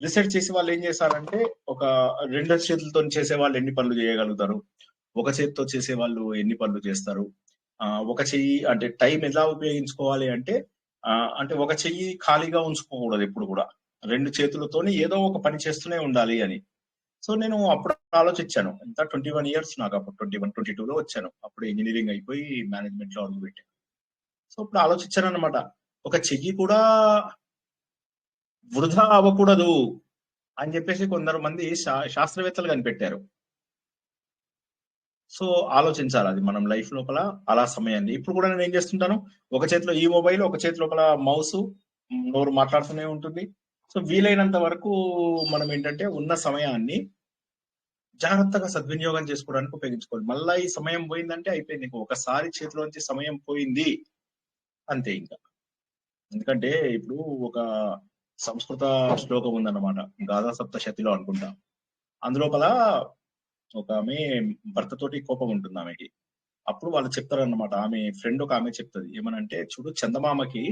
Research చేసి వాళ్ళు ఏం చేశారంటే, ఒక 2 చేతులతో చేసే వాళ్ళు ఎన్ని పనులు చేయగలుగుతారు, ఒక చేతితో చేసే వాళ్ళు ఎన్ని పనులు చేస్తారు, ఒక చెయ్యి అంటే టైం ఎలా ఉపయోగించుకోవాలి అంటే, అంటే ఒక చెయ్యి ఖాళీగా ఉంచుకోకూడదు ఎప్పుడు కూడా, 2 చేతులతోని ఏదో ఒక పని చేస్తూనే ఉండాలి అని. సో నేను అప్పుడు ఆలోచించాను. ఎంత 21 ఇయర్స్ నాకు, అప్పుడు 21, 22లో వచ్చాను. అప్పుడు ఇంజినీరింగ్ అయిపోయి మేనేజ్మెంట్ లో అడుగు పెట్టాను. సో అప్పుడు ఆలోచించాను అనమాట, ఒక చెయ్యి కూడా వృధా అవ్వకూడదు అని చెప్పేసి కొందరు మంది శాస్త్రవేత్తలు కనిపెట్టారు. సో ఆలోచించాలి అది మనం లైఫ్ లోపల అలా సమయాన్ని. ఇప్పుడు కూడా నేను ఏం చేస్తుంటాను, ఒక చేతిలో ఈ మొబైల్, ఒక చేతి లోపల మౌస్, నోరు మాట్లాడుతూనే ఉంటుంది. సో వీలైనంత వరకు మనం ఏంటంటే ఉన్న సమయాన్ని జాగ్రత్తగా సద్వినియోగం చేసుకోవడానికి ఉపయోగించుకోవాలి. మళ్ళా ఈ సమయం పోయిందంటే అయిపోయింది. ఒకసారి చేతిలోంచి సమయం పోయింది అంతే ఇంకా. ఎందుకంటే ఇప్పుడు ఒక సంస్కృత శ్లోకం ఉందన్నమాట, గాథా సప్తశతిలో అనుకుంటా. అందులోపల ఒక ఆమె భర్తతోటి కోపం ఉంటుంది ఆమెకి. అప్పుడు వాళ్ళు చెప్తారన్నమాట, ఆమె ఫ్రెండ్ ఒక ఆమె చెప్తుంది ఏమనంటే, చూడు చందమామకి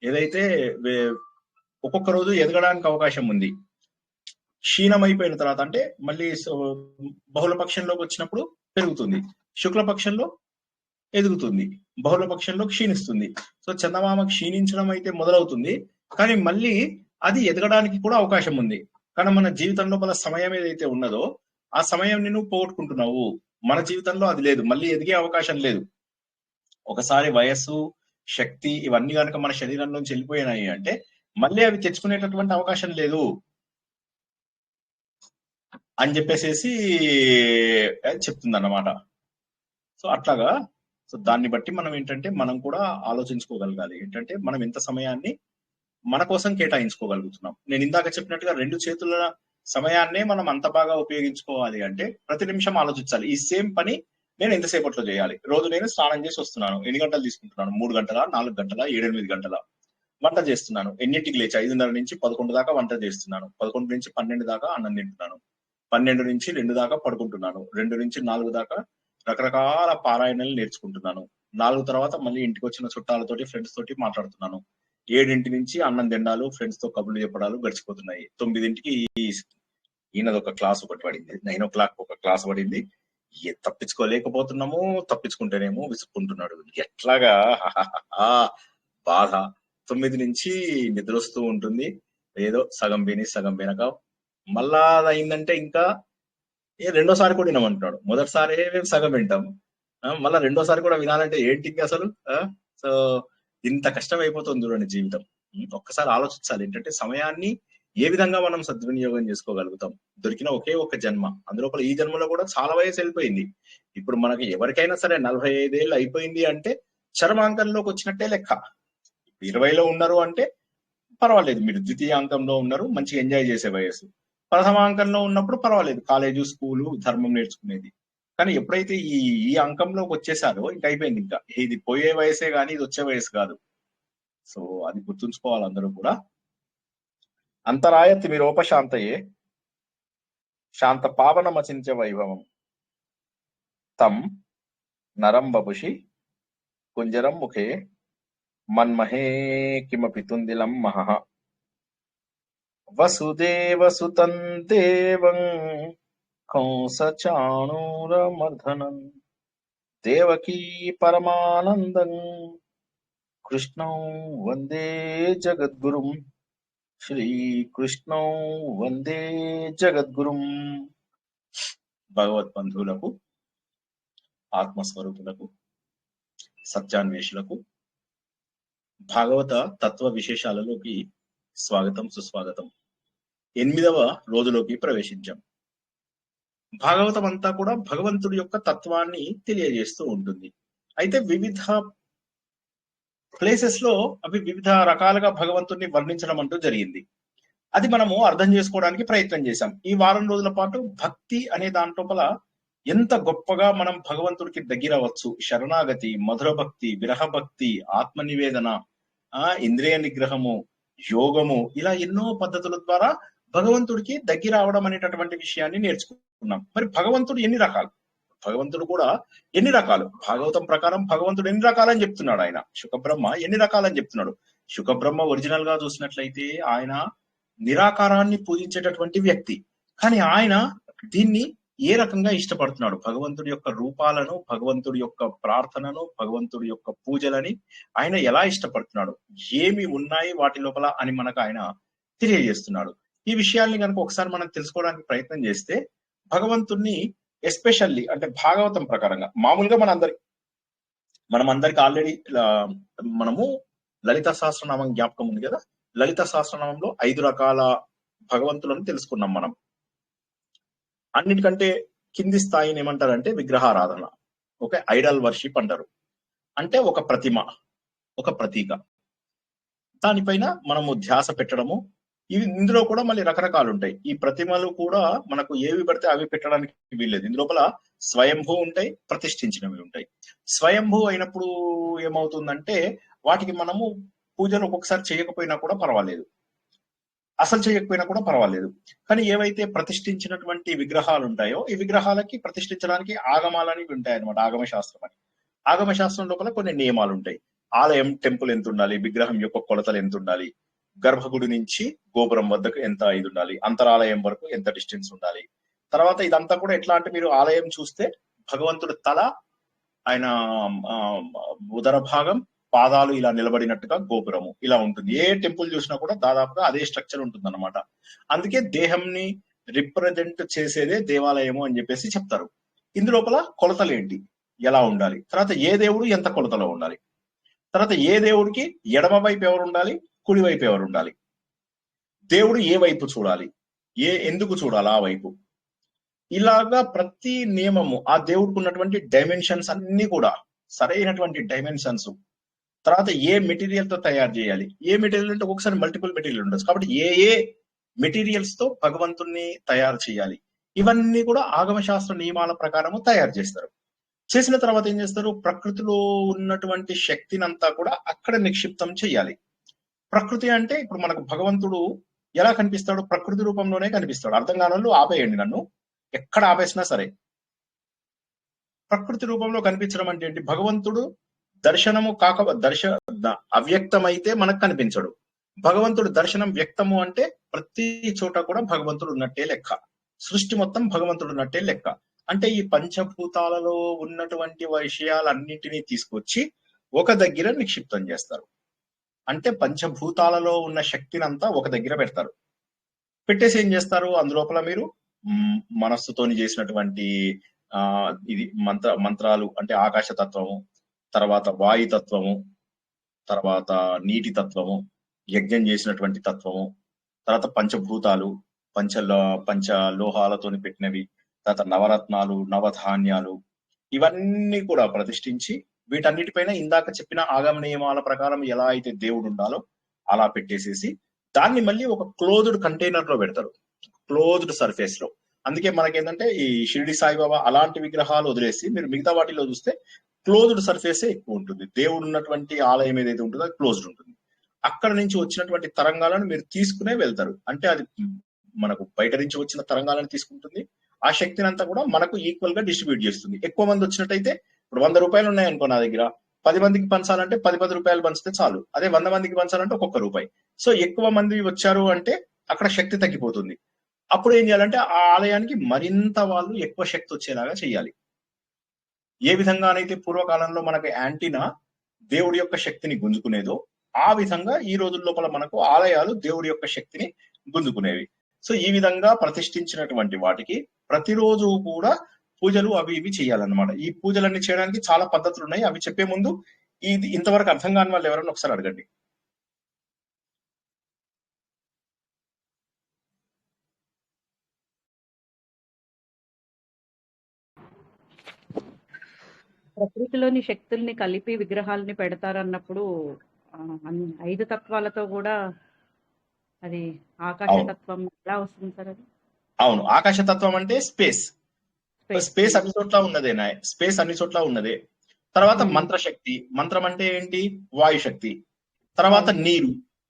ఏదైతే ఒక్కొక్క రోజు ఎదగడానికి అవకాశం ఉంది, క్షీణం అయిపోయిన తర్వాత అంటే మళ్ళీ బహుళ పక్షంలోకి వచ్చినప్పుడు పెరుగుతుంది, శుక్ల పక్షంలో ఎదుగుతుంది, బహుళ పక్షంలో క్షీణిస్తుంది. సో చందమామ క్షీణించడం అయితే మొదలవుతుంది, కానీ మళ్ళీ అది ఎదగడానికి కూడా అవకాశం ఉంది. కానీ మన జీవితం లోపల సమయం ఏదైతే ఉన్నదో ఆ సమయం నువ్వు పోగొట్టుకుంటున్నావు. మన జీవితంలో అది లేదు, మళ్ళీ ఎదిగే అవకాశం లేదు. ఒకసారి వయస్సు, శక్తి ఇవన్నీ కనుక మన శరీరం నుంచి వెళ్ళిపోయినాయి అంటే మళ్ళీ అవి తెచ్చుకునేటటువంటి అవకాశం లేదు అని చెప్పేసి చెప్తుంది అన్నమాట. సో అట్లాగా, సో దాన్ని బట్టి మనం ఏంటంటే మనం కూడా ఆలోచించుకోగలగాలి, ఏంటంటే మనం ఎంత సమయాన్ని మన కోసం కేటాయించుకోగలుగుతున్నాం. నేను ఇందాక చెప్పినట్టుగా 2 చేతుల సమయాన్నే మనం అంత బాగా ఉపయోగించుకోవాలి అంటే ప్రతి నిమిషం ఆలోచించాలి, ఈ సేమ్ పని నేను ఎంతసేపట్లో చేయాలి. రోజు నేను స్నానం చేసి వస్తున్నాను, ఎన్ని గంటలు తీసుకుంటున్నాను, 3 గంటల, 4 గంటల, 7-8 గంటల. వంట చేస్తున్నాను, ఎన్నింటికి లేచి 5:30 నుంచి 11 దాకా వంట చేస్తున్నాను, 11 నుంచి 12 దాకా అన్నం తింటున్నాను, 12 నుంచి 2 దాకా పడుకుంటున్నాను, 2 నుంచి 4 దాకా రకరకాల పారాయణలు నేర్చుకుంటున్నాను, 4 తర్వాత మళ్ళీ ఇంటికి వచ్చిన చుట్టాలతోటి, ఫ్రెండ్స్ తోటి మాట్లాడుతున్నాను, 7 నుంచి అన్నం తిండాలు, ఫ్రెండ్స్ తో కబుర్లు చెప్పడాలు గడిచిపోతున్నాయి, 9కి ఈయనది ఒక క్లాస్ ఒకటి పడింది, 9 o'clock ఒక క్లాస్ పడింది. తప్పించుకోలేకపోతున్నాము, తప్పించుకుంటేనేమో విసుక్కుంటున్నాడు, ఎట్లాగా బాధ. 9 నుంచి నిద్ర వస్తూ ఉంటుంది, ఏదో సగం విని సగం వినక, మళ్ళా అయిందంటే ఇంకా రెండోసారి కూడా వినమంటున్నాడు. మొదటిసారి మేము సగం వింటాం, మళ్ళా రెండోసారి కూడా వినాలంటే ఏంటి అసలు. సో ఇంత కష్టం అయిపోతుంది చూడండి జీవితం. ఒక్కసారి ఆలోచించాలి, ఏంటంటే సమయాన్ని ఏ విధంగా మనం సద్వినియోగం చేసుకోగలుగుతాం. దొరికిన ఒకే ఒక జన్మ, అందులోపల ఈ జన్మలో కూడా చాలా వయసు వెళ్ళిపోయింది. ఇప్పుడు మనకి ఎవరికైనా సరే 45 ఏళ్ళు అయిపోయింది అంటే చరమాంకంలోకి వచ్చినట్టే లెక్క. 20లో ఉన్నారు అంటే పర్వాలేదు, మీరు ద్వితీయాంకంలో ఉన్నారు, మంచిగా ఎంజాయ్ చేసే వయసు. ప్రథమాంకంలో ఉన్నప్పుడు పర్వాలేదు, కాలేజు, స్కూలు, ధర్మం నేర్చుకునేది. కానీ ఎప్పుడైతే ఈ అంకంలోకి వచ్చేసారో ఇంక అయిపోయింది. ఇంకా ఇది పోయే వయసే గానీ ఇది వచ్చే వయసు కాదు. సో అది గుర్తుంచుకోవాలి అందరూ కూడా. అంతరాయ తిమిరోపశాంతయే శాంత పావనమచించ వైభవం తం నరం వపుషి కుంజరం ముఖే మన్మహే కిమపి తుందిలం మహః వసుదేవసుతం దేవం కంసచాణూరమర్ధనం దేవకీ పరమానందం కృష్ణం వందే జగద్గురుం శ్రీకృష్ణం వందే జగద్గురుం. భగవద్బంధువులకు, ఆత్మస్వరూపులకు, సత్యాన్వేషులకు భాగవత తత్వ విశేషాలలోకి స్వాగతం, సుస్వాగతం. 8వ రోజులోకి ప్రవేశించాం. భాగవతం అంతా కూడా భగవంతుడి యొక్క తత్వాన్ని తెలియజేస్తూ ఉంటుంది. అయితే వివిధ ప్లేసెస్ లో అవి వివిధ రకాలుగా భగవంతుడిని వర్ణించడం అంటూ జరిగింది. అది మనము అర్థం చేసుకోవడానికి ప్రయత్నం చేశాం. ఈ వారం రోజుల పాటు భక్తి అనే దాంట్లోపల ఎంత గొప్పగా మనం భగవంతుడికి దగ్గర అవ్వచ్చు, శరణాగతి, మధుర భక్తి, విరహ భక్తి, ఆత్మ నివేదన, ఇంద్రియ నిగ్రహము, యోగము, ఇలా ఎన్నో పద్ధతుల ద్వారా భగవంతుడికి దగ్గర అవడం అనేటటువంటి విషయాన్ని నేర్చుకున్నాం. మరి భగవంతుడు ఎన్ని రకాలు, భగవంతుడు కూడా ఎన్ని రకాలు, భాగవతం ప్రకారం భగవంతుడు ఎన్ని రకాలని చెప్తున్నాడు. ఆయన శుకబ్రహ్మ ఎన్ని రకాలని చెప్తున్నాడు. శుకబ్రహ్మ ఒరిజినల్ గా చూసినట్లయితే ఆయన నిరాకారాన్ని పూజించేటటువంటి వ్యక్తి. కానీ ఆయన దీన్ని ఏ రకంగా ఇష్టపడుతున్నాడు? భగవంతుడి యొక్క రూపాలను, భగవంతుడి యొక్క ప్రార్థనను, భగవంతుడి యొక్క పూజలని ఆయన ఎలా ఇష్టపడుతున్నాడు? ఏమి ఉన్నాయి వాటి లోపల అని మనకు ఆయన తెలియజేస్తున్నాడు. ఈ విషయాల్ని కనుక ఒకసారి మనం తెలుసుకోవడానికి ప్రయత్నం చేస్తే భగవంతుణ్ణి ఎస్పెషల్లీ అంటే భాగవతం ప్రకారంగా మామూలుగా మనం అందరికి ఆల్రెడీ మనము లలిత సహస్రనామం జ్ఞాపకం ఉంది కదా. లలిత సహస్రనామంలో 5 రకాల భగవంతులను తెలుసుకున్నాం మనం. అన్నిటికంటే కింది స్థాయిని ఏమంటారంటే విగ్రహారాధన. ఓకే, ఐడల్ వర్షిప్ అంటారు. అంటే ఒక ప్రతిమ, ఒక ప్రతీక, దానిపైన మనము ధ్యాస పెట్టడము. ఇందులో కూడా మళ్ళీ రకరకాలు ఉంటాయి. ఈ ప్రతిమలు కూడా మనకు ఏవి పడితే అవి పెట్టడానికి వీల్లేదు. ఇందులోపల స్వయంభూ ఉంటాయి, ప్రతిష్ఠించినవి ఉంటాయి. స్వయంభూ అయినప్పుడు ఏమవుతుందంటే వాటికి మనము పూజలు ఒక్కొక్కసారి చేయకపోయినా కూడా పర్వాలేదు, అసలు చేయకపోయినా కూడా పర్వాలేదు. కానీ ఏవైతే ప్రతిష్ఠించినటువంటి విగ్రహాలు ఉంటాయో ఈ విగ్రహాలకి ప్రతిష్ఠించడానికి ఆగమాలని ఉంటాయి అనమాట. ఆగమ శాస్త్రం అని. ఆగమ శాస్త్రం లోపల కొన్ని నియమాలు ఉంటాయి. ఆలయం, టెంపుల్ ఎంత ఉండాలి, విగ్రహం యొక్క కొలతలు ఎంత ఉండాలి, గర్భగుడి నుంచి గోపురం వద్దకు ఎంత ఇది ఉండాలి, అంతరాలయం వరకు ఎంత డిస్టెన్స్ ఉండాలి. తర్వాత ఇదంతా కూడా ఎట్లా అంటే మీరు ఆలయం చూస్తే భగవంతుడి తల, ఆయన ఉదర భాగం, పాదాలు ఇలా నిలబడినట్టుగా గోపురము ఇలా ఉంటుంది. ఏ టెంపుల్ చూసినా కూడా దాదాపుగా అదే స్ట్రక్చర్ ఉంటుంది అన్నమాట. అందుకే దేహంని రిప్రజెంట్ చేసేదే దేవాలయము అని చెప్పేసి చెప్తారు. ఇందులోపల కొలతలు ఏంటి, ఎలా ఉండాలి, తర్వాత ఏ దేవుడు ఎంత కొలతలో ఉండాలి, తర్వాత ఏ దేవుడికి ఎడమ వైపు ఎవరు ఉండాలి, కుడి వైపు ఎవరు ఉండాలి, దేవుడు ఏ వైపు చూడాలి, ఎందుకు చూడాలి ఆ వైపు, ఇలాగా ప్రతి నియమము ఆ దేవుడికి ఉన్నటువంటి డైమెన్షన్స్ అన్ని కూడా సరైనటువంటి డైమెన్షన్స్. తర్వాత ఏ మెటీరియల్ తో తయారు చేయాలి, ఏ మెటీరియల్ అంటే ఒకసారి మల్టిపుల్ మెటీరియల్ ఉండొచ్చు కాబట్టి ఏ మెటీరియల్స్ తో భగవంతుణ్ణి తయారు చేయాలి, ఇవన్నీ కూడా ఆగమ శాస్త్ర నియమాల ప్రకారము తయారు చేస్తారు. చేసిన తర్వాత ఏం చేస్తారు, ప్రకృతిలో ఉన్నటువంటి శక్తిని అంతా కూడా అక్కడ నిక్షిప్తం చేయాలి. ప్రకృతి అంటే ఇప్పుడు మనకు భగవంతుడు ఎలా కనిపిస్తాడు, ప్రకృతి రూపంలోనే కనిపిస్తాడు. అర్థం కాని ఆపేయండి, నన్ను ఎక్కడ ఆపేసినా సరే. ప్రకృతి రూపంలో కనిపించడం అంటే ఏంటి, భగవంతుడు దర్శనము అవ్యక్తమైతే మనకు కనిపించడు. భగవంతుడు దర్శనం వ్యక్తము అంటే ప్రతి చోట కూడా భగవంతుడు ఉన్నట్టే లెక్క. సృష్టి మొత్తం భగవంతుడు ఉన్నట్టే లెక్క. అంటే ఈ పంచభూతాలలో ఉన్నటువంటి విషయాలన్నింటినీ తీసుకొచ్చి ఒక దగ్గర నిక్షిప్తం చేస్తారు. అంటే పంచభూతాలలో ఉన్న శక్తిని అంతా ఒక దగ్గర పెడతారు. పెట్టేసి ఏం చేస్తారు, అందులోపల మీరు మనస్సుతోని చేసినటువంటి ఇది మంత్రాలు అంటే ఆకాశతత్వము, తర్వాత వాయుతత్వము, తర్వాత నీటి తత్వము, యజ్ఞం చేసినటువంటి తత్వము, తర్వాత పంచభూతాలు, పంచలోహాలతోని పెట్టినవి, తర్వాత నవరత్నాలు, నవధాన్యాలు, ఇవన్నీ కూడా ప్రతిష్ఠించి వీటన్నిటిపైన ఇందాక చెప్పిన ఆగమ నియమాల ప్రకారం ఎలా అయితే దేవుడు ఉండాలో అలా పెట్టేసేసి దాన్ని మళ్ళీ ఒక క్లోజ్డ్ కంటైనర్ లో పెడతారు, క్లోజ్డ్ సర్ఫేస్ లో. అందుకే మనకేంటంటే ఈ షిరిడి సాయిబాబా అలాంటి విగ్రహాలు వదిలేసి మీరు మిగతా వాటిలో చూస్తే క్లోజ్డ్ సర్ఫేసే ఎక్కువ ఉంటుంది. దేవుడు ఉన్నటువంటి ఆలయం ఏదైతే ఉంటుందో అది క్లోజ్డ్ ఉంటుంది. అక్కడ నుంచి వచ్చినటువంటి తరంగాలను మీరు తీసుకునే వెళ్తారు. అంటే అది మనకు బయట నుంచి వచ్చిన తరంగాలను తీసుకుంటుంది, ఆ శక్తిని అంతా కూడా మనకు ఈక్వల్ గా డిస్ట్రిబ్యూట్ చేస్తుంది. ఎక్కువ మంది వచ్చినట్టయితే ఇప్పుడు 100 రూపాయలు ఉన్నాయనుకో నా దగ్గర, 10 మందికి పంచాలంటే 10 రూపాయలు పంచితే చాలు. అదే 100 మందికి పంచాలంటే ఒక్కొక్క రూపాయి. సో ఎక్కువ మంది వచ్చారు అంటే అక్కడ శక్తి తగ్గిపోతుంది. అప్పుడు ఏం చేయాలంటే ఆ ఆలయానికి మరింత వాళ్ళు ఎక్కువ శక్తి వచ్చేలాగా చేయాలి. ఏ విధంగానైతే పూర్వకాలంలో మనకు యాంటీనా దేవుడి యొక్క శక్తిని గుంజుకునేదో ఆ విధంగా ఈ రోజుల లోపల మనకు ఆలయాలు దేవుడి యొక్క శక్తిని గుంజుకునేవి. సో ఈ విధంగా ప్రతిష్ఠించినటువంటి వాటికి ప్రతిరోజు కూడా పూజలు అవి ఇవి చేయాలన్నమాట. ఈ పూజలన్నీ చేయడానికి చాలా పద్ధతులు ఉన్నాయి. అవి చెప్పే ముందు ఇది ఇంతవరకు అర్థం కాని వాళ్ళు ఎవరైనా ఒకసారి అడగండి. ప్రకృతిలోని శక్తుల్ని కలిపి విగ్రహాలని పెడతారన్నప్పుడు 5 తత్వాలతో కూడా అది ఆకాశతత్వం ఎలా వస్తుంది సార్? అది అవును, ఆకాశతత్వం అంటే స్పేస్ అన్ని చోట్ల ఉన్నదే, స్పేస్ అన్ని చోట్ల ఉన్నదే. తర్వాత మంత్రశక్తి, మంత్రం అంటే ఏంటి, వాయుశక్తి. తర్వాత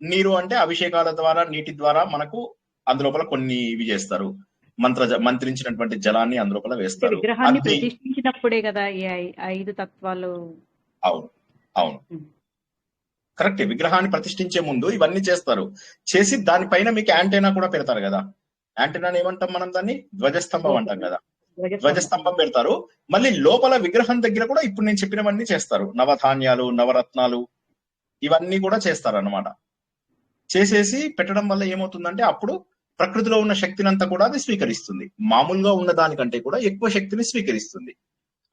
నీరు అంటే అభిషేకాల ద్వారా నీటి ద్వారా మనకు అందులోపల కొన్ని ఇవి చేస్తారు, మంత్రించినటువంటి జలాన్ని అందులోపల వేస్తారు. విగ్రహాన్ని ప్రతిష్ఠించినప్పుడే కదా ఈ 5 తత్వాలు. అవును అవును. కరెక్ట్. విగ్రహాన్ని ప్రతిష్ఠించే ముందు ఇవన్నీ చేస్తారు. చేసి దానిపైన మీకు యాంటెనా కూడా పెడతారు కదా. యాంటెనాని ఏమంటాం మనం? దాన్ని ధ్వజస్తంభం అంటాం కదా. ధ్వజస్తంభం పెడతారు. మళ్ళీ లోపల విగ్రహం దగ్గర కూడా ఇప్పుడు నేను చెప్పినవన్నీ చేస్తారు. నవధాన్యాలు, నవరత్నాలు ఇవన్నీ కూడా చేస్తారు అన్నమాట. చేసేసి పెట్టడం వల్ల ఏమవుతుందంటే అప్పుడు ప్రకృతిలో ఉన్న శక్తిని అంతా కూడా అది స్వీకరిస్తుంది. మామూలుగా ఉన్న దానికంటే కూడా ఎక్కువ శక్తిని స్వీకరిస్తుంది.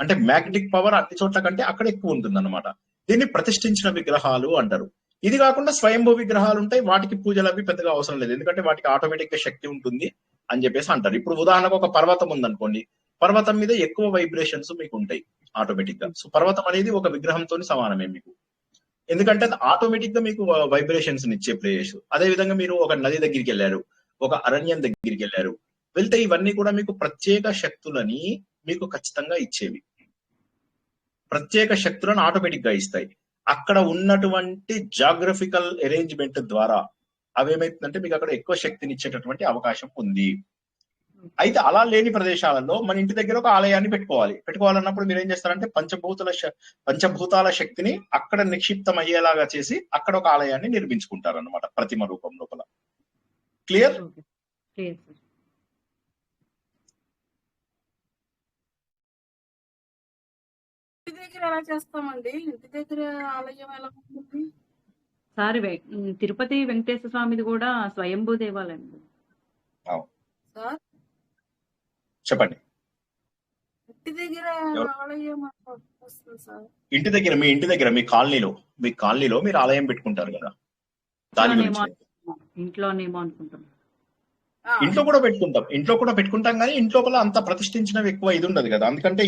అంటే మ్యాగ్నెటిక్ పవర్ అన్ని చోట్ల కంటే అక్కడ ఎక్కువ ఉంటుంది అన్నమాట. దీన్ని ప్రతిష్ఠించిన విగ్రహాలు అంటారు. ఇది కాకుండా స్వయంభూ విగ్రహాలు ఉంటాయి. వాటికి పూజలు అవి పెద్దగా అవసరం లేదు, ఎందుకంటే వాటికి ఆటోమేటిక్ గా శక్తి ఉంటుంది అని చెప్పేసి అంటారు. ఇప్పుడు ఉదాహరణకు ఒక పర్వతం ఉందనుకోండి, పర్వతం మీద ఎక్కువ వైబ్రేషన్స్ మీకు ఉంటాయి ఆటోమేటిక్ గా. సో పర్వతం అనేది ఒక విగ్రహంతో సమానమే మీకు, ఎందుకంటే అది ఆటోమేటిక్ గా మీకు వైబ్రేషన్స్ ఇచ్చే ప్లేస్. అదే విధంగా మీరు ఒక నది దగ్గరికి వెళ్ళారు, ఒక అరణ్యం దగ్గరికి వెళ్ళారు, వెళ్తే ఇవన్నీ కూడా మీకు ప్రత్యేక శక్తులని మీకు ఖచ్చితంగా ఇచ్చేవి. ప్రత్యేక శక్తులను ఆటోమేటిక్ గా ఇస్తాయి. అక్కడ ఉన్నటువంటి జాగ్రఫికల్ అరేంజ్మెంట్ ద్వారా అవేమైతుందంటే మీకు అక్కడ ఎక్కువ శక్తిని ఇచ్చేటటువంటి అవకాశం ఉంది. అయితే అలా లేని ప్రదేశాలలో మన ఇంటి దగ్గర ఒక ఆలయాన్ని పెట్టుకోవాలన్నప్పుడు మీరు ఏం చేస్తారంటే పంచభూతాల శక్తిని అక్కడ నిక్షిప్తం అయ్యేలాగా చేసి అక్కడ ఒక ఆలయాన్ని నిర్మించుకుంటారు అన్నమాట, ప్రతిమ రూపం లోపల. క్లియర్? ఇంటి దగ్గర ఎలా చేస్తామండి? ఇంటి దగ్గర ఆలయం ఎలా ఉంటుంది సార్? తిరుపతి వెంకటేశ్వర స్వామిది కూడా స్వయంభూ దేవాలయం సార్. చెప్పండి. ఇంటి దగ్గర ఆలయం వస్తుంది సార్. ఇంటి దగ్గర మీ కాలనీలో మీరు ఆలయం పెట్టుకుంటారు కదా, దాని గురించి. ఇంట్లోనేమో అనుకుంటున్నాం. ఇంట్లో కూడా పెట్టుకుంటాం కానీ ఇంట్లోపల అంత ప్రతిష్ఠించినవి ఎక్కువ ఇది ఉండదు కదా. అందుకంటే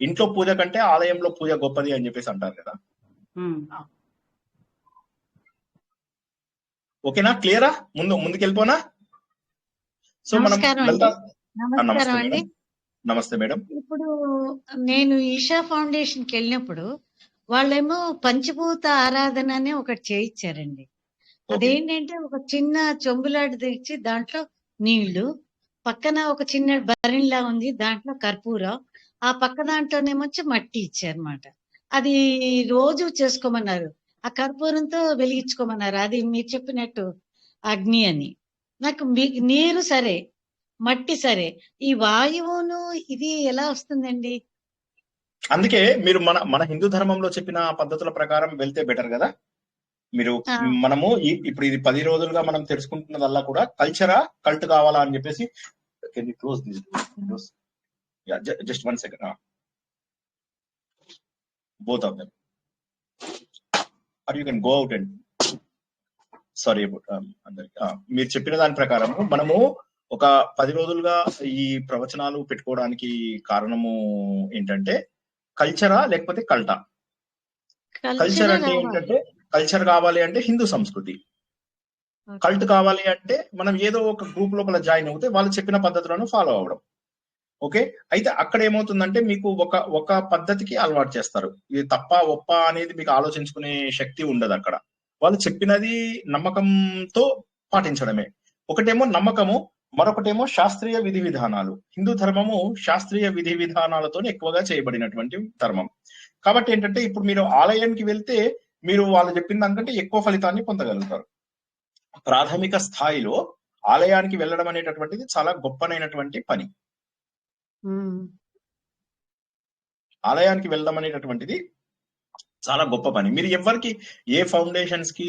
ఇంట్లో పూజ కంటే ఆలయంలో పూజ గొప్పది అని చెప్పేసి అంటారు కదా. ఓకేనా? క్లియరా? ముందుకెళ్ళిపోనా? సో మనం నమస్తే మేడం. ఇప్పుడు నేను ఈషా ఫౌండేషన్ కి వెళ్ళినప్పుడు వాళ్ళేమో పంచభూత ఆరాధన అని ఒకటి చేయించారండి. అదేంటంటే ఒక చిన్న చెంబులాంటి తెచ్చి దాంట్లో నీళ్లు, పక్కన ఒక చిన్న బరిన్లా ఉంది, దాంట్లో కర్పూరం, ఆ పక్క దాంట్లోనేమొచ్చి మట్టి ఇచ్చారన్నమాట. అది రోజు చేసుకోమన్నారు. ఆ కర్పూరంతో వెలిగించుకోమన్నారు. అది మీరు చెప్పినట్టు అగ్ని అని. నాకు నీరు సరే, మట్టి సరే, ఈ వాయువును ఇది ఎలా వస్తుందండి? అందుకే మీరు మన హిందూ ధర్మంలో చెప్పిన పద్ధతుల ప్రకారం వెళ్తే బెటర్ కదా. మీరు మనము ఇప్పుడు ఇది 10 రోజులుగా మనం తెలుసుకుంటున్నదల్లా కూడా కల్చరా కల్ట్ కావాలా అని చెప్పేసి. Just 1 second. Both of them are you can go out and sorry about అందరికి. మీరు చెప్పిన దాని ప్రకారం మనము ఒక 10 రోజులుగా ఈ ప్రవచనాలు పెట్టుకోవడానికి కారణము ఏంటంటే కల్చరా లేకపోతే కల్టా? కల్చర్ అంటే ఏంటంటే, కల్చర్ కావాలి అంటే హిందూ సంస్కృతి, కల్ట్ కావాలి అంటే మనం ఏదో ఒక గ్రూప్ లోపల జాయిన్ అవుతే వాళ్ళు చెప్పిన పద్ధతులను ఫాలో అవడం. ఓకే. అయితే అక్కడ ఏమవుతుందంటే మీకు ఒక పద్ధతికి అలవాటు చేస్తారు. ఇది తప్ప ఒప్ప అనేది మీకు ఆలోచించుకునే శక్తి ఉండదు అక్కడ. వాళ్ళు చెప్పినది నమ్మకంతో పాటించడమే. ఒకటేమో నమ్మకము, మరొకటేమో శాస్త్రీయ విధి విధానాలు. హిందూ ధర్మము శాస్త్రీయ విధి విధానాలతో ఎక్కువగా చేయబడినటువంటి ధర్మం. కాబట్టి ఏంటంటే ఇప్పుడు మీరు ఆలయానికి వెళ్తే మీరు వాళ్ళు చెప్పిన దానికంటే ఎక్కువ ఫలితాన్ని పొందగలుగుతారు. ప్రాథమిక స్థాయిలో ఆలయానికి వెళ్ళడం అనేటటువంటిది చాలా గొప్పనైనటువంటి పని. ఆలయానికి వెళ్ళడం అనేటటువంటిది చాలా గొప్ప పని. మీరు ఎవరికి ఏ ఫౌండేషన్స్ కి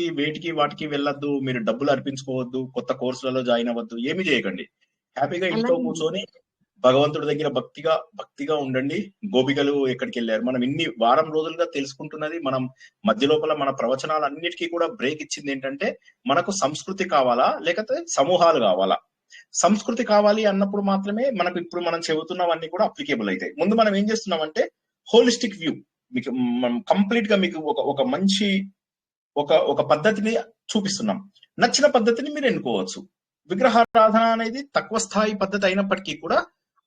వాటికి వెళ్ళొద్దు, మీరు డబ్బులు అర్పించుకోవద్దు, కొత్త కోర్సులలో జాయిన్ అవ్వద్దు, ఏమి చేయకండి. హ్యాపీగా ఇంట్లో కూర్చొని భగవంతుడి దగ్గర భక్తిగా ఉండండి. గోపికలు ఎక్కడికి వెళ్ళారు? మనం ఇన్ని వారం రోజులుగా తెలుసుకుంటున్నది, మనం మధ్య లోపల మన ప్రవచనాలన్నిటికీ కూడా బ్రేక్ ఇచ్చింది ఏంటంటే మనకు సంస్కృతి కావాలా లేకపోతే సమూహాలు కావాలా? సంస్కృతి కావాలి అన్నప్పుడు మాత్రమే మనకు ఇప్పుడు మనం చెబుతున్నవన్నీ కూడా అప్లికేబుల్ అవుతాయి. ముందు మనం ఏం చేస్తున్నామంటే హోలిస్టిక్ వ్యూ, మీకు కంప్లీట్ గా మీకు ఒక మంచి ఒక పద్ధతిని చూపిస్తున్నాం. నచ్చిన పద్ధతిని మీరు ఎన్నుకోవచ్చు. విగ్రహారాధన అనేది తక్కువ స్థాయి పద్ధతి అయినప్పటికీ కూడా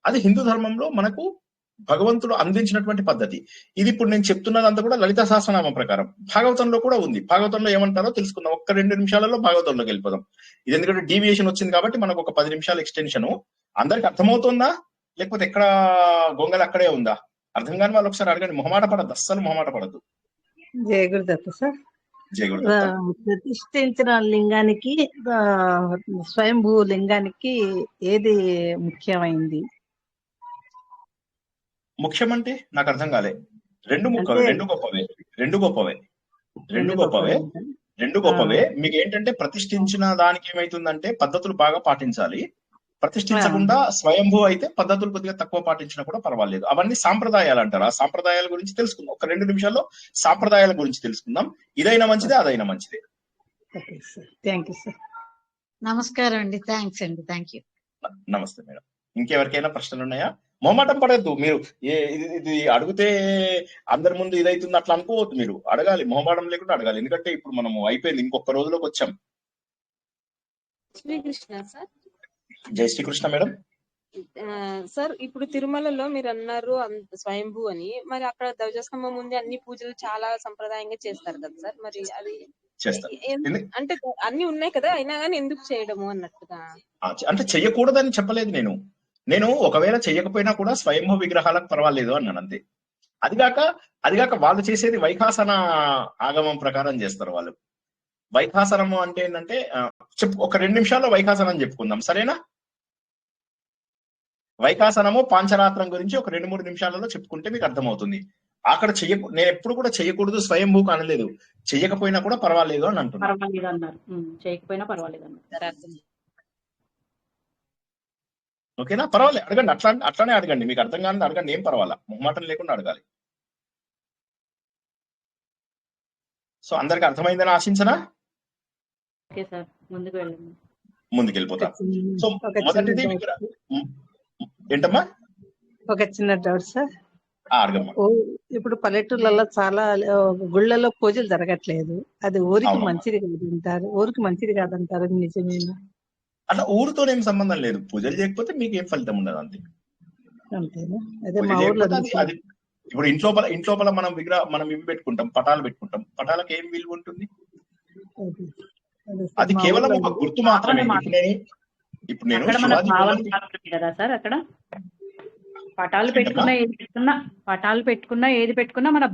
అది హిందూ ధర్మంలో మనకు భగవంతుడు అందించినటువంటి పద్ధతి. ఇది ఇప్పుడు నేను చెప్తున్నదంతా కూడా లలిత సహస్రనామం ప్రకారం. భాగవతంలో కూడా ఉంది. భాగవతంలో ఏమంటారో తెలుసుకుందాం. 1-2 నిమిషాలలో భాగవతంలోకి వెళ్ళిపోదాం. ఇది ఎందుకంటే డీవియేషన్ వచ్చింది కాబట్టి మనకు ఒక 10 నిమిషాల ఎక్స్టెన్షన్. అందరికి అర్థమవుతుందా లేకపోతే ఎక్కడ గొంగలు అక్కడే ఉందా? అర్థం కాని వాళ్ళు ఒకసారి అడగండి. మొహమాట పడద్దు, అస్సలు మొహమాట పడద్దు. జయ గురుదత్త సార్. జయ గురుదత్త. ప్రతిష్ఠించిన లింగానికి స్వయంభూ లింగానికి ఏది ముఖ్యమైంది? ముఖ్యం అంటే నాకు అర్థం కాలే. రెండు అంటే గొప్పవే. మీకు ఏంటంటే ప్రతిష్ఠించిన దానికి ఏమైతుందంటే పద్ధతులు బాగా పాటించాలి. ప్రతిష్ఠించకుండా స్వయంభూ అయితే పద్ధతులు కొద్దిగా తక్కువ పాటించినా కూడా పర్వాలేదు. అవన్నీ సాంప్రదాయాలు అంటారు. ఆ సాంప్రదాయాల గురించి తెలుసుకుందాం. ఒక 2 నిమిషాల్లో సాంప్రదాయాల గురించి తెలుసుకుందాం. ఇదైనా మంచిదే, అదైనా మంచిదే. Okay sir, thank you sir. నమస్కారం అండి. థ్యాంక్స్ అండి. Thank you. నమస్తే మేడం. ఇంకెవరికైనా ప్రశ్నలు ఉన్నాయా? మొహమాటం పడద్దు. మీరు ఇది అడిగితే అందరి ముందు ఇదైతుంది అట్లా అనుకోవద్దు. మీరు అడగాలి, మొహమాటం లేకుండా అడగాలి. ఎందుకంటే ఇప్పుడు మనము అయిపోయింది, ఇంకొక రోజులోకి వచ్చాం. శ్రీకృష్ణ సార్. జై శ్రీకృష్ణ మేడం. సార్, ఇప్పుడు తిరుమలలో మీరు అన్నారు స్వయంభూ అని, మరి అక్కడ ధ్వజస్తంభం ముందు అన్ని పూజలు చాలా సంప్రదాయంగా చేస్తారు కదా సార్, మరి అది అంటే అన్ని ఉన్నాయి కదా, అయినా కానీ ఎందుకు చేయడము అన్నట్టుగా? అంటే చెయ్యకూడదని చెప్పలేదు నేను ఒకవేళ చెయ్యకపోయినా కూడా స్వయంభూ విగ్రహాలకు పర్వాలేదు అన్నాను అంతే. అదిగాక వాళ్ళు చేసేది వైఖాసన ఆగమం ప్రకారం చేస్తారు వాళ్ళు. వైఖాసనము అంటే ఏంటంటే ఒక 2 నిమిషాల్లో వైఖాసనం చెప్పుకుందాం, సరేనా? వైఖాసనము పాంచరాత్రం గురించి ఒక 2-3 నిమిషాలలో చెప్పుకుంటే మీకు అర్థమవుతుంది. అక్కడ నేను ఎప్పుడు కూడా చెయ్యకూడదు స్వయంభూకు అనలేదు, చెయ్యకపోయినా కూడా పర్వాలేదు అని అంటున్నాను. ఓకేనా? పర్వాలేదు, అడగండి. అట్లానే అడగండి. మీకు అర్థం కాని అడగండి, ఏం పర్వాలా, మొహమాటం లేకుండా అడగాలి. సో అందరికి అర్థమైందని ఆశించనా? ముందుకెళ్ళిపోతా. సో మొదటిది ఏంటమ్మా? ఒక చిన్న డౌట్ సార్. అడగమ్మా. ఇప్పుడు పల్లెటూర్లలో చాలా గుళ్ళలో పూజలు జరగట్లేదు, అది ఊరికి మంచిది కాదంటారు. ఊరికి మంచిది కాదంటారు, నిజమేనా? అట్లా ఊరితోనేం సంబంధం లేదు. పూజలు చేయకపోతే మీకు ఏం ఫలితం ఉండదు, అంతే. అంతేనా? అదే మా ఊర్లో అది ఇప్పుడు ఇంట్లోపల మనం ఇవి పెట్టుకుంటాం, పటాలు పెట్టుకుంటాం. పటాలకు ఏం విలువ ఉంటుంది? అది కేవలం ఒక గుర్తు మాత్రమే. ఇప్పుడు నేను కదా సార్, అక్కడ పటాలు పెట్టుకున్నా ఏది పెట్టుకున్నా మన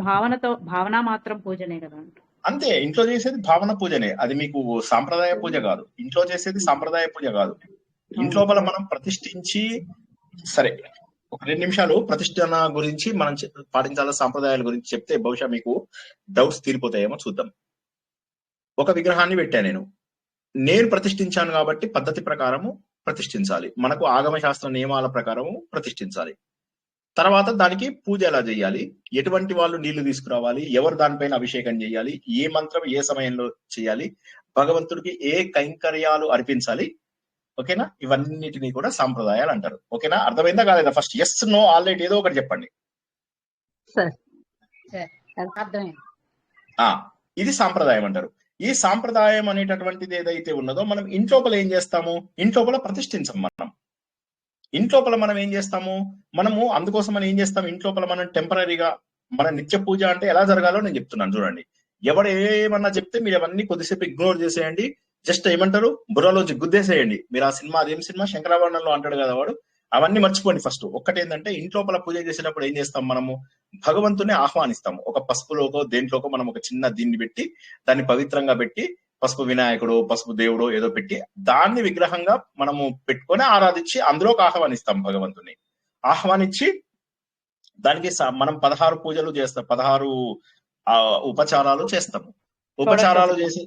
భావన మాత్రం పూజనే కదా. అంతే, ఇంట్లో చేసేది భావన పూజనే. అది మీకు సాంప్రదాయ పూజ కాదు. ఇంట్లో చేసేది సాంప్రదాయ పూజ కాదు. ఇంట్లోపల మనం ప్రతిష్ఠించి, సరే ఒక 2 నిమిషాలు ప్రతిష్ఠన గురించి మనం పాటించాల సాంప్రదాయాల గురించి చెప్తే బహుశా మీకు డౌట్స్ తీరిపోతాయేమో చూద్దాం. ఒక విగ్రహాన్ని పెట్టా నేను ప్రతిష్ఠించాను కాబట్టి పద్ధతి ప్రకారము ప్రతిష్ఠించాలి. మనకు ఆగమ శాస్త్ర నియమాల ప్రకారము ప్రతిష్ఠించాలి. తర్వాత దానికి పూజ ఎలా చేయాలి, ఎటువంటి వాళ్ళు నీళ్లు తీసుకురావాలి, ఎవరు దానిపైన అభిషేకం చేయాలి, ఏ మంత్రం ఏ సమయంలో చేయాలి, భగవంతుడికి ఏ కైంకర్యాలు అర్పించాలి. ఓకేనా? ఇవన్నిటినీ కూడా సాంప్రదాయాలు అంటారు. ఓకేనా? అర్థమైందా కాలేదా? ఫస్ట్ ఎస్ నో ఆల్రెడీ ఏదో ఒకటి చెప్పండి. ఇది సాంప్రదాయం అంటారు. ఈ సాంప్రదాయం అనేటటువంటిది ఏదైతే ఉన్నదో మనం ఇంట్లోపల ఏం చేస్తాము? ఇంట్లోపల ప్రతిష్ఠించం. ఇంట్లోపల మనం ఏం చేస్తాము? మనము అందుకోసం మనం ఏం చేస్తాము? ఇంట్లోపల మనం టెంపరీగా మన నిత్య పూజ అంటే ఎలా జరగాలో నేను చెప్తున్నాను చూడండి. ఎవడు ఏమన్నా చెప్తే మీరు అవన్నీ కొద్దిసేపు ఇగ్నోర్ చేసేయండి. జస్ట్ ఏమంటారు, బుర్రలోంచి గుద్దేసేయండి. మీరు ఆ సినిమా, అదేం సినిమా, శంకరాభరణంలో అంటాడు కదా వాడు, అవన్నీ మర్చిపోండి. ఫస్ట్ ఒక్కటేంటంటే ఇంట్లోపల పూజ చేసేటప్పుడు ఏం చేస్తాం? మనము భగవంతుని ఆహ్వానిస్తాము. ఒక పసుపులోకో దేంట్లోకో మనం ఒక చిన్న దీన్ని పెట్టి దాన్ని పవిత్రంగా పెట్టి, పసుపు వినాయకుడు, పసుపు దేవుడు ఏదో పెట్టి దాన్ని విగ్రహంగా మనము పెట్టుకొని ఆరాధించి అందులోకి ఆహ్వానిస్తాం. భగవంతుని ఆహ్వానించి దానికి మనం 16 పూజలు చేస్తాం, 16 ఉపచారాలు చేస్తాము. ఉపచారాలు చేసి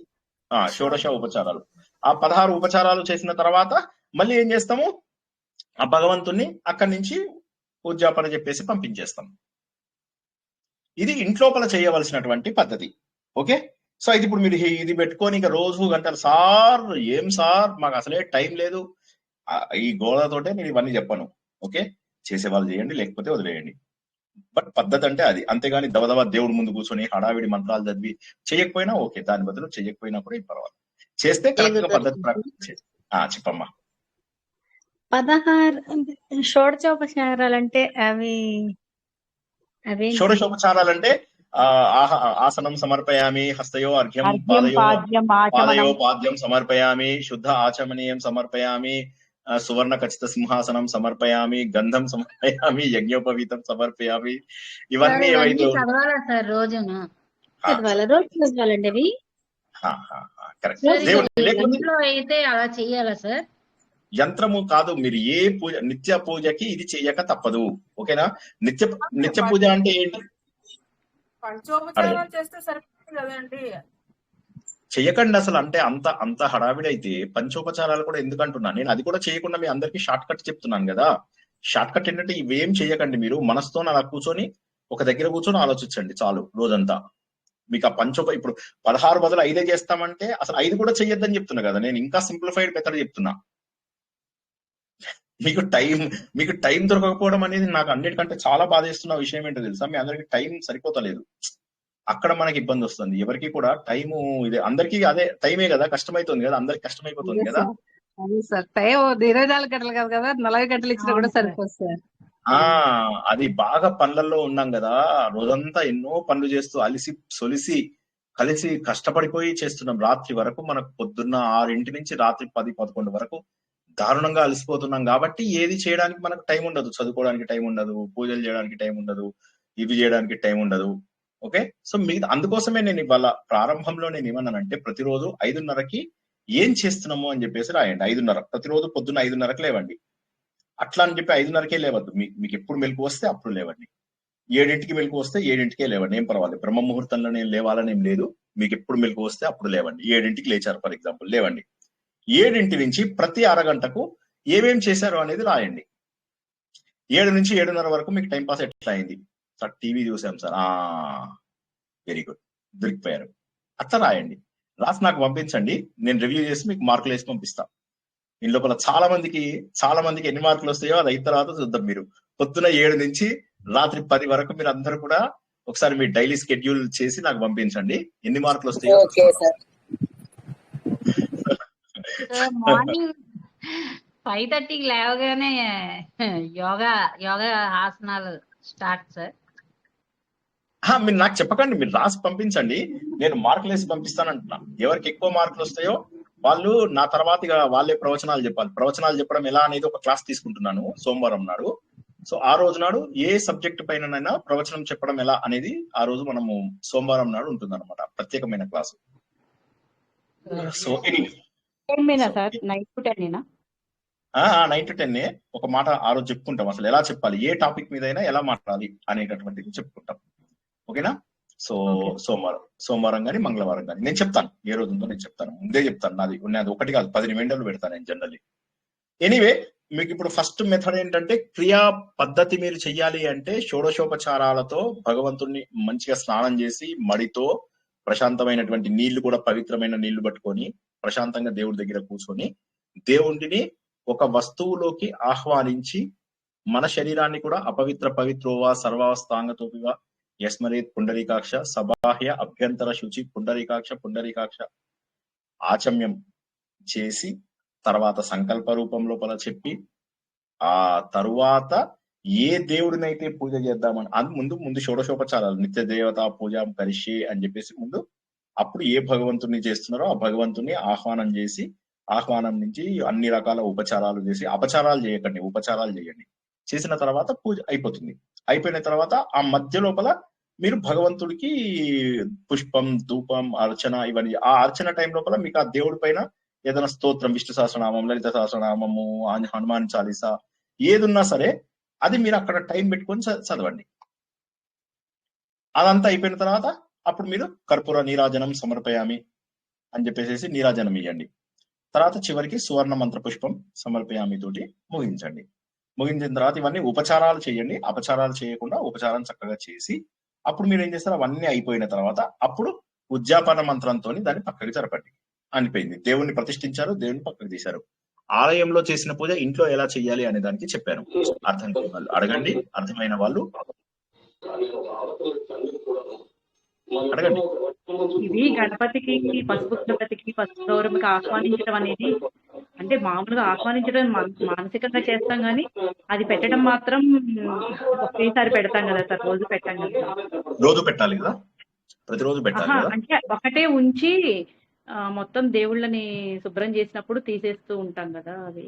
షోడశ ఉపచారాలు, ఆ 16 ఉపచారాలు చేసిన తర్వాత మళ్ళీ ఏం చేస్తాము? ఆ భగవంతుని అక్కడి నుంచి ఉద్యాపన చెప్పేసి పంపించేస్తాం. ఇది ఇంట్లోపల చేయవలసినటువంటి పద్ధతి. ఓకే? సో అయితే ఇప్పుడు మీరు ఇది పెట్టుకొని ఇంకా రోజు గంటలు, సార్ ఏం సార్ మాకు అసలే టైం లేదు, ఈ గోడతోటే నేను ఇవన్నీ చెప్పను. ఓకే? చేసేవాళ్ళు చేయండి, లేకపోతే వదిలేయండి. బట్ పద్ధతి అంటే అది. అంతేగాని దవదవ దేవుడి ముందు కూర్చొని హడావిడి మంత్రాలు చదివి చేయకపోయినా ఓకే, దాని బదులు చేయకపోయినా కూడా ఏం పర్వాలేదు. చేస్తే కరెక్ట్ గా పద్ధతి ప్రకారం చెప్పమ్మా. 16 షోడశోపచారాలంటే షోడశోపచారాలంటే ఆసనం సమర్పయామి, హస్తయో అర్ఘ్యం, పాదయో పాద్యం సమర్పయామి, శుద్ధ ఆచమనీయం సమర్పయామి, సువర్ణ ఖచ్చిత సింహాసనం సమర్పయామి, గంధం సమర్పయామి, యజ్ఞోపవీతం సమర్పయామి. ఇవన్నీ ఏవైతే చదవాలా సార్? రోజున చదవాలండి అవి. కరెక్ట్. సార్ దేవుడు ఇది లేకపోతే ఇంట్లో అయితే అలా చెయ్యాలా సార్? యంత్రము కాదు, మీరు ఏ పూజ నిత్య పూజకి ఇది చెయ్యక తప్పదు. ఓకేనా? నిత్య నిత్య పూజ అంటే ఏంటి? పంచోపచారాలు చేస్తే సరిపోతుంది కదండి. చెయ్యకండి అసలు. అంటే అంత అంత హడావిడి అయితే పంచోపచారాలు కూడా ఎందుకంటున్నా నేను. అది కూడా చేయకుండా మీ అందరికి షార్ట్ కట్ చెప్తున్నాను కదా. షార్ట్ కట్ ఏంటంటే ఇవేం చెయ్యకండి. మీరు మనసుతో అలా కూర్చొని ఒక దగ్గర కూర్చొని ఆలోచించండి చాలు రోజంతా. మీకు ఆ ఇప్పుడు 16 బదులు 5 చేస్తామంటే అసలు 5 కూడా చెయ్యొద్దని చెప్తున్నా కదా నేను. ఇంకా సింప్లిఫైడ్ మెథడ్ చెప్తున్నా. మీకు టైం దొరకకపోవడం అనేది నాకు అన్నిటికంటే చాలా బాధేస్తున్న విషయం ఏంటో తెలుసా? మీ అందరికి టైం సరిపోతలేదు. అక్కడ మనకి ఇబ్బంది వస్తుంది. ఎవరికి కూడా టైము ఇదే, అందరికీ అదే టైమే కదా, కష్టమైతుంది కదా, అందరికి కష్టమైపోతుంది కదా. సార్ టైం 24 గంటలు కాదు కదా, 40 గంటలు ఇచ్చినా కూడా సరిపోదు సార్. అది బాగా పనులలో ఉన్నాం కదా, రోజంతా ఎన్నో పనులు చేస్తూ అలిసి సొలిసి కలిసి కష్టపడిపోయి చేస్తున్నాం. రాత్రి వరకు మనకు పొద్దున్న 6 నుంచి రాత్రి 10-11 వరకు దారుణంగా అలసిపోతున్నాం. కాబట్టి ఏది చేయడానికి మనకు టైం ఉండదు. చదువుకోవడానికి టైం ఉండదు, పూజలు చేయడానికి టైం ఉండదు, ఇవి చేయడానికి టైం ఉండదు. ఓకే, సో అందుకోసమే నేను ఇవాళ ప్రారంభంలో నేను ఏమన్నానంటే ప్రతిరోజు 5:30కి ఏం చేస్తున్నాము అని చెప్పేసి రాయండి. 5:30 ప్రతిరోజు పొద్దున్న 5:30కి లేవండి. అట్లా అని చెప్పి 5:30కే లేవద్దు. మీకు ఎప్పుడు మెలకు వస్తే అప్పుడు లేవండి. 7ంటికి మెలకు వస్తే 7ంటికే లేవండి, ఏం పర్వాలేదు. బ్రహ్మ ముహూర్తంలో నేను లేవాలని ఏం లేదు. మీకు ఎప్పుడు మెలకు వస్తే అప్పుడు లేవండి. 7ంటికి లేచారు ఫర్ ఎగ్జాంపుల్, లేవండి. 7 నుంచి ప్రతి అరగంటకు ఏమేం చేశారు అనేది రాయండి. 7 నుంచి 7:30 వరకు మీకు టైం పాస్ ఎట్లా అయింది? సార్ టీవీ చూసాం సార్. వెరీ గుడ్, దొరికిపోయారు. అట్లా రాయండి. రాసి నాకు పంపించండి, నేను రివ్యూ చేసి మీకు మార్కులు వేసి పంపిస్తాను. దీని లోపల చాలా మందికి ఎన్ని మార్కులు వస్తాయో అది అయిన తర్వాత చూద్దాం. మీరు పొద్దున 7 నుంచి రాత్రి 10 వరకు మీరు అందరూ కూడా ఒకసారి మీ డైలీ స్కెడ్యూల్ చేసి నాకు పంపించండి, ఎన్ని మార్కులు వస్తాయో. మార్నింగ్ 5:30కి లేవగానే యోగా ఆసనాలు స్టార్ట్ సార్. మీరు నాకు చెప్పకండి, మీరు రాసి పంపించండి, నేను మార్కులు వేసి పంపిస్తానంటున్నా. ఎవరికి ఎక్కువ మార్కులు వస్తాయో వాళ్ళు నా తర్వాత వాళ్ళే ప్రవచనాలు చెప్పాలి. ప్రవచనాలు చెప్పడం ఎలా అనేది ఒక క్లాస్ తీసుకుంటున్నాను సోమవారం నాడు. సో ఆ రోజు నాడు ఏ సబ్జెక్ట్ పైనైనా ప్రవచనం చెప్పడం ఎలా అనేది ఆ రోజు మనము సోమవారం నాడు ఉంటుంది అనమాట, ప్రత్యేకమైన క్లాసు. సో 9 to 10 9 to 10 ఒక మాట ఆ రోజు చెప్పుకుంటాం. అసలు ఎలా చెప్పాలి, ఏ టాపిక్ మీద అయినా ఎలా మాట్లాడాలి అనేటటువంటిది చెప్పుకుంటాం. ఓకేనా? సో సోమవారం కానీ మంగళవారం కానీ నేను చెప్తాను, ఏ రోజు ఉందో నేను చెప్తాను, ముందే చెప్తాను. నాది ఒకటి కాదు 10 రిమైండర్లు పెడతాను నేను జనరల్లీ. ఎనీవే, మీకు ఇప్పుడు ఫస్ట్ మెథడ్ ఏంటంటే క్రియా పద్ధతి మీరు చెయ్యాలి అంటే షోడశోపచారాలతో భగవంతుణ్ణి మంచిగా స్నానం చేసి మడితో ప్రశాంతమైనటువంటి నీళ్లు కూడా పవిత్రమైన నీళ్లు పట్టుకొని ప్రశాంతంగా దేవుడి దగ్గర కూర్చొని దేవుడిని ఒక వస్తువులోకి ఆహ్వానించి మన శరీరాన్ని కూడా అపవిత్ర పవిత్రోవా సర్వావస్థాంగతోపివా యస్మరేత్ పుండరీకాక్ష సబాహ్య అభ్యంతర శుచి పుండరీకాక్ష ఆచమ్యం చేసి తర్వాత సంకల్ప రూపం లోపల చెప్పి ఆ తరువాత ఏ దేవుడినైతే పూజ చేద్దామని ముందు షోడశోపచారాలు నిత్య దేవతా పూజ కరిష్యే అని చెప్పేసి ముందు అప్పుడు ఏ భగవంతుని చేస్తున్నారో ఆ భగవంతుని ఆహ్వానం నుంచి అన్ని రకాల ఉపచారాలు చేసి, అపచారాలు చేయకండి, ఉపచారాలు చేయండి. చేసిన తర్వాత పూజ అయిపోతుంది. అయిపోయిన తర్వాత ఆ మధ్య లోపల మీరు భగవంతుడికి పుష్పం ధూపం అర్చన ఇవన్నీ, ఆ అర్చన టైం లోపల మీకు ఆ దేవుడి పైన ఏదైనా స్తోత్రం, విష్ణు సహస్రనామం, లలిత సహస్రనామము, హనుమాన్ చాలీసా ఏదున్నా సరే అది మీరు అక్కడ టైం పెట్టుకొని చదవండి. అదంతా అయిపోయిన తర్వాత అప్పుడు మీరు కర్పూర నీరాజనం సమర్పయామి అని చెప్పేసి నీరాజనం ఇవ్వండి. తర్వాత చివరికి సువర్ణ మంత్ర పుష్పం సమర్పయామి తోటి ముగించండి. ముగించిన తర్వాత ఇవన్నీ ఉపచారాలు చేయండి. అపచారాలు చేయకుండా ఉపచారం చక్కగా చేసి అప్పుడు మీరు ఏం చేస్తారు, అవన్నీ అయిపోయిన తర్వాత అప్పుడు ఉద్యాపన మంత్రంతో దాన్ని పక్కకి జరపండి. అనిపోయింది. దేవుణ్ణి ప్రతిష్ఠించారు, దేవుని పక్కకు తీశారు. ఆలయంలో చేసిన పూజ ఇంట్లో ఎలా చెయ్యాలి అనే దానికి చెప్పాను. అర్థం కాని వాళ్ళు అడగండి, అర్థమైన వాళ్ళు అడగండి. ఇది గణపతికి పసుపు గౌరమ్మకి ఆహ్వానించడం అనేది అంటే మామూలుగా ఆహ్వానించడం మానసికంగా చేస్తాం కానీ అది పెట్టడం మాత్రం ఒకేసారి పెడతాం కదా సార్, రోజు పెట్టాం కదా. రోజు పెట్టాలి కదా, ప్రతిరోజు పెట్టాలి కదా. అంటే ఒకటే ఉంచి మొత్తం దేవుళ్ళని శుభ్రం చేసినప్పుడు తీసేస్తూ ఉంటాం కదా. అది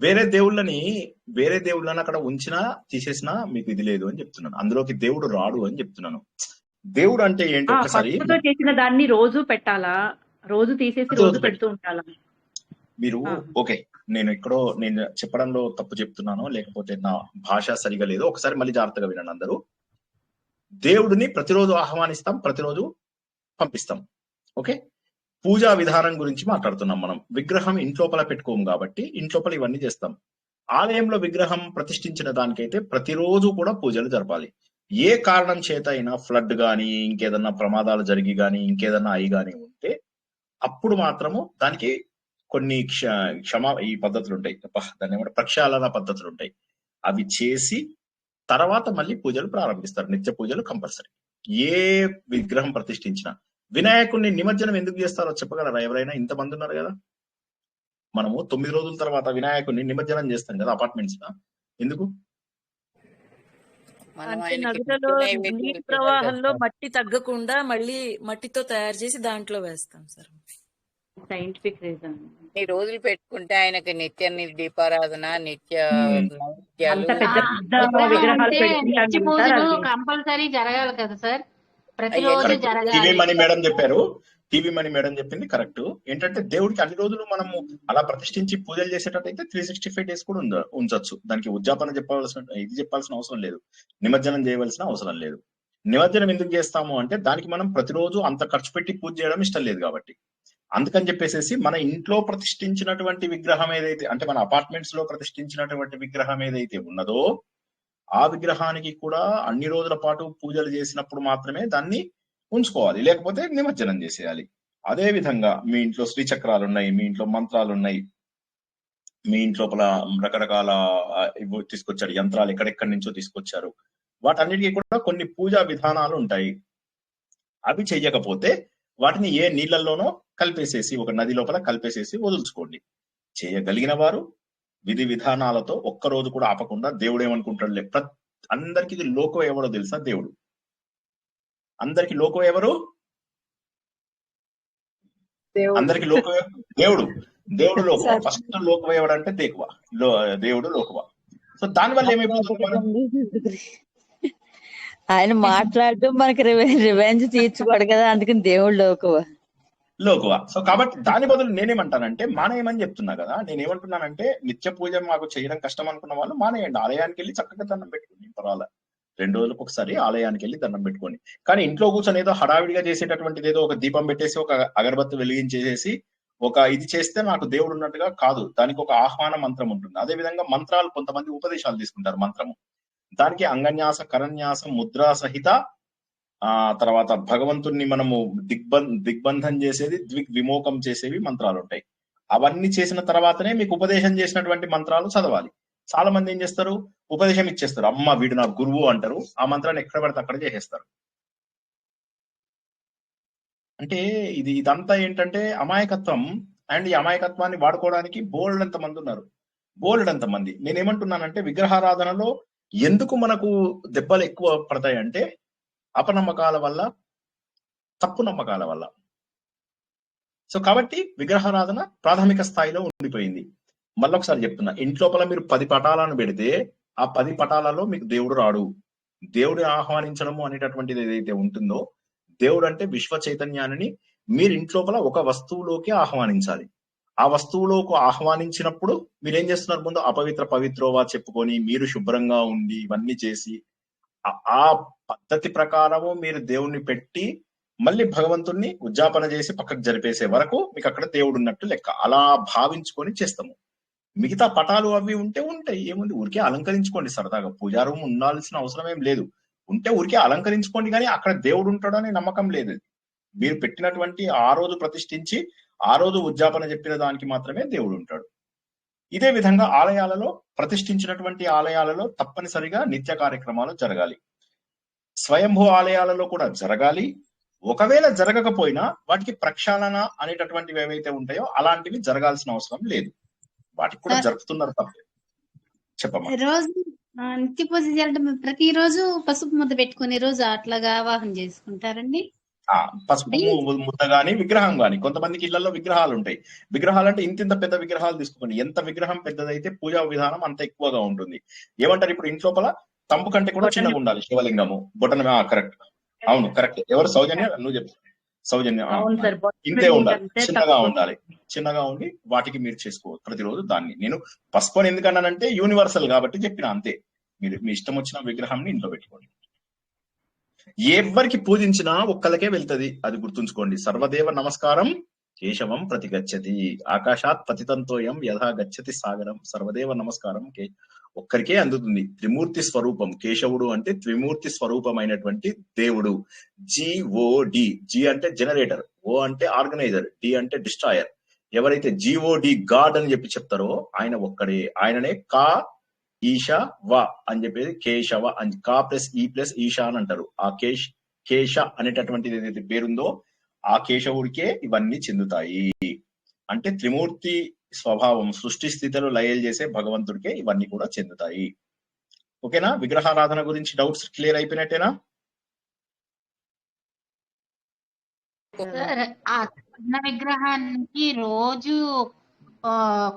వేరే దేవుళ్ళని అక్కడ ఉంచినా తీసేసినా మీకు ఇది లేదు అని చెప్తున్నాను. అందులోకి దేవుడు రాడు అని చెప్తున్నాను. దేవుడు అంటే ఏంటి ఒక్కసారి పసుపుతో చేసిన దాన్ని రోజు పెట్టాలా, రోజు తీసేసి రోజు పెడుతూ ఉండాలా? మీరు ఓకే, నేను చెప్పడంలో తప్పు చెప్తున్నాను, లేకపోతే నా భాష సరిగా లేదు, ఒకసారి మళ్ళీ జాగ్రత్తగా వినండి అందరూ. దేవుడిని ప్రతిరోజు ఆహ్వానిస్తాం, ప్రతిరోజు పంపిస్తాం. ఓకే, పూజా విధానం గురించి మాట్లాడుతున్నాం మనం. విగ్రహం ఇంట్లోపల పెట్టుకోము కాబట్టి ఇంట్లోపల ఇవన్నీ చేస్తాం. ఆలయంలో విగ్రహం ప్రతిష్ఠించిన దానికైతే ప్రతిరోజు కూడా పూజలు జరపాలి. ఏ కారణం చేత అయినా ఫ్లడ్ గాని, ఇంకేదన్నా ప్రమాదాలు జరిగి గాని, ఇంకేదన్నా అయి గాని ఉంటే అప్పుడు మాత్రము దానికి కొన్ని ఈ పద్ధతులు ఉంటాయి, దాన్ని ఏమంటే ప్రక్షాళన పద్ధతులు ఉంటాయి. అవి చేసి తర్వాత మళ్ళీ పూజలు ప్రారంభిస్తారు. నిత్య పూజలు కంపల్సరీ. ఏ విగ్రహం ప్రతిష్ఠించినా. వినాయకుడిని నిమజ్జనం ఎందుకు చేస్తారో చెప్పగలరా ఎవరైనా? ఇంతమంది ఉన్నారు కదా, మనము 9 రోజుల తర్వాత వినాయకుడిని నిమజ్జనం చేస్తాం కదా అపార్ట్మెంట్స్. ఎందుకు? అంటే నదులలో నీటి ప్రవాహంలో మట్టి తగ్గకుండా మళ్ళీ మట్టితో తయారు చేసి దాంట్లో వేస్తాం సార్. Scientific reason. ఈ రోజులు పెట్టుకుంటే ఆయనకి నిత్య దీపారాధన, నిత్య నైవేద్యాలు, నిత్య పూజలు కంపల్సరీ జరగాలి కదా సార్, ప్రతిరోజు జరగాలి. టీవీ మణి మేడం చెప్పారు, టీవీ మణి మేడం చెప్పింది కరెక్ట్. ఏంటంటే దేవుడికి అన్ని రోజులు మనము అలా ప్రతిష్ఠించి పూజలు చేసేటట్టయితే 365 డేస్ కూడా ఉంచొచ్చు. దానికి ఉద్యాపన చెప్పాల్సిన అవసరం లేదు, నిమజ్జనం చేయవలసిన అవసరం లేదు. నిమజ్జనం ఎందుకు చేస్తాము అంటే దానికి మనం ప్రతిరోజు అంత ఖర్చు పెట్టి పూజ చేయడం ఇష్టం లేదు కాబట్టి. అందుకని చెప్పేసి మన ఇంట్లో ప్రతిష్ఠించినటువంటి విగ్రహం ఏదైతే, అంటే మన అపార్ట్మెంట్స్ లో ప్రతిష్ఠించినటువంటి విగ్రహం ఏదైతే ఉన్నదో ఆ విగ్రహానికి కూడా అన్ని రోజుల పాటు పూజలు చేసినప్పుడు మాత్రమే దాన్ని ఉంచుకోవాలి, లేకపోతే నిమజ్జనం చేసేయాలి. అదే విధంగా మీ ఇంట్లో శ్రీచక్రాలు ఉన్నాయి, మీ ఇంట్లో మంత్రాలు ఉన్నాయి, మీ ఇంట్లోపల రకరకాల తీసుకొచ్చారు యంత్రాలు, ఎక్కడెక్కడి నుంచో తీసుకొచ్చారు. వాటన్నిటికీ కూడా కొన్ని పూజా విధానాలు ఉంటాయి. అవి చెయ్యకపోతే వాటిని ఏ నీళ్లలోనో కలిపేసేసి, ఒక నది లోపల కలిపేసేసి వదులుచుకోండి. చేయగలిగిన వారు విధి విధానాలతో ఒక్కరోజు కూడా ఆపకుండా, దేవుడు ఏమనుకుంటాడు, అందరికి లోకం ఎవడో తెలుసా? దేవుడు. అందరికి లోకం ఎవరు? అందరికి లోకం దేవుడు. దేవుడు లోకవ. ఫస్ట్ లోకం ఎవడంటే దేవుడు లోకవ. సో దానివల్ల ఏమైపోతుంది, ఆయన మాట్లాడుతూ మనకి రివెంజ్ తీర్చుకోడు కదా, అందుకని దేవుడు లోకువ. సో కాబట్టి దాని బదులు నేనేమంటానంటే మానేయమని చెప్తున్నా కదా. నేనేమంటున్నానంటే నిత్య పూజ మాకు చేయడం కష్టం అనుకున్న వాళ్ళు మానేయండి, ఆలయానికి వెళ్ళి చక్కగా దండం పెట్టుకోండి. పర్వాలేదు, 2 రోజులకు ఒకసారి ఆలయానికి వెళ్ళి దండం పెట్టుకోండి. కానీ ఇంట్లో కూర్చొని ఏదో హడావిడిగా చేసేటటువంటిది, ఏదో ఒక దీపం పెట్టేసి ఒక అగరబత్తి వెలిగించేసి ఒక ఇది చేస్తే నాకు దేవుడు ఉన్నట్టుగా కాదు. దానికి ఒక ఆహ్వాన మంత్రం ఉంటుంది. అదే విధంగా మంత్రాలు, కొంతమంది ఉపదేశాలు తీసుకుంటారు మంత్రము, దానికి అంగన్యాస, కరన్యాసం, ముద్రా సహిత, తర్వాత భగవంతుణ్ణి మనము దిగ్బంధం చేసేది, విమోకం చేసేవి మంత్రాలు ఉంటాయి. అవన్నీ చేసిన తర్వాతనే మీకు ఉపదేశం చేసినటువంటి మంత్రాలు చదవాలి. చాలా మంది ఏం చేస్తారు, ఉపదేశం ఇచ్చేస్తారు, అమ్మ వీడు నా గురువు అంటారు, ఆ మంత్రాన్ని ఎక్కడ పడితే అక్కడ చేసేస్తారు. అంటే ఇదంతా ఏంటంటే అమాయకత్వం. అండ్ ఈ అమాయకత్వాన్ని వాడుకోవడానికి బోల్డ్ అంత మంది ఉన్నారు, బోల్డ్ అంత మంది. నేనేమంటున్నానంటే విగ్రహారాధనలో ఎందుకు మనకు దెబ్బలు ఎక్కువ పడతాయి అంటే అపనమ్మకాల వల్ల, తప్పు నమ్మకాల వల్ల. సో కాబట్టి విగ్రహారాధన ప్రాథమిక స్థాయిలో ఉండిపోయింది. మళ్ళొకసారి చెప్తున్నా, ఇంట్లోపల మీరు 10 పటాలను పెడితే ఆ 10 పటాలలో మీకు దేవుడు రాడు. దేవుడు ఆహ్వానించడము అనేటటువంటిది ఏదైతే ఉంటుందో, దేవుడు అంటే విశ్వ చైతన్యాన్ని మీరు ఇంట్లోపల ఒక వస్తువులోకి ఆహ్వానించాలి. ఆ వస్తువులోకి ఆహ్వానించినప్పుడు మీరేం చేస్తున్నారు, ముందు అపవిత్ర పవిత్రోవా చెప్పుకొని మీరు శుభ్రంగా ఉండి ఇవన్నీ చేసి ఆ పద్ధతి ప్రకారము మీరు దేవుణ్ణి పెట్టి మళ్ళీ భగవంతుణ్ణి ఉద్యాపన చేసి పక్కకు జరిపేసే వరకు మీకు అక్కడ దేవుడు ఉన్నట్టు లెక్క. అలా భావించుకొని చేస్తాము. మిగతా పటాలు అవి ఉంటాయి, ఏముంది, ఊరికే అలంకరించుకోండి సరదాగా. పూజారం ఉండాల్సిన అవసరం ఏం లేదు, ఉంటే ఊరికే అలంకరించుకోండి. కానీ అక్కడ దేవుడు ఉంటాడని నమ్మకం లేదు. మీరు పెట్టినటువంటి ఆ రోజు ప్రతిష్ఠించి ఆ రోజు ఉద్యాపన చెప్పిన దానికి మాత్రమే దేవుడు ఉంటాడు. ఇదే విధంగా ఆలయాలలో ప్రతిష్ఠించినటువంటి ఆలయాలలో తప్పనిసరిగా నిత్య కార్యక్రమాలు జరగాలి. స్వయంభూ ఆలయాలలో కూడా జరగాలి. ఒకవేళ జరగకపోయినా వాటికి ప్రక్షాళన అనేటటువంటివి ఏవైతే ఉంటాయో అలాంటివి జరగాల్సిన అవసరం లేదు. వాటికి కూడా జరుపుతున్నారు తప్పే. చెప్పమ్మా. రోజు నిత్య పూజ చేయడం ప్రతిరోజు పసుపు ముద్ద పెట్టుకునే రోజు అట్లాగా ఆవాహన చేసుకుంటారండి. పసుపు ముద్ద గాని విగ్రహం గాని, కొంతమందికి ఇళ్లలో విగ్రహాలు ఉంటాయి. విగ్రహాలు అంటే ఇంత పెద్ద విగ్రహాలు తీసుకోండి. ఎంత విగ్రహం పెద్దదైతే పూజా విధానం అంత ఎక్కువగా ఉంటుంది. ఏమంటారు, ఇప్పుడు ఇంట్లోపల తంపు కంటే కూడా చిన్నగా ఉండాలి శివలింగము, బొటన. కరెక్ట్, అవును, కరెక్ట్. ఎవరు? సౌజన్య, నువ్వు చెప్పు. సౌజన్య. అవును సార్, ఇంతే ఉండాలి, అంతే చిన్నగా తక్కువ. ఉండాలి, చిన్నగా ఉండి వాటికి మీరు చేసుకోవచ్చు ప్రతిరోజు దాన్ని. నేను పసుపు అని ఎందుకన్నానంటే యూనివర్సల్ కాబట్టి చెప్పిన, అంతే. మీరు మీ ఇష్టం వచ్చిన విగ్రహాన్ని ఇంట్లో పెట్టుకోండి. ఎవరికి పూజించినా ఒక్కలకే వెళ్తది, అది గుర్తుంచుకోండి. సర్వదేవ నమస్కారం కేశవం ప్రతి గచ్చతి, ఆకాశాత్ పతితంతోయం యథా గచ్చతి సాగరం. సర్వదేవ నమస్కారం ఒక్కరికే అందుతుంది. త్రిమూర్తి స్వరూపం కేశవుడు అంటే త్రిమూర్తి స్వరూపమైనటువంటి దేవుడు. జిఓడి, జి అంటే జనరేటర్, ఓ అంటే ఆర్గనైజర్, డి అంటే డిస్ట్రాయర్. ఎవరైతే జిఓడి గాడ్ అని చెప్పి చెప్తారో ఆయన ఒక్కడే. ఆయననే కా ఈశ వ అని చెప్పేసి కేశవ అని, కా ప్లస్ ఈ ప్లస్ ఈశా అని అంటారు. ఆ కేశ అనేటటువంటిది ఏదైతే పేరుందో ఆ కేశవుడికే ఇవన్నీ చెందుతాయి. అంటే త్రిమూర్తి స్వభావం, సృష్టి స్థితిలో లయలు చేసే భగవంతుడికే ఇవన్నీ కూడా చెందుతాయి. ఓకేనా? విగ్రహారాధన గురించి డౌట్స్ క్లియర్ అయిపోయినట్టేనా? సార్, ఆ చిన్న విగ్రహానికి రోజు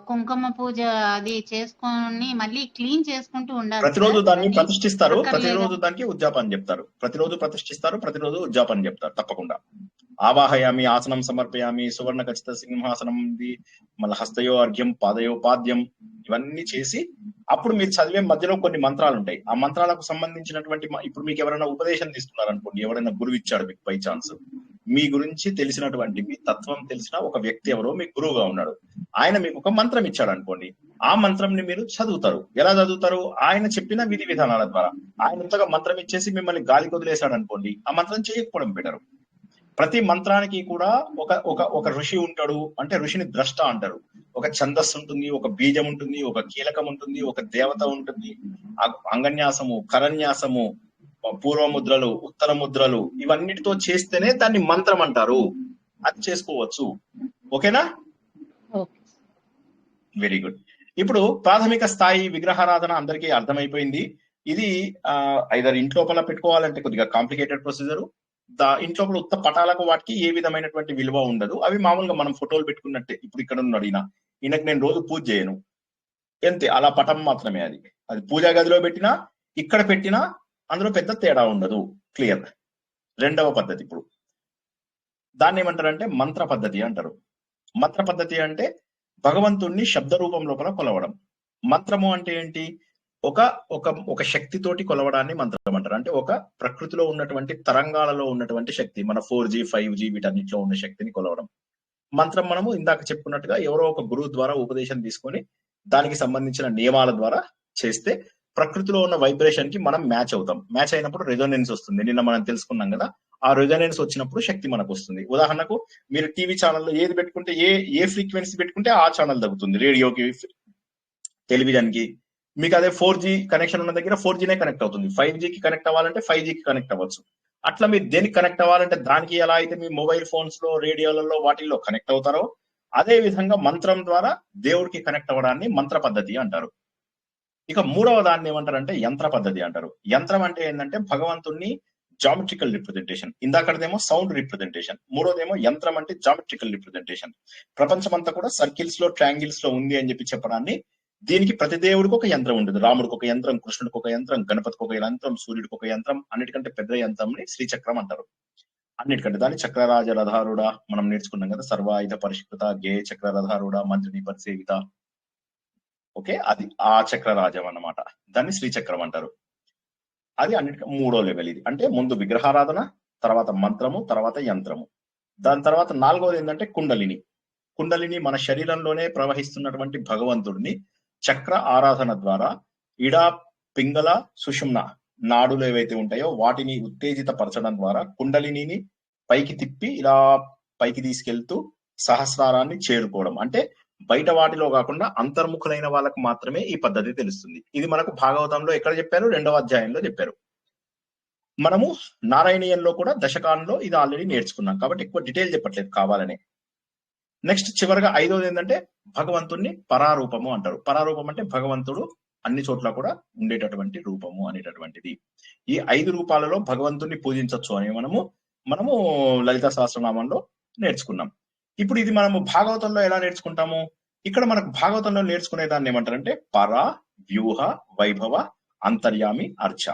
కుంకుమ పూజ అది చేసుకొని మళ్ళీ క్లీన్ చేసుకుంటూ ఉండాలి. ప్రతిరోజు దాన్ని ప్రతిష్ఠిస్తారు, ప్రతిరోజు దానికి ఉద్యాపన చెప్తారు. ప్రతిరోజు ప్రతిష్ఠిస్తారు, ప్రతిరోజు ఉద్యాపన చెప్తారు తప్పకుండా. ఆవాహయామి, ఆసనం సమర్పయామి, సువర్ణ ఖచ్చిత సింహాసనం, మళ్ళీ హస్తయో అర్ఘ్యం, పాదయో పాద్యం, ఇవన్నీ చేసి అప్పుడు మీరు చదివే మధ్యలో కొన్ని మంత్రాలు ఉంటాయి. ఆ మంత్రాలకు సంబంధించినటువంటి, ఇప్పుడు మీకు ఎవరైనా ఉపదేశం తీసుకున్నారు అనుకోండి, ఎవరైనా గురువు ఇచ్చాడు మీకు బై ఛాన్స్, మీ గురించి తెలిసినటువంటి, మీ తత్వం తెలిసిన ఒక వ్యక్తి ఎవరో మీకు గురువుగా ఉన్నాడు, ఆయన మీకు ఒక మంత్రం ఇచ్చాడు అనుకోండి. ఆ మంత్రంని మీరు చదువుతారు. ఎలా చదువుతారు? ఆయన చెప్పిన విధి విధానాల ద్వారా. ఆయన ఇంతగా మంత్రం ఇచ్చేసి మిమ్మల్ని గాలికి వదిలేశాడు అనుకోండి, ఆ మంత్రం చేయకపోవడం బెటరు. ప్రతి మంత్రానికి కూడా ఒక ఋషి ఉంటాడు, అంటే ఋషిని ద్రష్ట అంటారు. ఒక ఛందస్సు ఉంటుంది, ఒక బీజం ఉంటుంది, ఒక కీలకం ఉంటుంది, ఒక దేవత ఉంటుంది. అంగన్యాసము, కరన్యాసము, పూర్వముద్రలు, ఉత్తర ముద్రలు, ఇవన్నిటితో చేస్తేనే దాన్ని మంత్రం అంటారు. అది చేసుకోవచ్చు. ఓకేనా? Very good. ఇప్పుడు ప్రాథమిక స్థాయి విగ్రహారాధన అందరికీ అర్థమైపోయింది. ఇది ఐదర్ ఇంట్లోపల పెట్టుకోవాలంటే కొద్దిగా కాంప్లికేటెడ్ ప్రొసీజర్. ఇంట్లోపల ఉత్త పటాలకు వాటికి ఏ విధమైనటువంటి విలువ ఉండదు. అవి మామూలుగా మనం ఫోటోలు పెట్టుకున్నట్టే. ఇప్పుడు ఇక్కడ ఉన్నాడు ఈయనకు నేను రోజు పూజ చేయను, అంతే, అలా పటం మాత్రమే. అది పూజా గదిలో పెట్టినా ఇక్కడ పెట్టినా అందులో పెద్ద తేడా ఉండదు. క్లియర్. రెండవ పద్ధతి, ఇప్పుడు దాన్ని ఏమంటారంటే మంత్ర పద్ధతి అంటారు. మంత్ర పద్ధతి అంటే భగవంతుణ్ణి శబ్ద రూపం లోపల కొలవడం. మంత్రము అంటే ఏంటి? ఒక శక్తితోటి కొలవడాన్ని మంత్రం అంటారు. అంటే ఒక ప్రకృతిలో ఉన్నటువంటి తరంగాలలో ఉన్నటువంటి శక్తి, మన 4G 5G వీటన్నిటిలో ఉన్న శక్తిని కొలవడం. మంత్రం మనము ఇందాక చెప్పుకున్నట్టుగా ఎవరో ఒక గురువు ద్వారా ఉపదేశం తీసుకొని దానికి సంబంధించిన నియమాల ద్వారా చేస్తే ప్రకృతిలో ఉన్న వైబ్రేషన్ కి మనం మ్యాచ్ అవుతాం. మ్యాచ్ అయినప్పుడు రెజోనెన్స్ వస్తుంది. నిన్న మనం తెలుసుకున్నాం కదా, ఆ రెజోనెన్స్ వచ్చినప్పుడు శక్తి మనకు వస్తుంది. ఉదాహరణకు మీరు టీవీ ఛానల్లో ఏది పెట్టుకుంటే, ఏ ఫ్రీక్వెన్సీ పెట్టుకుంటే ఆ ఛానల్ తగ్గుతుంది. రేడియోకి, టెలివిజన్ కి. మీకు అదే 4G కనెక్షన్ ఉన్న దగ్గర 4Gనే కనెక్ట్ అవుతుంది. 5Gకి కనెక్ట్ అవ్వాలంటే 5Gకి కనెక్ట్ అవ్వచ్చు. అట్లా మీరు దేనికి కనెక్ట్ అవ్వాలంటే దానికి ఎలా అయితే మీ మొబైల్ ఫోన్స్ లో, రేడియోలలో, వాటిల్లో కనెక్ట్ అవుతారో అదే విధంగా మంత్రం ద్వారా దేవుడికి కనెక్ట్ అవ్వడాన్ని మంత్ర పద్ధతి అంటారు. ఇక మూడవ దాన్ని ఏమంటారంటే యంత్ర పద్ధతి అంటారు. యంత్రం అంటే ఏంటంటే భగవంతుణ్ణి జామెట్రికల్ రిప్రజెంటేషన్. ఇందాకదేమో సౌండ్ రిప్రజెంటేషన్, మూడోదేమో యంత్రం అంటే జామెట్రికల్ రిప్రజెంటేషన్. ప్రపంచమంతా కూడా సర్కిల్స్ లో, ట్రయాంగిల్స్ లో ఉంది అని చెప్పి చెప్పడాన్ని, దీనికి ప్రతి దేవుడికి ఒక యంత్రం ఉంటుంది. రాముడికి ఒక యంత్రం, కృష్ణుడికి ఒక యంత్రం, గణపతికి ఒక యంత్రం, సూర్యుడికి ఒక యంత్రం. అన్నిటికంటే పెద్ద యంత్రంని శ్రీచక్రం అంటారు. అన్నిటికంటే దాన్ని చక్రరాజ రథారుడ మనం నేర్చుకున్నాం కదా, సర్వాయుధ పరిష్కృత, గే చక్ర రథారుడ, మంత్రిని పరిసేవిత. ఓకే, అది ఆ చక్రరాజం అన్నమాట. దాన్ని శ్రీచక్రం అంటారు. అది అన్నిటికీ మూడో లెవెల్. ఇది అంటే ముందు విగ్రహారాధన, తర్వాత మంత్రము, తర్వాత యంత్రము. దాని తర్వాత నాలుగోది ఏంటంటే కుండలిని. కుండలిని మన శరీరంలోనే ప్రవహిస్తున్నటువంటి భగవంతుడిని చక్ర ఆరాధన ద్వారా ఇడా, పింగళ, సుషుమ్న నాడులు ఏవైతే ఉంటాయో వాటిని ఉత్తేజిత పరచడం ద్వారా కుండలిని పైకి తిప్పి ఇలా పైకి తీసుకెళ్తూ సహస్రారాన్ని చేరుకోవడం. అంటే బయట వాటిలో కాకుండా అంతర్ముఖులైన వాళ్ళకు మాత్రమే ఈ పద్ధతి తెలుస్తుంది. ఇది మనకు భాగవతంలో ఎక్కడ చెప్పారు? 2వ అధ్యాయంలో చెప్పారు. మనము నారాయణీయంలో కూడా దశకాంలో ఇది ఆల్రెడీ నేర్చుకున్నాం కాబట్టి ఎక్కువ డీటెయిల్ చెప్పట్లేదు కావాలని. నెక్స్ట్ చివరిగా ఐదోది ఏంటంటే భగవంతుణ్ణి పరారూపము అంటారు. పరారూపం అంటే భగవంతుడు అన్ని చోట్ల కూడా ఉండేటటువంటి రూపము అనేటటువంటిది. ఈ 5 రూపాలలో భగవంతుణ్ణి పూజించవచ్చు అని మనము లలిత సహస్రనామంలో నేర్చుకున్నాం. ఇప్పుడు ఇది మనము భాగవతంలో ఎలా నేర్చుకుంటాము? ఇక్కడ మనకు భాగవతంలో నేర్చుకునే దాన్ని ఏమంటారంటే పర, వ్యూహ, వైభవ, అంతర్యామి, అర్చ.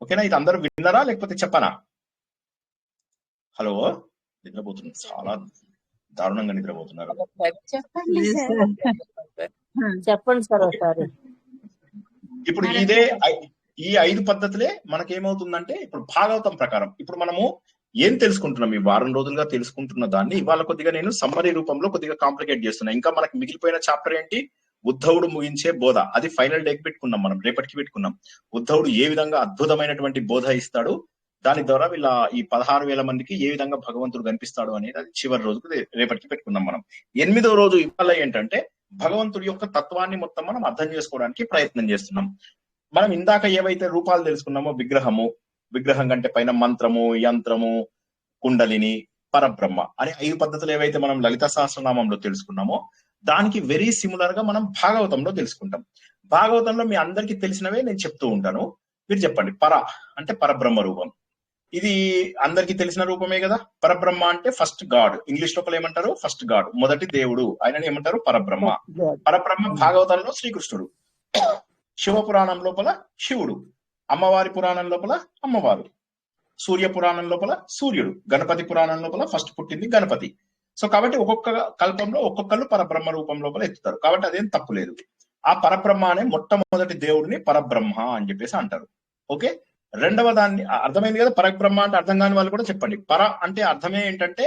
ఓకేనా? ఇది అందరూ విన్నారా లేకపోతే చెప్పనా? హలో, నిద్రపోతున్నారు, చాలా దారుణంగా నిద్రపోతున్నారు. చెప్పండి సార్ ఒకసారి. ఇప్పుడు ఇదే ఈ 5 పద్ధతులే మనకేమవుతుందంటే ఇప్పుడు భాగవతం ప్రకారం ఇప్పుడు మనము ఏం తెలుసుకుంటున్నాం, ఈ వారం రోజులుగా తెలుసుకుంటున్న దాన్ని ఇవాళ కొద్దిగా నేను సమ్మరీ రూపంలో కొద్దిగా కాంప్లికేట్ చేస్తున్నా. ఇంకా మనకి మిగిలిపోయిన చాప్టర్ ఏంటి, ఉద్ధవుడు ముగించే బోధ. అది ఫైనల్ డేకి పెట్టుకున్నాం, మనం రేపటికి పెట్టుకున్నాం. ఉద్ధవుడు ఏ విధంగా అద్భుతమైనటువంటి బోధ ఇస్తాడు, దాని ద్వారా వీళ్ళ ఈ 16,000 మందికి ఏ విధంగా భగవంతుడు కనిపిస్తాడు అనేది అది చివరి రోజుకు రేపటికి పెట్టుకున్నాం మనం. 8వ రోజు ఇవాళ ఏంటంటే భగవంతుడి యొక్క తత్వాన్ని మొత్తం మనం అర్థం చేసుకోవడానికి ప్రయత్నం చేస్తున్నాం. మనం ఇందాక ఏవైతే రూపాలు తెలుసుకున్నామో, విగ్రహం కంటే పైన మంత్రము, యంత్రము, కుండలిని, పరబ్రహ్మ అనే 5 పద్ధతులు ఏవైతే మనం లలిత సహస్రనామంలో తెలుసుకున్నామో దానికి వెరీ సిమిలర్ గా మనం భాగవతంలో తెలుసుకుంటాం. భాగవతంలో మీ అందరికీ తెలిసినవే నేను చెప్తూ ఉంటాను, మీరు చెప్పండి. పర అంటే పరబ్రహ్మ రూపం, ఇది అందరికీ తెలిసిన రూపమే కదా. పరబ్రహ్మ అంటే ఫస్ట్ గాడ్, ఇంగ్లీష్ లోపల ఏమంటారు, ఫస్ట్ గాడ్, మొదటి దేవుడు, ఆయనని ఏమంటారు పరబ్రహ్మ. పరబ్రహ్మ భాగవతంలో శ్రీకృష్ణుడు, శివ పురాణం లోపల శివుడు, అమ్మవారి పురాణం లోపల అమ్మవారు, సూర్య పురాణం లోపల సూర్యుడు, గణపతి పురాణం లోపల ఫస్ట్ పుట్టింది గణపతి. సో కాబట్టి ఒక్కొక్క కల్పంలో ఒక్కొక్కరు పరబ్రహ్మ రూపం లోపల ఎత్తుతారు, కాబట్టి అదేం తప్పు లేదు. ఆ పరబ్రహ్మ అనే మొట్టమొదటి దేవుడిని పరబ్రహ్మ అని చెప్పేసి అంటారు. ఓకే, రెండవ దాన్ని అర్థమైంది కదా. పరబ్రహ్మ అంటే అర్థం కాని వాళ్ళు కూడా చెప్పండి. పర అంటే అర్థమే ఏంటంటే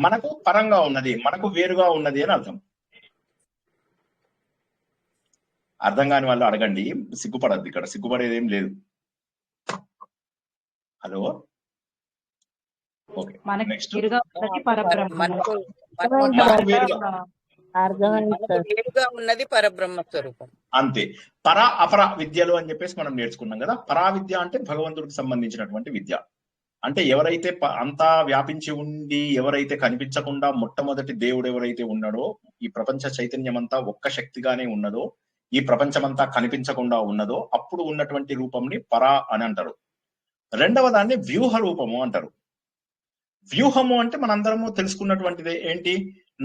మనకు పరంగా ఉన్నది, మనకు వేరుగా ఉన్నది అని అర్థం. అర్థం కాని వాళ్ళు అడగండి, సిగ్గుపడద్దు, ఇక్కడ సిగ్గుపడేది ఏం లేదు. హలో, ఓకే, నెక్స్ట్ ఉన్నది పరబ్రహ్మ స్వరూపం. అంతే. పర అపర విద్యలు అని చెప్పేసి మనం నేర్చుకున్నాం కదా. పరా విద్య అంటే భగవంతుడికి సంబంధించినటువంటి విద్య. అంటే ఎవరైతే అంతా వ్యాపించి ఉండి, ఎవరైతే కనిపించకుండా మొట్టమొదటి దేవుడు ఎవరైతే ఉన్నాడో, ఈ ప్రపంచ చైతన్యం అంతా ఒక్క శక్తిగానే ఉన్నదో, ఈ ప్రపంచమంతా కనిపించకుండా ఉన్నదో, అప్పుడు ఉన్నటువంటి రూపంని పరా అని అంటారు. రెండవ దాన్ని వ్యూహ రూపము అంటారు. వ్యూహము అంటే మనందరము తెలుసుకున్నటువంటిది ఏంటి,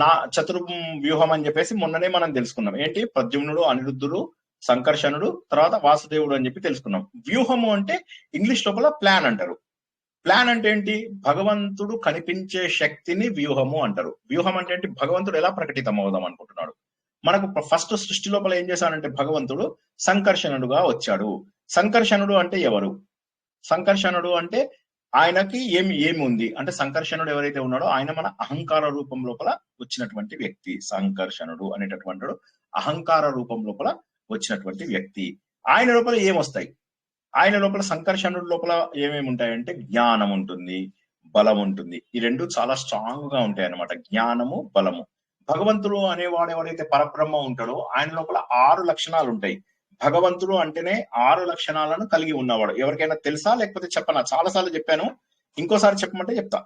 నా చతుర్ వ్యూహం అని చెప్పేసి మొన్ననే మనం తెలుసుకున్నాం. ఏంటి, ప్రద్యుమ్నుడు, అనిరుద్ధుడు, సంకర్షణుడు, తర్వాత వాసుదేవుడు అని చెప్పి తెలుసుకున్నాం. వ్యూహము అంటే ఇంగ్లీష్ లోపల ప్లాన్ అంటారు. ప్లాన్ అంటే ఏంటి, భగవంతుడు కనిపించే శక్తిని వ్యూహము అంటారు. వ్యూహం అంటే ఏంటి, భగవంతుడు ఎలా ప్రకటితం అవుదాం అనుకుంటున్నాడు. మనకు ఫస్ట్ సృష్టి లోపల ఏం చేశాడంటే భగవంతుడు సంకర్షణుడుగా వచ్చాడు. సంకర్షణుడు అంటే ఎవరు, సంకర్షణుడు అంటే ఆయనకి ఏమి ఉంది అంటే, సంకర్షణుడు ఎవరైతే ఉన్నాడో ఆయన మన అహంకార రూపం లోపల వచ్చినటువంటి వ్యక్తి. సంకర్షణుడు అనేటటువంటి అహంకార రూపం లోపల వచ్చినటువంటి వ్యక్తి. ఆయన లోపల ఏమొస్తాయి, ఆయన లోపల సంకర్షణుడు లోపల ఏమేమి ఉంటాయంటే జ్ఞానం ఉంటుంది, బలం ఉంటుంది. ఈ రెండు చాలా స్ట్రాంగ్ గా ఉంటాయి అన్నమాట, జ్ఞానము, బలము. భగవంతుడు అనేవాడు ఎవరైతే పరబ్రహ్మ ఉంటాడో ఆయన లోపల 6 లక్షణాలు ఉంటాయి. భగవంతుడు అంటేనే 6 లక్షణాలను కలిగి ఉన్నవాడు. ఎవరికైనా తెలుసా లేకపోతే చెప్పనా? చాలా సార్లు చెప్పాను, ఇంకోసారి చెప్పమంటే చెప్తా.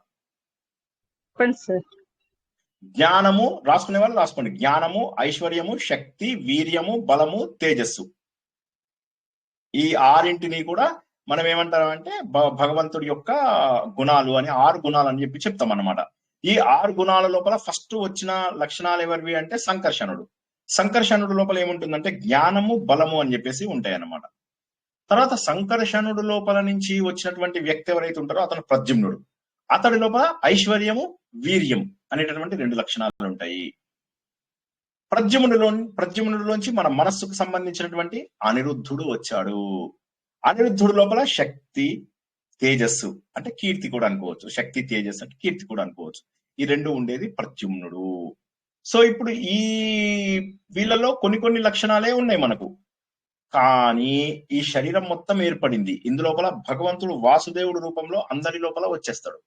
జ్ఞానము, రాసుకునే వాళ్ళు రాసుకోండి. జ్ఞానము, ఐశ్వర్యము, శక్తి, వీర్యము, బలము, తేజస్సు. ఈ 6ంటిని కూడా మనం ఏమంటామంటే భగవంతుడి యొక్క గుణాలు అని 6 గుణాలు అని చెప్పి చెప్తాం అన్నమాట. ఈ 6 గుణాల లోపల ఫస్ట్ వచ్చిన లక్షణాలు ఎవరివి అంటే సంకర్షణుడు. సంకర్షణుడు లోపల ఏముంటుందంటే జ్ఞానము, బలము అని చెప్పేసి ఉంటాయి అన్నమాట. తర్వాత సంకర్షణుడు లోపల నుంచి వచ్చినటువంటి వ్యక్తి ఎవరైతే ఉంటారో అతను ప్రద్యుమ్నుడు. అతడి లోపల ఐశ్వర్యము, వీర్యం అనేటటువంటి 2 లక్షణాలు ఉంటాయి. ప్రద్యుమ్నుడిలోంచి మన మనస్సుకు సంబంధించినటువంటి అనిరుద్ధుడు వచ్చాడు. అనిరుద్ధుడు లోపల శక్తి, తేజస్సు అంటే కీర్తి కూడా అనుకోవచ్చు. శక్తి, తేజస్సు అంటే కీర్తి కూడా అనుకోవచ్చు. ఈ 2 ఉండేది ప్రద్యుమ్నుడు. సో ఇప్పుడు ఈ వీళ్ళలో కొన్ని లక్షణాలే ఉన్నాయి మనకు, కానీ ఈ శరీరం మొత్తం ఏర్పడింది ఇందులోపల భగవంతుడు వాసుదేవుడు రూపంలో అందరి లోపల వచ్చేస్తాడు.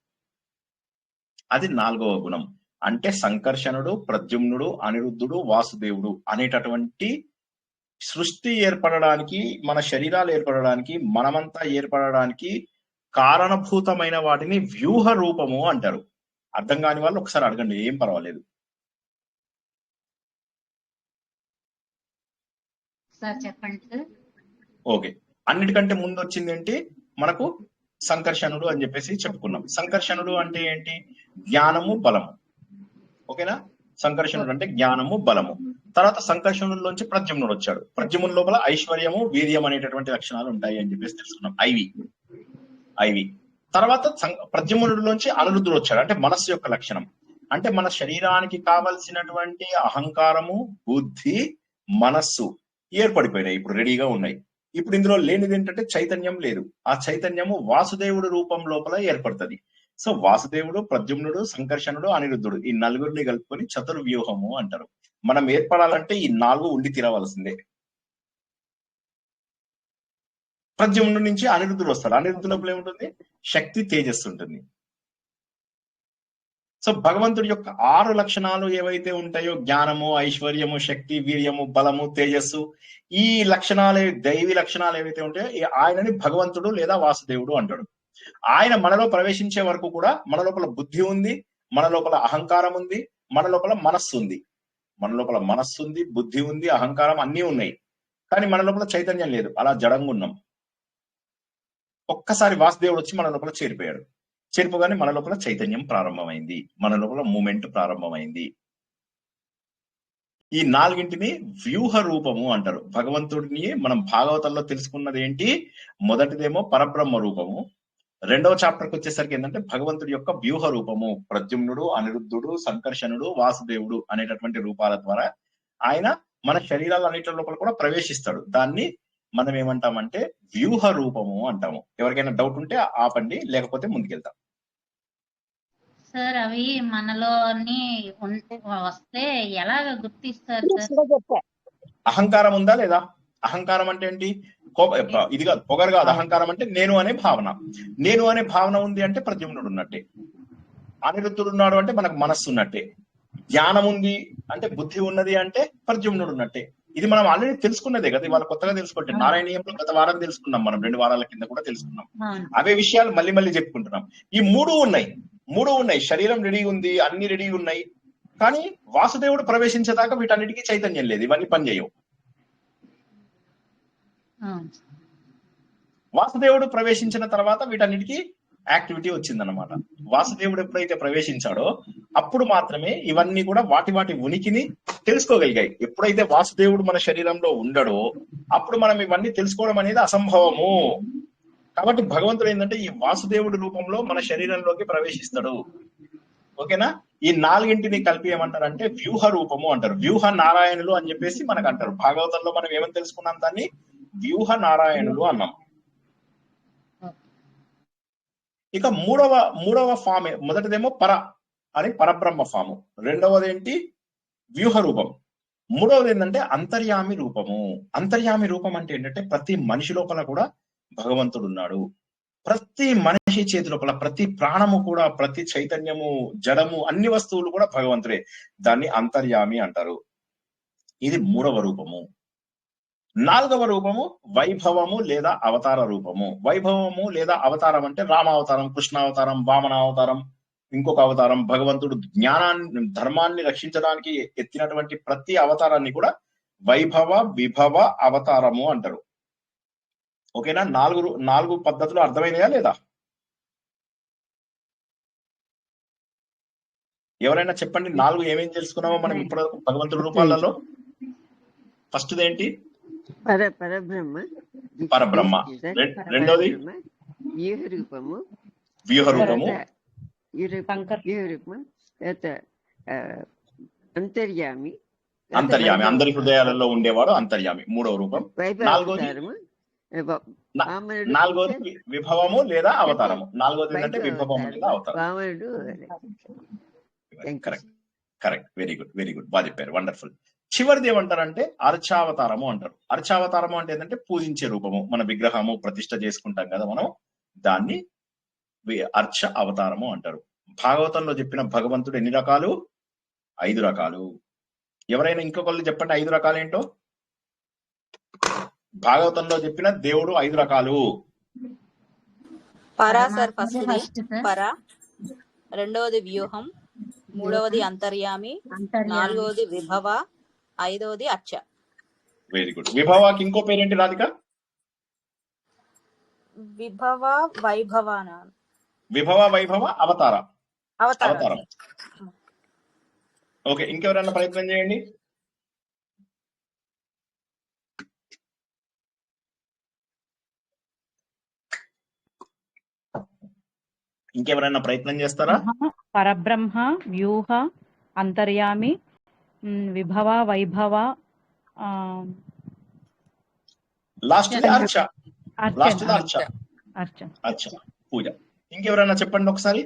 అది 4వ గుణం. అంటే సంకర్షణుడు, ప్రద్యుమ్నుడు, అనిరుద్ధుడు, వాసుదేవుడు అనేటటువంటి సృష్టి ఏర్పడడానికి, మన శరీరాలు ఏర్పడడానికి, మనమంతా ఏర్పడడానికి కారణభూతమైన వాటిని వ్యూహ రూపము అంటారు. అర్థం కాని వాళ్ళు ఒకసారి అడగండి, ఏం పర్వాలేదు. చెప్పండి. ఓకే, అన్నిటికంటే ముందు వచ్చింది ఏంటి మనకు సంకర్షణుడు అని చెప్పేసి చెప్పుకున్నాం. సంకర్షణుడు అంటే ఏంటి, జ్ఞానము, బలము. ఓకేనా, సంకర్షణుడు అంటే జ్ఞానము, బలము. తర్వాత సంకర్షణుల్లోంచి ప్రద్యుమ్నుడు వచ్చాడు. ప్రద్యుమ్నుడి లోపల ఐశ్వర్యము, వీర్యం అనేటటువంటి లక్షణాలు ఉంటాయి అని చెప్పేసి తెలుసుకున్నాం. ఐవి. తర్వాత ప్రద్యుమ్నుడిలోంచి అనిరుద్ధుడు వచ్చాడు, అంటే మనస్సు యొక్క లక్షణం. అంటే మన శరీరానికి కావలసినటువంటి అహంకారము, బుద్ధి, మనస్సు ఏర్పడిపోయినాయి, ఇప్పుడు రెడీగా ఉన్నాయి. ఇప్పుడు ఇందులో లేనిది ఏంటంటే చైతన్యం లేదు. ఆ చైతన్యము వాసుదేవుడు రూపం లోపల ఏర్పడుతుంది. సో వాసుదేవుడు, ప్రద్యుమ్నుడు, సంకర్షణుడు, అనిరుద్ధుడు ఈ నలుగురిని కలుపుకొని చతుర్వ్యూహము అంటారు. మనం ఏర్పడాలంటే ఈ 4 ఉండి తీరవలసిందే. ప్రద్యుమ్నుడి నుంచి అనిరుద్ధుడు వస్తాడు. అనిరుద్ధు లోపల ఏముంటుంది? శక్తి, తేజస్సు ఉంటుంది. సో భగవంతుడి యొక్క 6 లక్షణాలు ఏవైతే ఉంటాయో, జ్ఞానము, ఐశ్వర్యము, శక్తి, వీర్యము, బలము, తేజస్సు, ఈ లక్షణాలు, దైవీ లక్షణాలు ఏవైతే ఉంటాయో ఆయనని భగవంతుడు లేదా వాసుదేవుడు అంటాడు. ఆయన మనలో ప్రవేశించే వరకు కూడా మన లోపల బుద్ధి ఉంది, మన లోపల అహంకారం ఉంది, మన లోపల మనస్సు ఉంది. మన లోపల మనస్సు ఉంది, బుద్ధి ఉంది, అహంకారం అన్నీ ఉన్నాయి. కానీ మన లోపల చైతన్యం లేదు, అలా జడంగా ఉన్నాం. ఒక్కసారి వాసుదేవుడు వచ్చి మన లోపల చేరిపోయాడు. చేరిపోగానే మన లోపల చైతన్యం ప్రారంభమైంది, మన లోపల మూమెంట్ ప్రారంభమైంది. ఈ 4ని వ్యూహ రూపము అంటారు. భగవంతుడిని మనం భాగవతంలో తెలుసుకున్నది ఏంటి? మొదటిదేమో పరబ్రహ్మ రూపము, రెండవ చాప్టర్కి వచ్చేసరికి ఏంటంటే భగవంతుడి యొక్క వ్యూహ రూపము. ప్రద్యుమ్నుడు, అనిరుద్ధుడు, సంకర్షణుడు, వాసుదేవుడు అనేటటువంటి రూపాల ద్వారా ఆయన మన శరీరాల అన్నిటి లోపల కూడా ప్రవేశిస్తాడు. దాన్ని మనం ఏమంటామంటే వ్యూహ రూపము అంటాము. ఎవరికైనా డౌట్ ఉంటే ఆపండి, లేకపోతే ముందుకెళ్తాం. సార్ అవి మనలోని వస్తే ఎలాగ గుర్తిస్తారు సార్? అహంకారం ఉందా లేదా? అహంకారం అంటే ఏంటి? ఇది కాదు, పొగరు కాదు. అహంకారం అంటే నేను అనే భావన. నేను అనే భావన ఉంది అంటే ప్రద్యుమ్నుడు ఉన్నట్టే. అనిరుద్ధుడు ఉన్నాడు అంటే మనకు మనస్సు ఉన్నట్టే. జ్ఞానం ఉంది అంటే, బుద్ధి ఉన్నది అంటే ప్రద్యుమ్నుడు ఉన్నట్టే. ఇది మనం ఆల్రెడీ తెలుసుకున్నదే కదా, ఇవాళ కొత్తగా తెలుసుకుంటే. నారాయణీయంలో గత వారం తెలుసుకున్నాం, మనం 2 వారాల కింద కూడా తెలుసుకున్నాం. అవే విషయాలు మళ్ళీ మళ్ళీ చెప్పుకుంటున్నాం. ఈ 3 ఉన్నాయి. శరీరం రెడీ ఉంది, అన్ని రెడీ ఉన్నాయి. కానీ వాసుదేవుడు ప్రవేశించేదాకా వీటన్నిటికీ చైతన్యం లేదు, ఇవన్నీ పనిచేయవు. వాసుదేవుడు ప్రవేశించిన తర్వాత వీటన్నిటికీ యాక్టివిటీ వచ్చిందన్నమాట. వాసుదేవుడు ఎప్పుడైతే ప్రవేశించాడో అప్పుడు మాత్రమే ఇవన్నీ కూడా వాటి ఉనికిని తెలుసుకోగలిగాయి. ఎప్పుడైతే వాసుదేవుడు మన శరీరంలో ఉండడో అప్పుడు మనం ఇవన్నీ తెలుసుకోవడం అనేది అసంభవము. కాబట్టి భగవంతుడు ఏంటంటే ఈ వాసుదేవుడి రూపంలో మన శరీరంలోకి ప్రవేశిస్తాడు. ఓకేనా? ఈ 4ని కలిపి ఏమంటారంటే వ్యూహ రూపము అంటారు. వ్యూహ నారాయణులు అని చెప్పేసి మనకు అంటారు. భాగవతంలో మనం ఏమని తెలుసుకున్నాం? దాన్ని వ్యూహ నారాయణులు అన్నాం. ఇక మూడవ ఫామ్, మొదటిదేమో పరబ్రహ్మ ఫాము, రెండవది ఏంటి? వ్యూహ రూపం. మూడవది ఏంటంటే అంతర్యామి రూపము. అంతర్యామి రూపం అంటే ఏంటంటే ప్రతి మనిషి లోపల కూడా భగవంతుడు ఉన్నాడు. ప్రతి మనిషి చేతి లోపల ప్రతి ప్రాణము కూడా, ప్రతి చైతన్యము, జడము, అన్ని వస్తువులు కూడా భగవంతుడే. దాన్ని అంతర్యామి అంటారు. ఇది 3వ రూపము. 4వ రూపము వైభవము లేదా అవతార రూపము. వైభవము లేదా అవతారం అంటే రామావతారం, కృష్ణావతారం, వామనావతారం, ఇంకొక అవతారం. భగవంతుడు జ్ఞానాన్ని, ధర్మాన్ని రక్షించడానికి ఎత్తినటువంటి ప్రతి అవతారాన్ని కూడా వైభవ, విభవ, అవతారము అంటారు. ఓకేనా? 4 పద్ధతులు అర్థమైనయా లేదా? ఎవరైనా చెప్పండి. 4 ఏమేం తెలుసుకున్నామో మనం ఇప్పుడు భగవంతుడి రూపాలలో? ఫస్ట్ ఏంటి? పరబ్రహ్మ. రెండోది వ్యూహ రూపము. అంతర్యామి. అందరి హృదయాలలో ఉండేవాడు అంతర్యామి, 3వ రూపం. నాలుగోది విభవము లేదా అవతారము. 4వది ఏంటంటే విభవము లేదా అవతారం. కరెక్ట్. వెరీ గుడ్, బాగా చెప్పారు. వండర్ఫుల్. చివరిది ఏమంటారంటే అర్చావతారము అంటారు. అర్చావతారము అంటే ఏంటంటే పూజించే రూపము. మన విగ్రహము ప్రతిష్ఠ చేసుకుంటాం కదా మనం, దాన్ని అర్చ అవతారము అంటారు. భాగవతంలో చెప్పిన భగవంతుడు ఎన్ని రకాలు? 5 రకాలు. ఎవరైనా ఇంకొకళ్ళు చెప్పండి 5 రకాలు ఏంటో? భాగవతంలో చెప్పిన దేవుడు 5 రకాలు. పర, రెండవది వ్యూహం, 3వది అంతర్యామి, 4వది విభవ, 5వది అర్చ. Very good. విభవకి ఇంకో పేరేంటి రాధిక? విభవ వైభవ. విభవ, వైభవ, అవతారం. ఓకే, ఇంకెవరైనా ప్రయత్నం చేయండి. ఇంకెవరైనా ప్రయత్నం చేస్తారా? పరబ్రహ్మ, వ్యూహ, అంతర్యామి, విభవ, వైభవ, లాస్ట్ అర్చ. పూజ. ఇంకెవరైనా చెప్పండి ఒకసారి.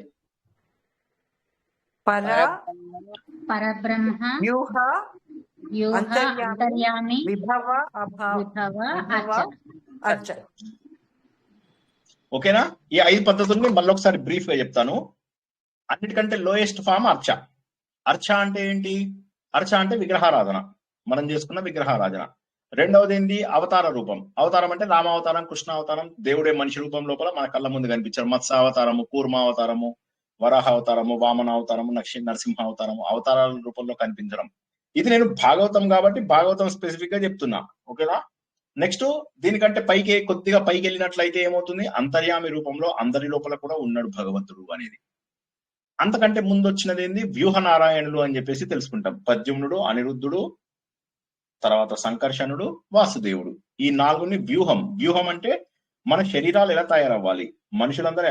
పరబ్రహ్మ, వ్యూహ, అంతర్యామి, విభవ, అర్చ. ఓకేనా? ఈ 5 పద్ధతుల్ని మళ్ళీ ఒకసారి బ్రీఫ్ గా చెప్తాను. అన్నిటికంటే లోయెస్ట్ ఫామ్ అర్చ. అర్చ అంటే ఏంటి? అర్చ అంటే విగ్రహారాధన, మనం చేసుకున్న విగ్రహారాధన. రెండవది ఏంటి? అవతార రూపం. అవతారం అంటే రామావతారం, కృష్ణ అవతారం, దేవుడే మనిషి రూపం లోపల మన కళ్ళ ముందు కనిపించారు. మత్స్య అవతారము, కూర్మ అవతారము, వరాహ అవతారము, వామన అవతారము, నరసింహ అవతారము, అవతారాల రూపంలో కనిపించడం. ఇది నేను భాగవతం కాబట్టి భాగవతం స్పెసిఫిక్ గా చెప్తున్నా. ఓకేనా? నెక్స్ట్ దీనికంటే కొద్దిగా పైకి వెళ్ళినట్లయితే ఏమవుతుంది? అంతర్యామి రూపంలో అందరి లోపల కూడా ఉన్నాడు భగవంతుడు అనేది. అంతకంటే ముందు వచ్చినది ఏంది? వ్యూహ నారాయణులు అని చెప్పేసి తెలుసుకుంటాం. ప్రద్యుమ్నుడు, అనిరుద్ధుడు, తర్వాత సంకర్షణుడు, వాసుదేవుడు. ఈ 4ని వ్యూహం. వ్యూహం అంటే మన శరీరాలు ఎలా తయారవ్వాలి, మనుషులందరూ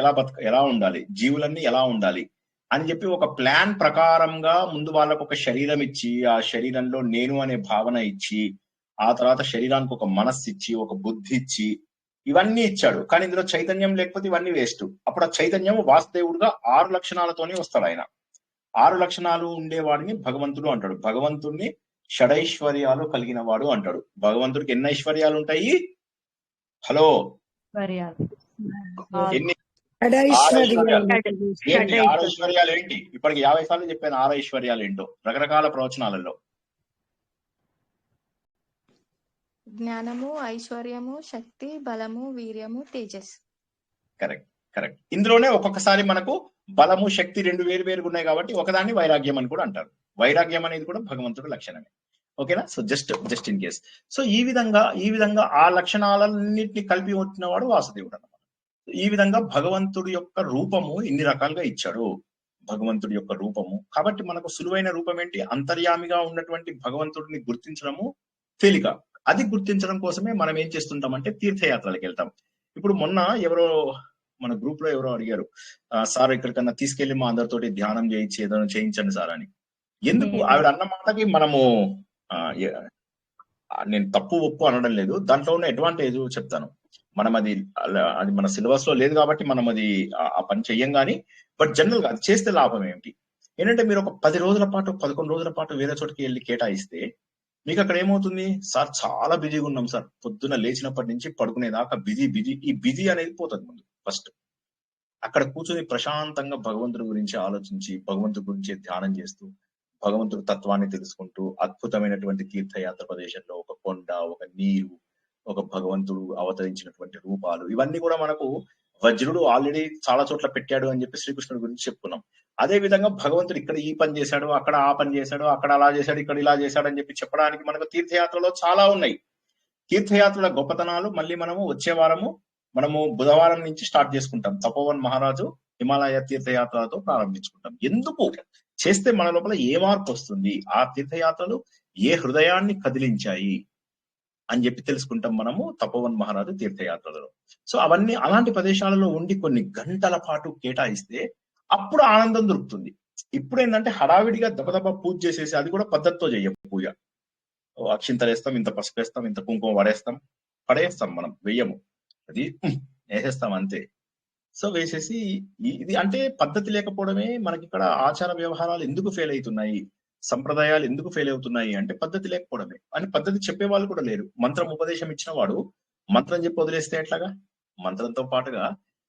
ఎలా ఉండాలి, జీవులన్నీ ఎలా ఉండాలి అని చెప్పి ఒక ప్లాన్ ప్రకారంగా ముందు వాళ్ళకు ఒక శరీరం ఇచ్చి, ఆ శరీరంలో నేను అనే భావన ఇచ్చి, ఆ తర్వాత శరీరానికి ఒక మనస్సు ఇచ్చి, ఒక బుద్ధి ఇచ్చి, ఇవన్నీ ఇచ్చాడు. కానీ ఇందులో చైతన్యం లేకపోతే ఇవన్నీ వేస్ట్. అప్పుడు ఆ చైతన్యం వాసుదేవుడుగా 6 లక్షణాలతోనే వస్తాడు. ఆయన 6 లక్షణాలు ఉండేవాడిని భగవంతుడు అంటాడు. భగవంతుడిని షడైశ్వర్యాలు కలిగిన వాడు అంటాడు. భగవంతుడికి ఎన్ని ఐశ్వర్యాలు ఉంటాయి? హలో, ఎన్ని? 6 ఐశ్వర్యాలు ఏంటి? ఇప్పటికి 50 సార్లు చెప్పాను 6 ఐశ్వర్యాలు ఏంటో రకరకాల ప్రవచనాలలో. జ్ఞానము, ఐశ్వర్యము, శక్తి, బలము, వీర్యము, తేజస్సు. కరెక్ట్. ఇందులోనే ఒక్కొక్కసారి మనకు బలము, శక్తి 2 వేరుగా ఉన్నాయి కాబట్టి ఒకదాన్ని వైరాగ్యం అని కూడా అంటారు. వైరాగ్యం అనేది కూడా భగవంతుడి లక్షణమే. ఓకేనా? So just in case. So ఈ విధంగా ఆ లక్షణాలన్నింటినీ కలిపి వచ్చినవాడు వాసుదేవుడు అన్నమాట. ఈ విధంగా భగవంతుడి యొక్క రూపము ఇన్ని రకాలుగా ఇచ్చాడు. భగవంతుడి యొక్క రూపము కాబట్టి మనకు సులువైన రూపం ఏంటి? అంతర్యామిగా ఉన్నటువంటి భగవంతుడిని గుర్తించడము తేలిక. అది గుర్తించడం కోసమే మనం ఏం చేస్తుంటామంటే తీర్థయాత్రలకు వెళ్తాం. ఇప్పుడు మొన్న మన గ్రూప్ లో ఎవరో అడిగారు, సార్ ఎక్కడికన్నా తీసుకెళ్లి మా అందరితోటి ధ్యానం చేయించండి సార్ అని. ఎందుకు? ఆవిడ అన్న మాటకి మనము నేను తప్పు ఒప్పు అనడం లేదు, దాంట్లో ఉన్న అడ్వాంటేజ్ చెప్తాను. మనం అది మన సిలబస్ లో లేదు కాబట్టి మనం అది ఆ పని చెయ్యం. కానీ బట్ జనరల్ గా అది చేస్తే లాభం ఏమిటి ఏంటంటే, మీరు ఒక 10 రోజుల పాటు 11 రోజుల పాటు వేరే చోటికి వెళ్ళి కేటాయిస్తే మీకు అక్కడ ఏమవుతుంది? సార్ చాలా బిజీగా ఉన్నాం సార్, పొద్దున లేచినప్పటి నుంచి పడుకునేదాకా బిజీ. ఈ బిజీ అనేది పోతుంది ముందు. ఫస్ట్ అక్కడ కూర్చొని ప్రశాంతంగా భగవంతుడి గురించి ఆలోచించి, భగవంతుడి గురించి ధ్యానం చేస్తూ, భగవంతుడి తత్వాన్ని తెలుసుకుంటూ, అద్భుతమైనటువంటి తీర్థయాత్ర ప్రదేశంలో ఒక కొండ, ఒక నీరు, ఒక భగవంతుడు అవతరించినటువంటి రూపాలు, ఇవన్నీ కూడా మనకు వజ్రుడు ఆల్రెడీ చాలా చోట్ల పెట్టాడు అని చెప్పి శ్రీకృష్ణుడి గురించి చెప్పుకున్నాం. అదే విధంగా భగవంతుడు ఇక్కడ ఈ పని చేశాడు, అక్కడ ఆ పని చేశాడు, అక్కడ అలా చేశాడు, ఇక్కడ ఇలా చేశాడు అని చెప్పి చెప్పడానికి మనకు తీర్థయాత్రలో చాలా ఉన్నాయి. తీర్థయాత్రల గొప్పతనాలు మళ్ళీ వచ్చే వారము బుధవారం నుంచి స్టార్ట్ చేసుకుంటాం. తపోవన్ మహారాజు హిమాలయ తీర్థయాత్రలతో ప్రారంభించుకుంటాం. ఎందుకు చేస్తే మన లోపల ఏ మార్పు వస్తుంది, ఆ తీర్థయాత్రలు ఏ హృదయాన్ని కదిలించాయి అని చెప్పి తెలుసుకుంటాం మనము తపోవన్ మహారాజు తీర్థయాత్రలలో. సో అవన్నీ అలాంటి ప్రదేశాలలో ఉండి కొన్ని గంటల పాటు కేటాయిస్తే అప్పుడు ఆనందం దొరుకుతుంది. ఇప్పుడు ఏంటంటే హడావిడిగా దబదబా పూజ చేసేసి, అది కూడా పద్ధతితో చెయ్యం పూజ. అక్షింతలేస్తాం, ఇంత పసుపు వేస్తాం, ఇంత కుంకుమ పడేస్తాం, మనం వెయ్యము, అది వేసేస్తాం అంతే. సో వేసేసి ఇది అంటే పద్ధతి లేకపోవడమే మనకి ఇక్కడ ఆచార వ్యవహారాలు ఎందుకు ఫెయిల్ అవుతున్నాయి, సంప్రదాయాలు ఎందుకు ఫెయిల్ అవుతున్నాయి అంటే పద్ధతి లేకపోవడమే. అని పద్ధతి చెప్పే వాళ్ళు కూడా లేరు. మంత్రం ఉపదేశం ఇచ్చిన వాడు మంత్రం చెప్పి వదిలేస్తే ఎట్లాగా? మంత్రంతో పాటుగా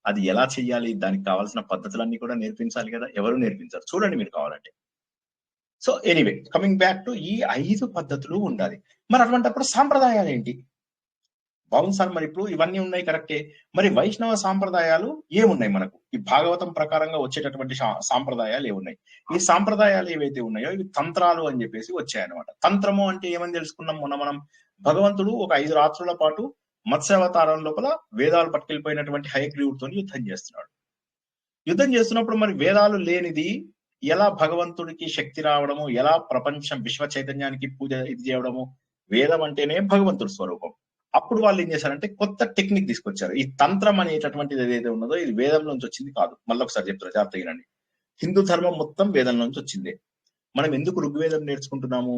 అది ఎలా చెయ్యాలి, దానికి కావాల్సిన పద్ధతులన్నీ కూడా నేర్పించాలి కదా. ఎవరు నేర్పించారు? చూడండి మీరు కావాలంటే. So anyway, coming back to ఈ 5 పద్ధతులు ఉండాలి. మరి అటువంటిప్పుడు సాంప్రదాయాలు ఏంటి? బాగుంది సార్, మరి ఇప్పుడు ఇవన్నీ ఉన్నాయి కరెక్టే, మరి వైష్ణవ సాంప్రదాయాలు ఏమున్నాయి మనకు? ఈ భాగవతం ప్రకారంగా వచ్చేటటువంటి సాంప్రదాయాలు ఏమున్నాయి? ఈ సాంప్రదాయాలు ఏవైతే ఉన్నాయో ఇవి తంత్రాలు అని చెప్పేసి వచ్చాయన్నమాట. తంత్రము అంటే ఏమని తెలుసుకున్నాం మొన్న మనం. భగవంతుడు ఒక 5 రాత్రుల పాటు మత్స్యావతారం లోపల వేదాలు పట్టుకెళ్ళిపోయినటువంటి హయగ్రీవుడితో యుద్ధం చేస్తున్నాడు. యుద్ధం చేస్తున్నప్పుడు మరి వేదాలు లేనిది ఎలా భగవంతుడికి శక్తి రావడము, ఎలా ప్రపంచం విశ్వ చైతన్యానికి పూజ ఇది చేయడము? వేదం అంటేనే భగవంతుడి స్వరూపం. అప్పుడు వాళ్ళు ఏం చేశారంటే కొత్త టెక్నిక్ తీసుకొచ్చారు. ఈ తంత్రం అనేటటువంటిది ఏదైతే ఉన్నదో ఇది వేదం నుంచి వచ్చింది కాదు. మళ్ళీ ఒకసారి చెప్తారు, జాగ్రత్తగా వినండి. హిందూ ధర్మం మొత్తం వేదం నుంచి వచ్చింది. మనం ఎందుకు ఋగ్వేదం నేర్చుకుంటున్నాము?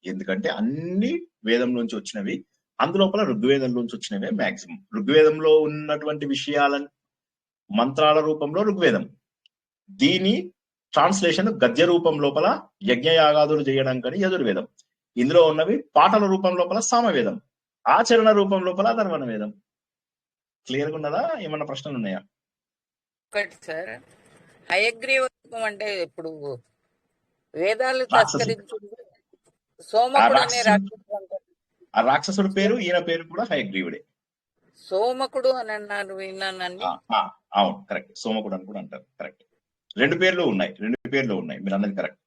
ఎందుకంటే అన్ని వేదం నుంచి వచ్చినవి, అందులోపల ఋగ్వేదం నుంచి వచ్చినవే మాక్సిమం. ఋగ్వేదంలో ఉన్నటువంటి విషయాలను మంత్రాల రూపంలో ఋగ్వేదం, దీని ట్రాన్స్లేషన్ గద్య రూపం లోపల యజ్ఞయాగాదులు చేయడానికని యజుర్వేదం, ఇందులో ఉన్నవి పాటల రూపం లోపల సామవేదం, ఆచరణ రూపం లోపల అథర్వణ వేదం. క్లియర్గా ఉన్నదా? ఏమన్నా ప్రశ్నలు ఉన్నాయా? ఒకటి సార్, హయగ్రీవం అంటే ఇప్పుడు వేదాలు తస్కరించింది సోమకుడు అనే రాక్షసుడు అంటారు. ఆ రాక్షసుడి పేరు ఈయన పేరు కూడా హయగ్రీవుడే. సోమకుడు అని అన్నారు, విన్నానండి. అవును, కరెక్ట్. సోమకుడు అని కూడా అంటారు, కరెక్ట్. రెండు పేర్లు ఉన్నాయి మీరు అన్నది కరెక్ట్.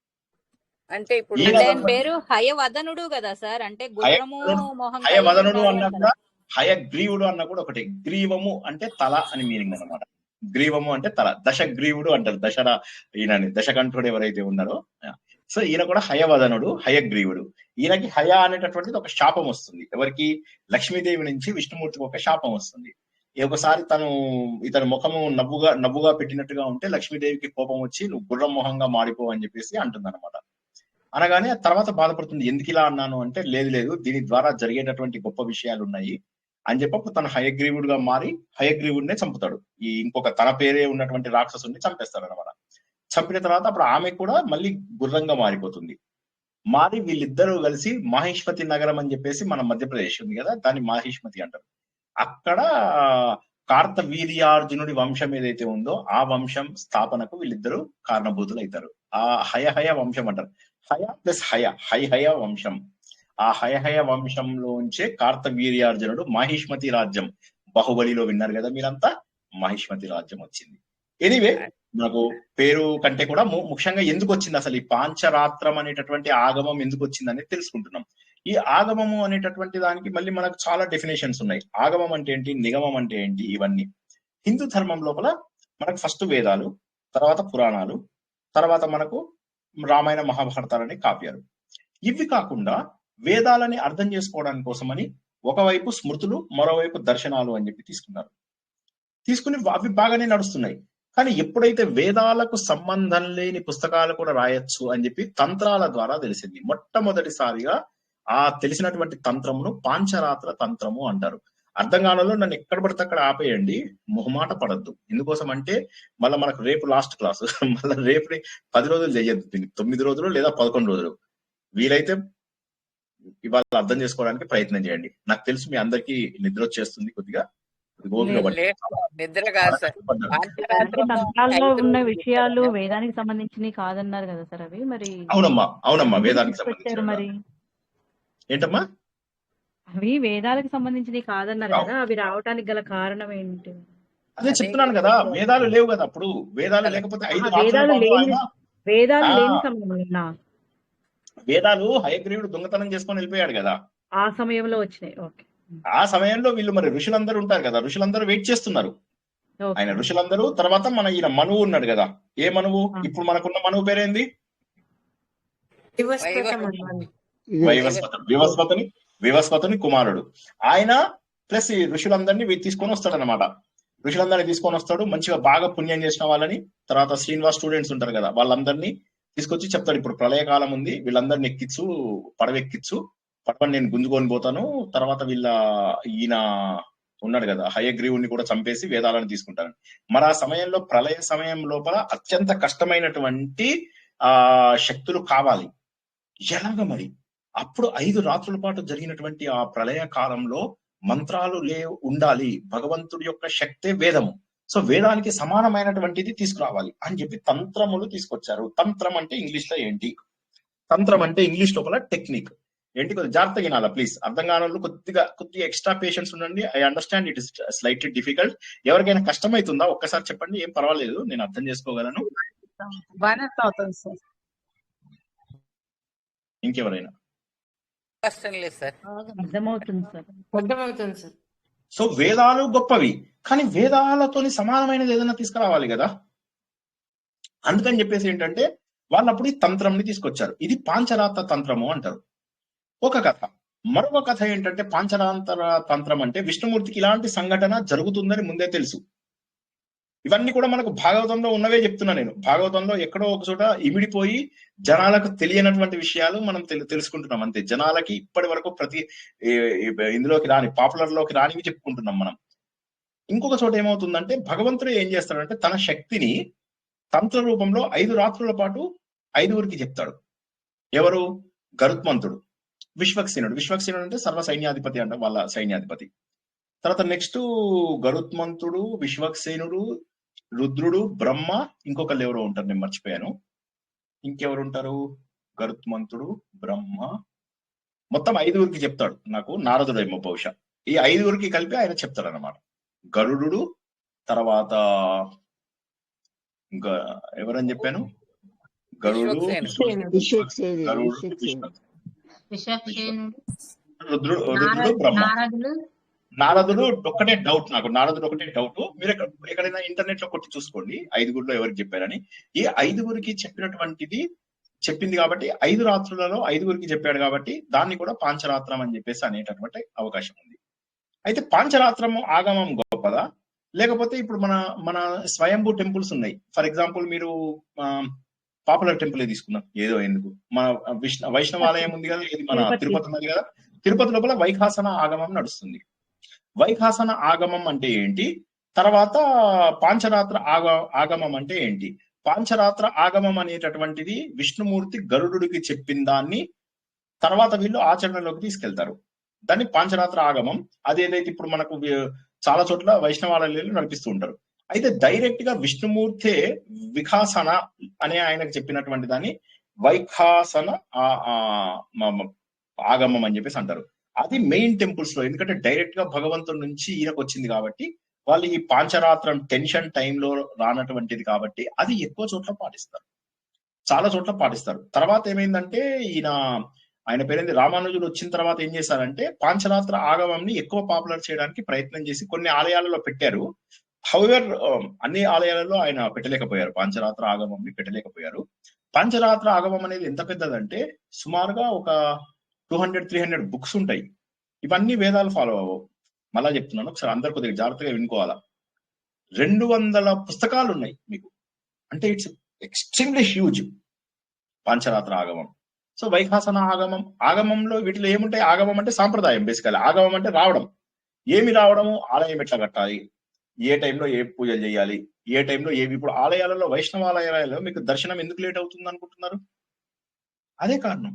అంటే ఇప్పుడు ఆయన పేరు హయవదనుడు కదా సార్, అంటే గుర్రము మొహం హయవదనుడు అన్న కూడా, హయగ్రీవుడు అన్న కూడా ఒకటి. గ్రీవము అంటే తల అని మీనింగ్ అన్నమాట. గ్రీవము అంటే తల. దశగ్రీవుడు అంటారు, ఈయనని దశకంఠుడు ఎవరైతే ఉన్నారో. సో ఈయన కూడా హయవదనుడు, హయగ్రీవుడు. ఈయనకి హయ అనేటటువంటిది ఒక శాపం వస్తుంది. ఎవరికి? లక్ష్మీదేవి నుంచి విష్ణుమూర్తికి ఒక శాపం వస్తుంది. ఒకసారి ఇతని ముఖము నవ్వుగా పెట్టినట్టుగా ఉంటే లక్ష్మీదేవికి కోపం వచ్చి నువ్వు గుర్రం మొహంగా మారిపో అని చెప్పేసి అంటుంది అనమాట. అనగానే తర్వాత బాధపడుతుంది, ఎందుకు ఇలా అన్నాను అంటే, లేదు దీని ద్వారా జరిగేటటువంటి గొప్ప విషయాలు ఉన్నాయి అని చెప్పి తను హయగ్రీవుడిగా మారి హయగ్రీవుడినే చంపుతాడు. ఈ ఇంకొక తన పేరే ఉన్నటువంటి రాక్షసుని చంపేస్తాడు అనమాట. చంపిన తర్వాత అప్పుడు ఆమె కూడా మళ్ళీ గుర్రంగా మారిపోతుంది. మారి వీళ్ళిద్దరూ కలిసి మాహిష్మతి నగరం అని చెప్పేసి మన మధ్యప్రదేశ్ ఉంది కదా, దాన్ని మాహిష్మతి అంటారు. అక్కడ కార్తవీర్యార్జునుడి వంశం ఏదైతే ఉందో ఆ వంశం స్థాపనకు వీళ్ళిద్దరూ కారణభూతులు అవుతారు. ఆ హయ వంశం అంటారు. హయ ప్లస్ హయ వంశం. ఆ హయ వంశంలోంచే కార్తవీర్యార్జునుడు మాహిష్మతి రాజ్యం, బాహుబలిలో విన్నారు కదా మీరంతా, మాహిష్మతి రాజ్యం వచ్చింది. ఎనీవే, మనకు పేరు కంటే కూడా ముఖ్యంగా ఎందుకు వచ్చింది అసలు ఈ పాంచరాత్రం అనేటటువంటి ఆగమం ఎందుకు వచ్చింది అనేది తెలుసుకుంటున్నాం. ఈ ఆగమము అనేటటువంటి దానికి మళ్ళీ మనకు చాలా డెఫినేషన్స్ ఉన్నాయి. ఆగమం అంటే ఏంటి, నిగమం అంటే ఏంటి, ఇవన్నీ. హిందూ ధర్మం లోపల మనకు ఫస్ట్ వేదాలు, తర్వాత పురాణాలు, తర్వాత మనకు రామాయణ మహాభారతాలని కావ్యాలు. ఇవి కాకుండా వేదాలని అర్థం చేసుకోవడానికి కోసమని ఒకవైపు స్మృతులు, మరోవైపు దర్శనాలు అని చెప్పి తీసుకుని అవి బాగానే నడుస్తున్నాయి. కానీ ఎప్పుడైతే వేదాలకు సంబంధం లేని పుస్తకాలు కూడా రాయొచ్చు అని చెప్పి తంత్రాల ద్వారా తెలిసింది. మొట్టమొదటిసారిగా ఆ తెలిసినటువంటి తంత్రమును పాంచరాత్ర తంత్రము అంటారు. అర్థం కానలో నన్ను ఎక్కడ పడితే అక్కడ ఆపేయండి, మొహమాట పడద్దు. ఎందుకోసం అంటే మళ్ళీ మనకు రేపు లాస్ట్ క్లాసు, మళ్ళీ రేపు 10 రోజులు చేయొద్దు, 9 రోజులు లేదా 11 రోజులు. వీలైతే ఇవాళ అర్థం చేసుకోవడానికి ప్రయత్నం చేయండి. నాకు తెలుసు మీ అందరికీ నిద్ర వచ్చేస్తుంది కొద్దిగా. నిద్ర కాదు సార్, తంత్రాల్లో ఉన్న విషయాలు వేదానికి సంబంధించినవి కాదన్నారు కదా సార్ అవి. మరి అవునమ్మా వేదానికి సంబంధించి మరి ఏంటమ్మా, అవి వేదాలకు సంబంధించినవి కాదన్నారు కదా, అవి రావటానికి గల కారణం ఏంటి? అదే చెప్తున్నాను కదా, వేదాలు లేవు కదా అప్పుడు. వేదాలు లేకపోతే వేదాలు లేని సమయంలో వేదాలు హయగ్రీవుడు దొంగతనం చేసుకొని వెళ్ళిపోయాడు కదా, ఆ సమయంలో వచ్చినాయి. ఓకే. ఆ సమయంలో వీళ్ళు మరి ఋషులందరూ ఉంటారు కదా, ఋషులందరూ వెయిట్ చేస్తున్నారు. ఆయన ఋషులందరూ తర్వాత మన ఈయన మనువు ఉన్నాడు కదా, ఏ మనువు? ఇప్పుడు మనకున్న మనువు పేరేంది? వివస్వతుని కుమారుడు ఆయన. ప్లస్ ఈ ఋషులందరినీ తీసుకొని వస్తాడు అనమాట. ఋషులందరినీ తీసుకొని వస్తాడు, మంచిగా బాగా పుణ్యం చేసిన వాళ్ళని. తర్వాత శ్రీనివాస్ స్టూడెంట్స్ ఉంటారు కదా, వాళ్ళందరినీ తీసుకొచ్చి చెప్తాడు, ఇప్పుడు ప్రళయకాలం ఉంది, వీళ్ళందరినీ ఎక్కించు, పడవెక్కించు, పడవని నేను గుంజుకొని పోతాను. తర్వాత ఈయన ఉన్నాడు కదా హయగ్రీవుని కూడా చంపేసి వేదాలను తీసుకుంటాను. మరి ఆ సమయంలో ప్రళయ సమయం లోపల అత్యంత కష్టమైనటువంటి శక్తులు కావాలి. ఎలాగ మరి? అప్పుడు 5 రాత్రుల పాటు జరిగినటువంటి ఆ ప్రళయ కాలంలో మంత్రాలు ఉండాలి, భగవంతుడి యొక్క శక్తే వేదము. సో వేదానికి సమానమైనటువంటిది తీసుకురావాలి అని చెప్పి తంత్రములు తీసుకొచ్చారు. తంత్రం అంటే ఇంగ్లీష్ లో ఏంటి? తంత్రం అంటే ఇంగ్లీష్ లోపల టెక్నిక్ ఏంటి? కొద్దిగా జాగ్రత్తగా వినాలా ప్లీజ్. అర్థం కాని వాళ్ళు కొద్దిగా ఎక్స్ట్రా పేషెన్స్ ఉండండి. I understand it is slightly difficult. ఎవరికైనా కష్టమవుతుందా ఒక్కసారి చెప్పండి, ఏం పర్వాలేదు, నేను అర్థం చేసుకోగలను. ఇంకెవరైనా? సో వేదాలు గొప్పవి, కానీ వేదాలతోని సమానమైనది ఏదైనా తీసుకురావాలి కదా. అందుకని చెప్పేసి ఏంటంటే వాళ్ళప్పుడు ఈ తంత్రంని తీసుకొచ్చారు. ఇది పాంచరాత్ర తంత్రము అంటారు. ఒక కథ మరొక కథ ఏంటంటే పాంచరాంతర తంత్రం అంటే విష్ణుమూర్తికి ఇలాంటి సంఘటన జరుగుతుందని ముందే తెలుసు. ఇవన్నీ కూడా మనకు భాగవతంలో ఉన్నవే చెప్తున్నా నేను. భాగవతంలో ఎక్కడో ఒక చోట ఇమిడిపోయి జనాలకు తెలియనటువంటి విషయాలు మనం తెలుసుకుంటున్నాం అంతే. జనాలకి ఇప్పటి వరకు ఇందులోకి రాని, పాపులర్ లోకి రానివి చెప్పుకుంటున్నాం మనం. ఇంకొక చోట ఏమవుతుందంటే భగవంతుడు ఏం చేస్తాడంటే తన శక్తిని తంత్ర రూపంలో 5 రాత్రుల పాటు 5గురికి చెప్తాడు. ఎవరు? గరుత్మంతుడు, విశ్వక్సేనుడు. విశ్వక్సేనుడు అంటే సర్వ సైన్యాధిపతి అంట, వాళ్ళ సైన్యాధిపతి. తర్వాత నెక్స్ట్ గరుత్మంతుడు, విశ్వక్సేనుడు, రుద్రుడు, బ్రహ్మ, ఇంకొకళ్ళు ఎవరో ఉంటారు, నేను మర్చిపోయాను. ఇంకెవరు ఉంటారు? గరుత్మంతుడు, బ్రహ్మ, మొత్తం 5గురికి చెప్తాడు. నాకు నారదుడేమో బహుశా. ఈ 5గురికి కలిపి ఆయన చెప్తాడు అన్నమాట. గరుడు, తర్వాత ఇంకా ఎవరని చెప్పాను? గరుడు, రుద్రుడు, బ్రహ్మ. నారదుడు ఒక్కటే డౌట్ నాకు, నారదుడు ఒకటే డౌట్. మీరు ఎక్కడైనా ఇంటర్నెట్ లో కొట్టి చూసుకోండి 5గురిలో ఎవరికి చెప్పారని. ఈ 5గురికి చెప్పినటువంటిది చెప్పింది కాబట్టి 5 రాత్రులలో 5గురికి చెప్పాడు కాబట్టి దాన్ని కూడా పాంచరాత్రం అని చెప్పేసి అనేటటువంటి అవకాశం ఉంది. అయితే పాంచరాత్రము ఆగమం గొప్పదా, లేకపోతే ఇప్పుడు మన స్వయంభూ టెంపుల్స్ ఉన్నాయి. ఫర్ ఎగ్జాంపుల్ మీరు పాపులర్ టెంపుల్ తీసుకున్నాం ఏదో ఎందుకు, మన వైష్ణవాలయం ఉంది కదా, ఇది మన తిరుపతి ఉన్నది కదా. తిరుపతి లోపల వైఖాసన ఆగమం నడుస్తుంది. వైఖాసన ఆగమం అంటే ఏంటి, తర్వాత పాంచరాత్ర ఆగమం అంటే ఏంటి? పాంచరాత్ర ఆగమం అనేటటువంటిది విష్ణుమూర్తి గరుడుకి చెప్పిన దాన్ని తర్వాత వీళ్ళు ఆచరణలోకి తీసుకెళ్తారు. దాన్ని పాంచరాత్ర ఆగమం. అదేదైతే ఇప్పుడు మనకు చాలా చోట్ల వైష్ణవాలయాలు నడిపిస్తూ ఉంటారు. అయితే డైరెక్ట్ గా విష్ణుమూర్తే విఖాసన అనే ఆయనకు చెప్పినటువంటి దాన్ని వైఖాసన ఆగమం అని చెప్పేసి అంటారు. అది మెయిన్ టెంపుల్స్ లో, ఎందుకంటే డైరెక్ట్ గా భగవంతుడి నుంచి ఈయనకు వచ్చింది కాబట్టి వాళ్ళు ఈ పాంచరాత్రం టెన్షన్ టైంలో రానటువంటిది కాబట్టి అది ఎక్కువ చోట్ల పాటిస్తారు, చాలా చోట్ల పాటిస్తారు. తర్వాత ఏమైందంటే ఆయన పేరేంది రామానుజుడు వచ్చిన తర్వాత ఏం చేశారంటే పాంచరాత్ర ఆగమంని ఎక్కువ పాపులర్ చేయడానికి ప్రయత్నం చేసి కొన్ని ఆలయాలలో పెట్టారు. హౌవెవర్ అన్ని ఆలయాలలో ఆయన పెట్టలేకపోయారు, పాంచరాత్ర ఆగమంని పెట్టలేకపోయారు. పాంచరాత్ర ఆగమం అనేది ఎంత పెద్దదంటే సుమారుగా ఒక 200-300 బుక్స్ ఉంటాయి. ఇవన్నీ వేదాలు ఫాలో అవ్వవు. మళ్ళా చెప్తున్నాను, ఒకసారి అందరు కొద్దిగా జాగ్రత్తగా వినుకోవాలా. 200 పుస్తకాలు ఉన్నాయి మీకు, అంటే ఇట్స్ ఎక్స్ట్రీమ్లీ హ్యూజ్ పాంచరాత్ర ఆగమం. సో వైఖాసన ఆగమంలో వీటిలో ఏముంటాయి? ఆగమం అంటే సాంప్రదాయం, బేసికల్. ఆగమం అంటే రావడం. ఏమి రావడము? ఆలయం ఎట్లా కట్టాలి, ఏ టైంలో ఏ పూజలు చేయాలి, ఏ టైంలో ఏవి. ఇప్పుడు ఆలయాలలో, వైష్ణవాలయాలలో మీకు దర్శనం ఎందుకు లేట్ అవుతుంది అనుకుంటున్నారు? అదే కారణం.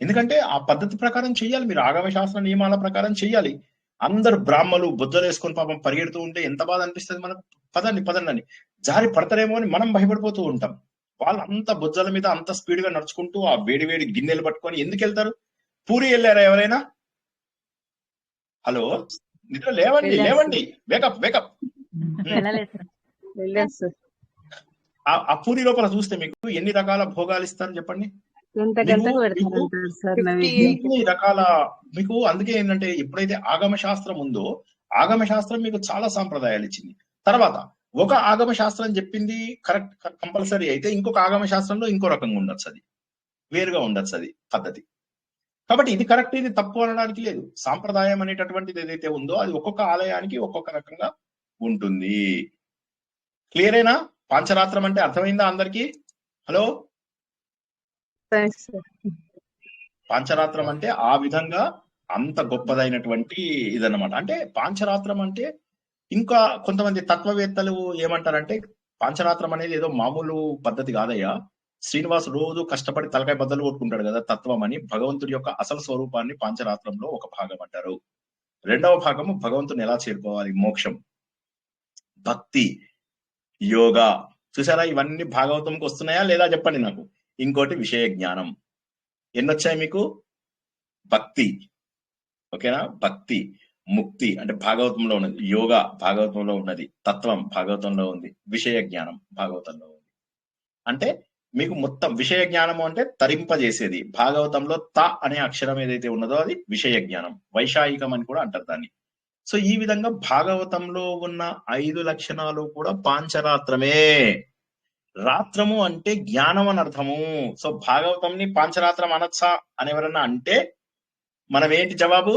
ఎందుకంటే ఆ పద్ధతి ప్రకారం చెయ్యాలి, మీరు ఆగమ శాస్త్ర నియమాల ప్రకారం చెయ్యాలి. అందరు బ్రాహ్మలు బుద్ధలు వేసుకొని పాపం పరిగెడుతూ ఉంటే ఎంత బాధ అనిపిస్తుంది మనకు. పదండి అని జారి పడతారేమో అని మనం భయపడిపోతూ ఉంటాం. వాళ్ళు అంత బుజ్జల మీద అంత స్పీడ్ గా నడుచుకుంటూ ఆ వేడి గిన్నెలు పట్టుకొని ఎందుకు వెళ్తారు? పూరి వెళ్ళారా ఎవరైనా? హలో, నిద్ర లేవండి, వేకప్. ఆ పూరి లోపల చూస్తే మీకు ఎన్ని రకాల భోగాలు ఇస్తారు చెప్పండి. రకాల మీకు. అందుకే ఏంటంటే ఎప్పుడైతే ఆగమ శాస్త్రం ఉందో, ఆగమ శాస్త్రం మీకు చాలా సాంప్రదాయాలు ఇచ్చింది. తర్వాత ఒక ఆగమ శాస్త్రం చెప్పింది కరెక్ట్ కంపల్సరీ అయితే ఇంకొక ఆగమ శాస్త్రంలో ఇంకో రకంగా ఉండొచ్చు, అది వేరుగా ఉండొచ్చు అది పద్ధతి. కాబట్టి ఇది కరెక్ట్, ఇది తప్పు అనడానికి లేదు. సాంప్రదాయం అనేటటువంటిది ఏదైతే ఉందో అది ఒక్కొక్క ఆలయానికి ఒక్కొక్క రకంగా ఉంటుంది. క్లియరేనా? పాంచరాత్రం అంటే అర్థమైందా అందరికి? హలో, పాంచరాత్రం అంటే ఆ విధంగా అంత గొప్పదైనటువంటి ఇదన్నమాట. అంటే పాంచరాత్రం అంటే ఇంకా కొంతమంది తత్వవేత్తలు ఏమంటారంటే పాంచరాత్రం అనేది ఏదో మామూలు పద్ధతి కాదయ్యా. శ్రీనివాస్ రోజు కష్టపడి తలకాయ బద్దలు కొట్టుకుంటాడు కదా తత్వం అని. భగవంతుడి యొక్క అసలు స్వరూపాన్ని పాంచరాత్రంలో ఒక భాగం అంటారు. రెండవ భాగము భగవంతుని ఎలా చేరుకోవాలి, మోక్షం, భక్తి, యోగా. చూసారా, ఇవన్నీ భాగవతంకి వస్తున్నాయా లేదా చెప్పండి నాకు. ఇంకోటి విషయ జ్ఞానం. ఎన్నొచ్చాయి మీకు? భక్తి, ఓకేనా? భక్తి, ముక్తి అంటే భాగవతంలో ఉన్నది, యోగా భాగవతంలో ఉన్నది, తత్వం భాగవతంలో ఉంది, విషయ జ్ఞానం భాగవతంలో ఉంది. అంటే మీకు మొత్తం విషయ జ్ఞానము అంటే తరింపజేసేది. భాగవతంలో త అనే అక్షరం ఏదైతే ఉన్నదో అది విషయ జ్ఞానం, వైషాయికం అని కూడా అంటారు దాన్ని. సో ఈ విధంగా భాగవతంలో ఉన్న 5 లక్షణాలు కూడా పాంచరాత్రమే. రాత్రము అంటే జ్ఞానం అని అర్థము. సో భాగవతంని పాంచరాత్రం అనొచ్చా అని ఎవరన్నా అంటే మనం ఏంటి జవాబు?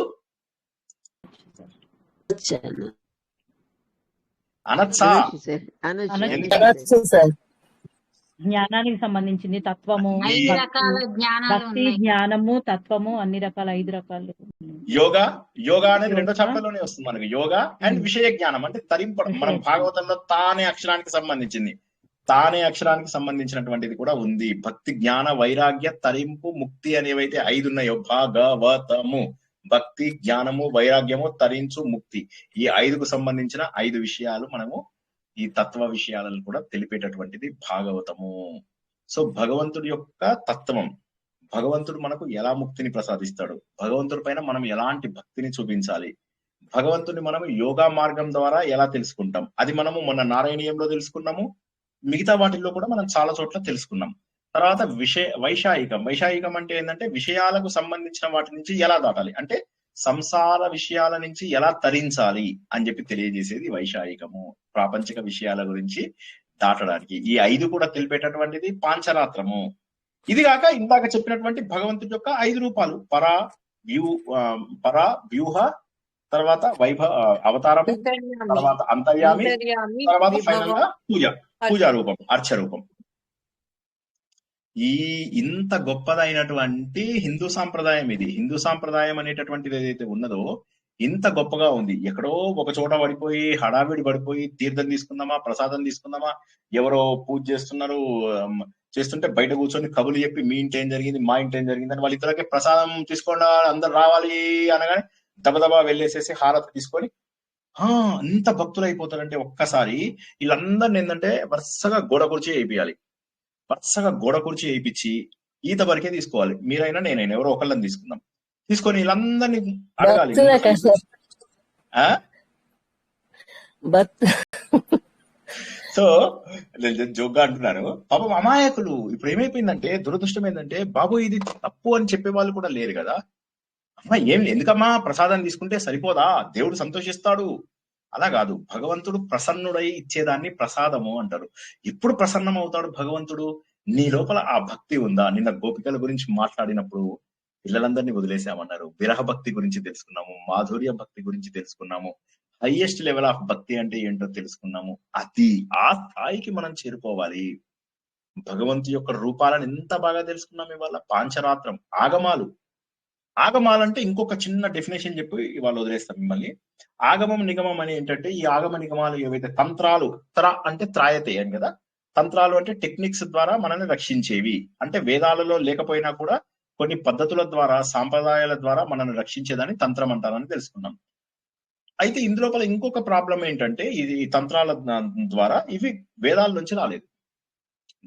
అనొచ్చా? జ్ఞానానికి సంబంధించింది తత్వము, భక్తి, జ్ఞానము, తత్వము, అన్ని రకాల 5 రకాలు. యోగా అనేది 2వ చాప్టర్ లోనే వస్తుంది మనకి. యోగా అండ్ విషయ జ్ఞానం అంటే తరింపడం. మనం భాగవతంలో తానే అక్షరానికి సంబంధించింది, తానే అక్షరానికి సంబంధించినటువంటిది కూడా ఉంది. భక్తి, జ్ఞాన, వైరాగ్య, తరింపు, ముక్తి అనేవైతే 5 ఉన్నాయో, భాగవతము భక్తి, జ్ఞానము, వైరాగ్యము, తరించు, ముక్తి, ఈ 5కు సంబంధించిన 5 విషయాలు మనము ఈ తత్వ విషయాలను కూడా తెలిపేటటువంటిది భాగవతము. సో భగవంతుడి యొక్క తత్వం, భగవంతుడు మనకు ఎలా ముక్తిని ప్రసాదిస్తాడు, భగవంతుడి పైన మనం ఎలాంటి భక్తిని చూపించాలి, భగవంతుడిని మనం యోగా మార్గం ద్వారా ఎలా తెలుసుకుంటాం, అది మనము మొన్న నారాయణీయంలో తెలుసుకున్నాము. మిగతా వాటిల్లో కూడా మనం చాలా చోట్ల తెలుసుకున్నాం. తర్వాత వైషాయికం అంటే ఏంటంటే విషయాలకు సంబంధించిన వాటి నుంచి ఎలా దాటాలి, అంటే సంసార విషయాల నుంచి ఎలా తరించాలి అని చెప్పి తెలియజేసేది వైషాయికము. ప్రాపంచిక విషయాల గురించి దాటడానికి ఈ 5 కూడా తెలిపేటటువంటిది పాంచరాత్రము. ఇది కాక ఇందాక చెప్పినటువంటి భగవంతుడి యొక్క 5 రూపాలు, పర వ్యూహ, తర్వాత అవతారం, తర్వాత అంతర్యామి, తర్వాత ఫైనల్ గా పూజా రూపం, అర్చ రూపం. ఇంత గొప్పదైనటువంటి హిందూ సాంప్రదాయం ఇది. హిందూ సాంప్రదాయం అనేటటువంటిది ఏదైతే ఉన్నదో ఇంత గొప్పగా ఉంది. ఎక్కడో ఒక చోట పడిపోయి హడావిడి పడిపోయి తీర్థం తీసుకుందామా, ప్రసాదం తీసుకుందామా, ఎవరో పూజ చేస్తుంటే బయట కూర్చొని కబులు చెప్పి మీ ఇంటి ఏం జరిగింది, మా ఇంటి ఏం జరిగింది అని వాళ్ళిద్దరికే ప్రసాదం తీసుకోండి అందరు రావాలి అనగానే దబదబా వెళ్ళేసేసి హారతి తీసుకొని అంత భక్తులు అయిపోతారంటే ఒక్కసారి వీళ్ళందరిని ఏంటంటే వరుసగా గోడ కుర్చీ వేయించాలి. వరుసగా గోడ కుర్చీ వేయించి ఈత వరకే తీసుకోవాలి. మీరైనా నేనైనా ఎవరో ఒకళ్ళని తీసుకుందాం, తీసుకొని వీళ్ళందరినీ అడగాలి. సో జోగ్గా అంటున్నాను, పాపం అమాయకులు. ఇప్పుడు ఏమైపోయిందంటే దురదృష్టం ఏంటంటే, బాబు ఇది తప్పు అని చెప్పే వాళ్ళు కూడా లేరు కదా. అమ్మా ఎందుకమ్మా ప్రసాదం తీసుకుంటే సరిపోదా, దేవుడు సంతోషిస్తాడు. అలా కాదు, భగవంతుడు ప్రసన్నుడై ఇచ్చేదాన్ని ప్రసాదము అంటారు. ఎప్పుడు ప్రసన్నం అవుతాడు భగవంతుడు? నీ లోపల ఆ భక్తి ఉందా? నిన్న గోపికల గురించి మాట్లాడినప్పుడు పిల్లలందరినీ వదిలేసామన్నారు. విరహ భక్తి గురించి తెలుసుకున్నాము, మాధుర్య భక్తి గురించి తెలుసుకున్నాము, హైయెస్ట్ లెవెల్ ఆఫ్ భక్తి అంటే ఏంటో తెలుసుకున్నాము. ఆ స్థాయికి మనం చేరుకోవాలి. భగవంతు యొక్క రూపాలను ఎంత బాగా తెలుసుకున్నాం ఇవాళ. పాంచరాత్రం, ఆగమాలంటే ఇంకొక చిన్న డెఫినేషన్ చెప్పి ఇవాళ వదిలేస్తాం మిమ్మల్ని. ఆగమం నిగమం అని ఏంటంటే, ఈ ఆగమ నిగమాలు ఏవైతే తంత్రాలు, అంటే త్రాయతే అని కదా, తంత్రాలు అంటే టెక్నిక్స్ ద్వారా మనల్ని రక్షించేవి. అంటే వేదాలలో లేకపోయినా కూడా కొన్ని పద్ధతుల ద్వారా, సాంప్రదాయాల ద్వారా మనల్ని రక్షించేదాన్ని తంత్రం అంటారని తెలుసుకున్నాం. అయితే ఇందులోపల ఇంకొక ప్రాబ్లం ఏంటంటే, ఇది తంత్రాల ద్వారా ఇవి వేదాల నుంచి రాలేదు,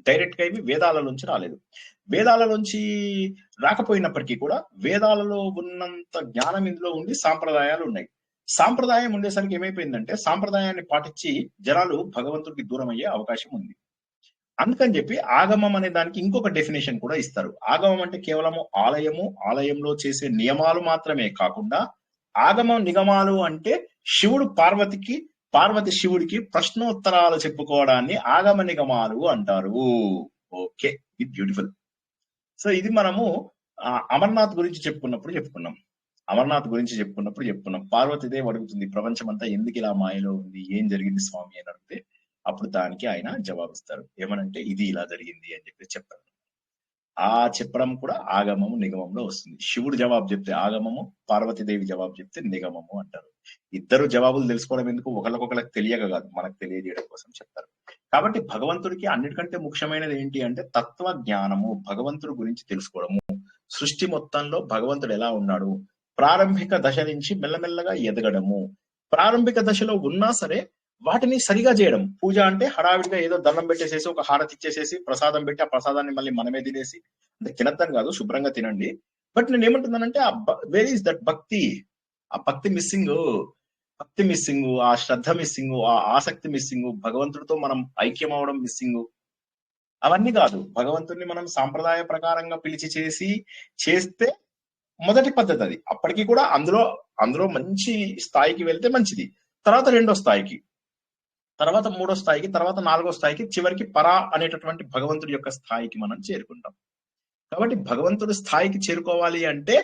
డైరెక్ట్ గా ఇవి వేదాల నుంచి రాలేదు. వేదాల నుంచి రాకపోయినప్పటికీ కూడా వేదాలలో ఉన్నంత జ్ఞానం ఇందులో ఉండి సాంప్రదాయాలు ఉన్నాయి. సాంప్రదాయం ఉండేసరికి ఏమైపోయిందంటే, సాంప్రదాయాన్ని పాటించి జనాలు భగవంతుడికి దూరం అయ్యే అవకాశం ఉంది. అందుకని చెప్పి ఆగమం అనే దానికి ఇంకొక డెఫినేషన్ కూడా ఇస్తారు. ఆగమం అంటే కేవలము ఆలయంలో చేసే నియమాలు మాత్రమే కాకుండా, ఆగమం నిగమాలు అంటే శివుడు పార్వతి శివుడికి ప్రశ్నోత్తరాలు చెప్పుకోవడాన్ని ఆగమ నిగమాలు అంటారు. ఓకే, ఇది బ్యూటిఫుల్. సో ఇది మనము అమర్నాథ్ గురించి చెప్పుకున్నాం. పార్వతీదేవి అడుగుతుంది, ప్రపంచం అంతా ఎందుకు ఇలా మాయలో ఉంది, ఏం జరిగింది స్వామి అని అడిగితే, అప్పుడు దానికి ఆయన జవాబిస్తారు. ఏమనంటే, ఇది ఇలా జరిగింది అని చెప్పి చెప్తారు. ఆ చెప్పడం కూడా ఆగమము నిగమంలో వస్తుంది. శివుడు జవాబు చెప్తే ఆగమము, పార్వతీదేవి జవాబు చెప్తే నిగమము అంటారు. ఇద్దరు జవాబులు తెలుసుకోవడం ఎందుకు, ఒకళ్ళకొకళ్ళకి తెలియక కాదు, మనకు తెలియజేయడం కోసం చెప్తారు. కాబట్టి భగవంతుడికి అన్నిటికంటే ముఖ్యమైనది ఏంటి అంటే తత్వ జ్ఞానము, భగవంతుడి గురించి తెలుసుకోవడము. సృష్టి మొత్తంలో భగవంతుడు ఎలా ఉన్నాడు, ప్రారంభిక దశ నుంచి మెల్లమెల్లగా ఎదగడము. ప్రారంభిక దశలో ఉన్నా సరే వాటిని సరిగా చేయడం. పూజ అంటే హడావిడిగా ఏదో దండం పెట్టేసేసి ఒక హారతి ఇచ్చేసేసి ప్రసాదం పెట్టి ఆ ప్రసాదాన్ని మళ్ళీ మనమే తినేసి, అంటే తినద్దని కాదు, శుభ్రంగా తినండి. బట్ నేను ఏమంటున్నానంటే, వేర్ ఈస్ దట్ భక్తి? ఆ భక్తి మిస్సింగ్, ఆ శ్రద్ధ మిస్సింగ్, ఆ ఆసక్తి మిస్సింగ్, భగవంతుడితో మనం ఐక్యం అవడం మిస్సింగ్. అవన్నీ కాదు. భగవంతుడిని మనం సాంప్రదాయ ప్రకారంగా పిలిచి చేస్తే మొదటి పద్ధతి అది. అప్పటికి కూడా అందులో మంచి స్థాయికి వెళ్తే మంచిది. తర్వాత 2వ స్థాయికి, తర్వాత 3వ స్థాయికి, తర్వాత 4వ స్థాయికి, చివరికి పరా అనేటటువంటి భగవంతుడి యొక్క స్థాయికి మనం చేరుకుంటాం. కాబట్టి భగవంతుడి స్థాయికి చేరుకోవాలి అంటే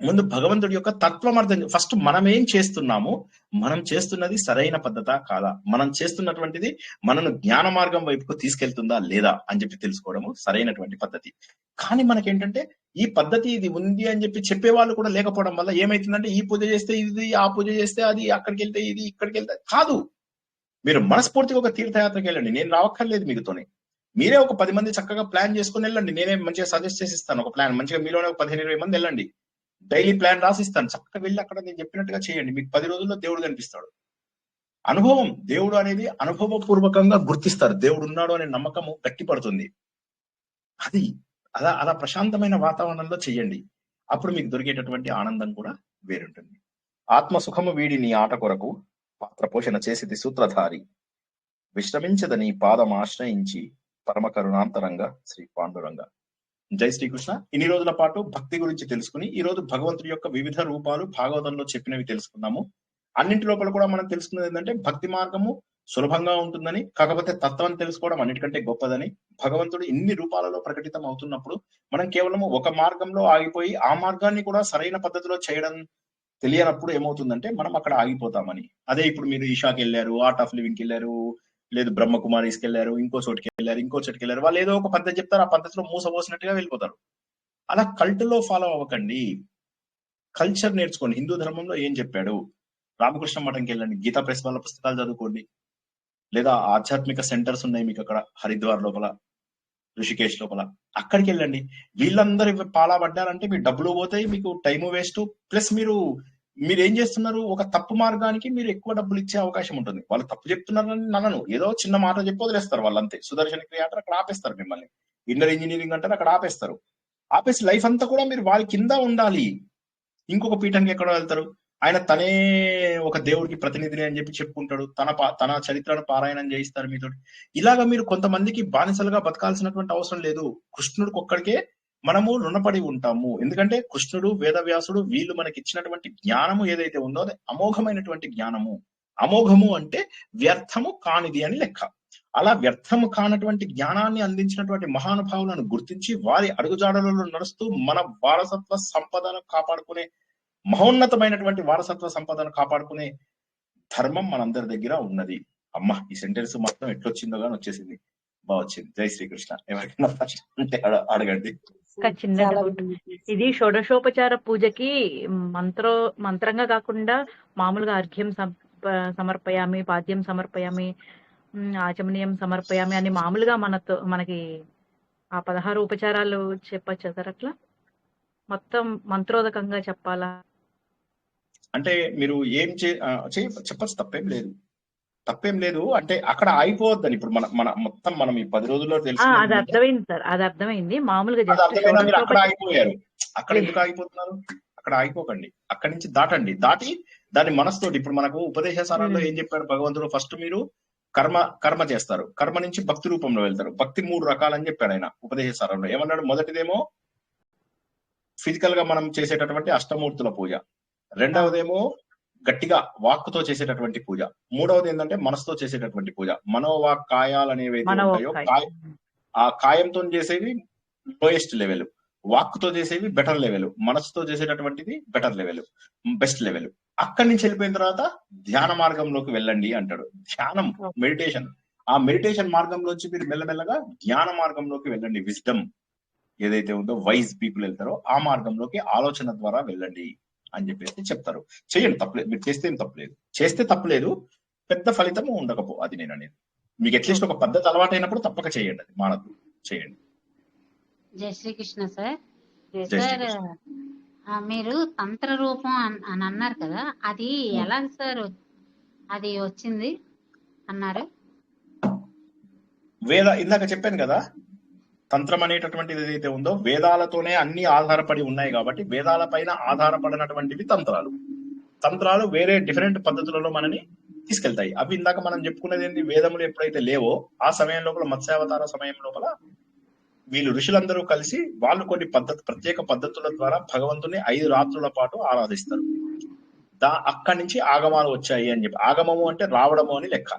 ముందు భగవంతుడి యొక్క తత్వం అర్థం. ఫస్ట్ మనం ఏం చేస్తున్నాము, మనం చేస్తున్నది సరైన పద్ధతా కాదా, మనం చేస్తున్నటువంటిది మనను జ్ఞాన మార్గం వైపుకు తీసుకెళ్తుందా లేదా అని చెప్పి తెలుసుకోవడము సరైనటువంటి పద్ధతి. కానీ మనకేంటంటే ఈ పద్ధతి ఇది ఉంది అని చెప్పి చెప్పేవాళ్ళు కూడా లేకపోవడం వల్ల ఏమైతుందంటే ఈ పూజ చేస్తే ఇది, ఆ పూజ చేస్తే అది, అక్కడికి వెళ్తే ఇది, ఇక్కడికి వెళ్తే కాదు. మీరు మనస్ఫూర్తిగా ఒక తీర్థయాత్రకి వెళ్ళండి, నేను రావక్కర్లేదు మీతోనే. మీరే ఒక 10 మంది చక్కగా ప్లాన్ చేసుకుని వెళ్ళండి. నేనే మంచిగా సజెస్ట్ చేసి ఇస్తాను ఒక ప్లాన్. మంచిగా మీలోనే ఒక 15-20 మంది వెళ్ళండి, డైలీ ప్లాన్ రాసిస్తాను. చక్కగా వెళ్ళి అక్కడ నేను చెప్పినట్టుగా చేయండి. మీకు 10 రోజుల్లో దేవుడు కనిపిస్తాడు. అనుభవం, దేవుడు అనేది అనుభవపూర్వకంగా గుర్తిస్తారు. దేవుడు ఉన్నాడు అనే నమ్మకము గట్టిపడుతుంది. అది అలా ప్రశాంతమైన వాతావరణంలో చెయ్యండి. అప్పుడు మీకు దొరికేటటువంటి ఆనందం కూడా వేరుంటుంది. ఆత్మ సుఖము వీడి నీ ఆట కొరకు పాత్ర పోషణ చేసేది సూత్రధారి, విశ్రమించదని పాదం ఆశ్రయించి పరమ కరుణాంతరంగా శ్రీ పాండురంగ. జై శ్రీకృష్ణ. ఇన్ని రోజుల పాటు భక్తి గురించి తెలుసుకుని ఈ రోజు భగవంతుడి యొక్క వివిధ రూపాలు భాగవతంలో చెప్పినవి తెలుసుకున్నాము. అన్నింటి లోపల కూడా మనం తెలుసుకున్నది ఏంటంటే భక్తి మార్గము సులభంగా ఉంటుందని, కాకపోతే తత్వాన్ని తెలుసుకోవడం అన్నిటికంటే గొప్పదని. భగవంతుడు ఇన్ని రూపాలలో ప్రకటితం అవుతున్నప్పుడు మనం కేవలం ఒక మార్గంలో ఆగిపోయి ఆ మార్గాన్ని కూడా సరైన పద్ధతిలో చేయడం తెలియనప్పుడు ఏమవుతుందంటే మనం అక్కడ ఆగిపోతామని. అదే ఇప్పుడు మీరు ఈషాకి వెళ్ళారు, ఆర్ట్ ఆఫ్ లివింగ్కి వెళ్ళారు, లేదు బ్రహ్మకుమారీస్కి వెళ్ళారు, ఇంకో చోటుకి వెళ్ళారు, వాళ్ళు ఏదో ఒక పద్ధతి చెప్తారు, ఆ పద్ధతిలో మూసపోసినట్టుగా వెళ్ళిపోతారు. అలా కల్టులో ఫాలో అవ్వకండి, కల్చర్ నేర్చుకోండి. హిందూ ధర్మంలో ఏం చెప్పాడు, రామకృష్ణ మఠంకి వెళ్ళండి, గీతా ప్రెస్ వాళ్ళ పుస్తకాలు చదువుకోండి, లేదా ఆధ్యాత్మిక సెంటర్స్ ఉన్నాయి మీకు అక్కడ హరిద్వార్ లోపల, ఋషికేశ్ లోపల, అక్కడికి వెళ్ళండి. వీళ్ళందరూ పాలా పడ్డారంటే మీ డబ్బులు పోతాయి, మీకు టైము వేస్ట్, ప్లస్ మీరు ఏం చేస్తున్నారు, ఒక తప్పు మార్గానికి మీరు ఎక్కువ డబ్బులు ఇచ్చే అవకాశం ఉంటుంది. వాళ్ళు తప్పు చెప్తున్నారని నన్ను ఏదో చిన్న మాట చెప్పి వదిలేస్తారు వాళ్ళంతే. సుదర్శన క్రియాటర్ అక్కడ ఆపేస్తారు మిమ్మల్ని, ఇన్నర్ ఇంజనీరింగ్ అంటారు అక్కడ ఆపేస్తారు. ఆపేసి లైఫ్ అంతా కూడా మీరు వాళ్ళ కింద ఉండాలి. ఇంకొక పీఠానికి ఎక్కడో వెళ్తారు, ఆయన తనే ఒక దేవుడికి ప్రతినిధిని అని చెప్పి చెప్పుకుంటాడు, తన చరిత్రను పారాయణం చేయిస్తారు మీతో. ఇలాగా మీరు కొంతమందికి బానిసలుగా బతకాల్సినటువంటి అవసరం లేదు. కృష్ణుడికి ఒక్కడికే మనము రుణపడి ఉంటాము. ఎందుకంటే కృష్ణుడు, వేదవ్యాసుడు, వీళ్ళు మనకి ఇచ్చినటువంటి జ్ఞానము ఏదైతే ఉందో అది అమోఘమైనటువంటి జ్ఞానము. అమోఘము అంటే వ్యర్థము కానిది అని లెక్క. అలా వ్యర్థము కానటువంటి జ్ఞానాన్ని అందించినటువంటి మహానుభావులను గుర్తించి వారి అడుగుజాడలలో నడుస్తూ మన వారసత్వ సంపదను కాపాడుకునే, మహోన్నతమైనటువంటి వారసత్వ సంపదను కాపాడుకునే ధర్మం మనందరి దగ్గర ఉన్నది. అమ్మ ఈ సెంటెన్స్ మొత్తం ఎట్లొచ్చిందో గాని వచ్చేసింది, బాగా వచ్చింది. జై శ్రీకృష్ణ. ఎవరికైనా అంటే అడగండి. చిన్న డౌట్, ఇది షోడశోపచార పూజకి మంత్రంగా కాకుండా మామూలుగా అర్ఘ్యం సమర్పయామి, పాద్యం సమర్పయామి, ఆచమనీయం సమర్పయామి అని మామూలుగా మనకి ఆ 16 ఉపచారాలు చెప్పచ్చు సార్? అట్లా మొత్తం మంత్రోదకంగా చెప్పాలా అంటే మీరు ఏం చెప్పచ్చు, తప్పేం లేదు. అంటే అక్కడ ఆగిపోవద్దని. ఇప్పుడు మన మొత్తం మనం ఈ 10 రోజుల్లో తెలుసు. అది అర్థమైంది సార్, అది అర్థమైంది. మామూలుగా అక్కడ ఆగిపోయారు. అక్కడ ఎందుకు ఆగిపోతున్నారు? అక్కడ ఆగిపోకండి, అక్కడి నుంచి దాటి దాని మనస్తోటి. ఇప్పుడు మనకు ఉపదేశ సారంలో ఏం చెప్పారు భగవంతుడు, ఫస్ట్ మీరు కర్మ చేస్తారు, కర్మ నుంచి భక్తి రూపంలో వెళ్తారు. భక్తి 3 రకాలని చెప్పాడు ఆయన ఉపదేశ సారంలో. ఏమన్నాడు? మొదటిదేమో ఫిజికల్ గా మనం చేసేటటువంటి అష్టమూర్తుల పూజ, రెండవదేమో గట్టిగా వాక్కుతో చేసేటటువంటి పూజ, మూడవది ఏంటంటే మనసుతో చేసేటటువంటి పూజ. మనోవాక్ కాయాలు అనేవి ఉంటాయో ఆ కాయంతో చేసేవి లోయెస్ట్ లెవెల్, వాక్కుతో చేసేవి బెటర్ లెవెల్, మనసుతో చేసేటటువంటిది బెటర్ లెవెల్, బెస్ట్ లెవెల్. అక్కడి నుంచి వెళ్ళిపోయిన తర్వాత ధ్యాన మార్గంలోకి వెళ్ళండి అంటాడు. ధ్యానం, మెడిటేషన్. ఆ మెడిటేషన్ మార్గంలోంచి మీరు మెల్లమెల్లగా జ్ఞాన మార్గంలోకి వెళ్ళండి. విజ్డమ్ ఏదైతే ఉందో, వైజ్ పీపుల్ వెళ్తారో ఆ మార్గంలోకి ఆలోచన ద్వారా వెళ్ళండి అని చెప్పేసి చెప్తారు. చేయండి, తప్పలేదు. మీరు చేస్తే ఏం తప్పలేదు, చేస్తే తప్పలేదు, పెద్ద ఫలితము ఉండకపో. అది నేను అనేది. మీకు అట్లీస్ట్ ఒక పద్ధతి అలవాటైనప్పుడు తప్పక చేయండి, అది మానద్దు, చేయండి. జై శ్రీకృష్ణ సార్. సార్ మీరు తంత్ర రూపం అని అన్నారు కదా, అది ఎలా సార్ అది వచ్చింది అన్నారు? ఇందాక చెప్పాను కదా, తంత్రం అనేటటువంటిది ఏదైతే ఉందో వేదాలతోనే అన్ని ఆధారపడి ఉన్నాయి కాబట్టి వేదాల పైన ఆధారపడినటువంటివి తంత్రాలు వేరే డిఫరెంట్ పద్ధతులలో మనని తీసుకెళ్తాయి. అవి ఇందాక మనం చెప్పుకునేది ఏంటి, వేదములు ఎప్పుడైతే లేవో ఆ సమయం లోపల, మత్స్యావతార సమయం లోపల వీళ్ళు ఋషులందరూ కలిసి వాళ్ళు కొన్ని ప్రత్యేక పద్ధతుల ద్వారా భగవంతుని 5 రాత్రుల పాటు ఆరాధిస్తారు. అక్కడి నుంచి ఆగమాలు వచ్చాయి అని చెప్పి. ఆగమము అంటే రావడము అని లెక్క.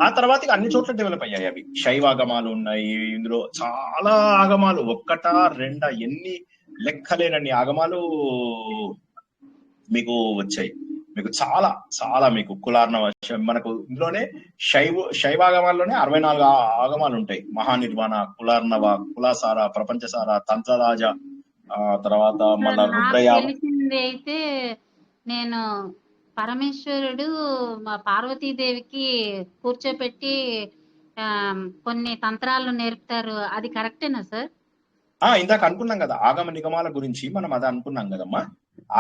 ఆ తర్వాత అన్ని చోట్ల డెవలప్ అయ్యాయి అవి. శైవాగమాలు ఉన్నాయి, ఇందులో చాలా ఆగమాలు, 1, 2 ఎన్ని లెక్కలేనన్ని ఆగమాలు మీకు వచ్చాయి. మీకు చాలా చాలా మీకు కులార్ణవ, మనకు ఇందులోనే శైవాగమాల్లోనే 64 ఆగమాలు ఉంటాయి. మహానిర్వాణ, కులార్ణవ, కులాసార, ప్రపంచసార, తంత్రరాజ, తర్వాత మళ్ళా రుద్రయామ. తెలిసింది అయితే నేను పరమేశ్వరుడు మా పార్వతీదేవికి కూర్చోపెట్టి కొన్ని తంత్రాలు నేర్పుతారు, అది కరెక్టేనా సార్? ఇందాక అనుకున్నాం కదా ఆగమ నిగమాల గురించి, మనం అది అనుకున్నాం కదమ్మా.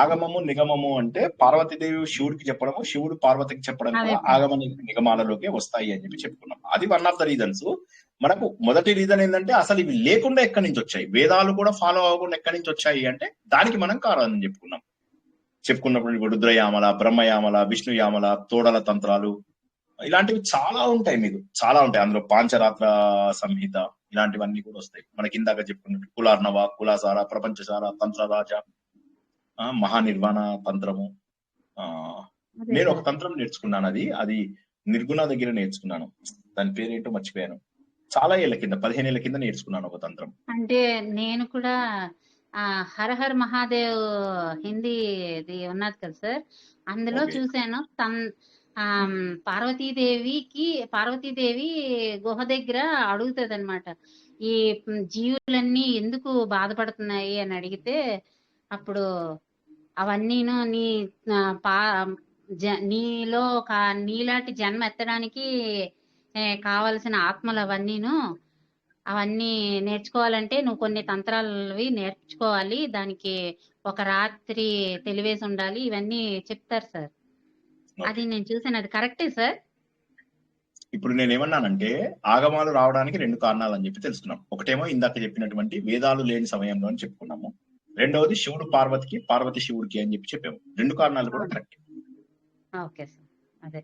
ఆగమము నిగమము అంటే పార్వతీదేవి శివుడికి చెప్పడము, శివుడు పార్వతికి చెప్పడం కూడా ఆగమ నిగమాలలోకి వస్తాయి అని చెప్పి చెప్పుకున్నాం. అది వన్ ఆఫ్ ద రీజన్స్. మనకు మొదటి రీజన్ ఏంటంటే అసలు ఇవి లేకుండా ఎక్కడి నుంచి వచ్చాయి, వేదాలు కూడా ఫాలో అవ్వకుండా ఎక్కడి నుంచి వచ్చాయి అంటే దానికి మనం కారణం చెప్పుకున్నప్పుడు రుద్రయామల, బ్రహ్మయామల, విష్ణుయామల, తోడల తంత్రాలు, ఇలాంటివి చాలా ఉంటాయి. మీకు చాలా ఉంటాయి. అందులో పాంచరాత్ర సంహిత ఇలాంటివన్నీ కూడా వస్తాయి. మనకి ఇందాక చెప్పుకున్నట్టు కులార్ణవ, కులాసార, ప్రపంచసార, తంత్రరాజ, మహానిర్వాణ తంత్రము. నేను ఒక తంత్రం నేర్చుకున్నాను, అది నిర్గుణ దగ్గర నేర్చుకున్నాను. దాని పేరేంటో మర్చిపోయాను. చాలా ఏళ్ల కింద, 15 ఏళ్ల కింద నేర్చుకున్నాను ఒక తంత్రం. అంటే నేను కూడా హర హర్ మహాదేవ్ హిందీ ఉన్నది కదా సార్, అందులో చూశాను. పార్వతీదేవి గుహ దగ్గర అడుగుతుంది అనమాట, ఈ జీవులన్నీ ఎందుకు బాధపడుతున్నాయి అని అడిగితే, అప్పుడు అవన్నీను నీలో నీలాంటి జన్మ ఎత్తడానికి కావలసిన ఆత్మలు అవన్నీ నేర్చుకోవాలంటే నువ్వు కొన్ని తంత్రాలవి నేర్చుకోవాలి, దానికి ఒక రాత్రి తెలివేసి ఉండాలి, ఇవన్నీ చెప్తారు సార్. అది నేను చూసాను, అది కరెక్టే సార్? ఇప్పుడు నేనేమన్నానంటే ఆగమాలు రావడానికి 2 కారణాలు అని చెప్పి తెలుసుకున్నాం. ఒకటేమో ఇందాక చెప్పినటువంటి వేదాలు లేని సమయంలో అని చెప్పుకున్నాము. రెండవది శివుడు పార్వతికి, పార్వతి శివుడికి అని చెప్పి చెప్పాము. 2 కారణాలు కూడా కరెక్ట్. ఓకే సార్, అదే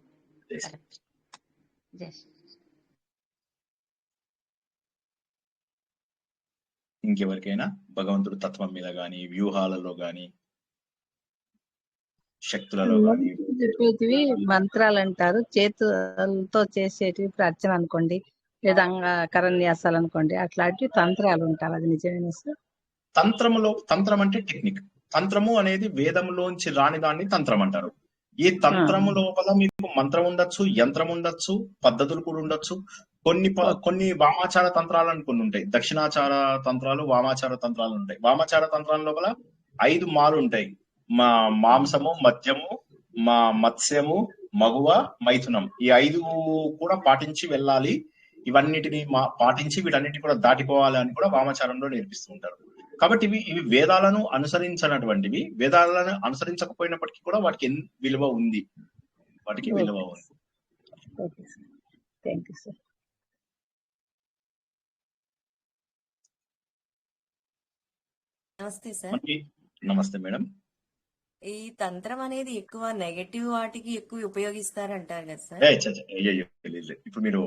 ఇంకెవరికైనా భగవంతుడు తత్వం మీద గాని, వ్యూహాలలో గాని, శక్తులలో గాని చెప్పేటివి మంత్రాలు అంటారు, చేతులతో చేసేటివి ప్రార్థన అనుకోండి, లేదా కరన్యాసాలు అనుకోండి, అట్లాంటివి తంత్రాలు ఉంటారు. అది నిజమేనా సార్? తంత్రం అంటే టెక్నిక్. తంత్రము అనేది వేదంలోంచి రాని దాన్ని తంత్రం అంటారు. ఈ తంత్రము లోపల మీకు మంత్రం ఉండొచ్చు, యంత్రం ఉండొచ్చు, పద్ధతులు కూడా ఉండొచ్చు. కొన్ని వామాచార తంత్రాలు అని కొన్ని ఉంటాయి. దక్షిణాచార తంత్రాలు, వామాచార తంత్రాలు ఉంటాయి. వామాచార తంత్రాల లోపల 5 మాలు ఉంటాయి. మాంసము, మద్యము, మత్స్యము, మగువ, మైథునం, ఈ 5 కూడా పాటించి వెళ్ళాలి. ఇవన్నిటిని పాటించి వీటన్నిటి కూడా దాటిపోవాలి అని కూడా వామాచారంలో నేర్పిస్తూ ఉంటారు. కాబట్టి ఇవి వేదాలను అనుసరించినటువంటివి. వేదాలను అనుసరించకపోయినప్పటికీ కూడా వాటికి విలువ ఉంది. నమస్తే సార్. నమస్తే మేడం. ఈ తంత్రం అనేది ఎక్కువ నెగటివ్ వాటికి ఎక్కువ ఉపయోగిస్తారంటారు కదా సార్? ఇప్పుడు మీరు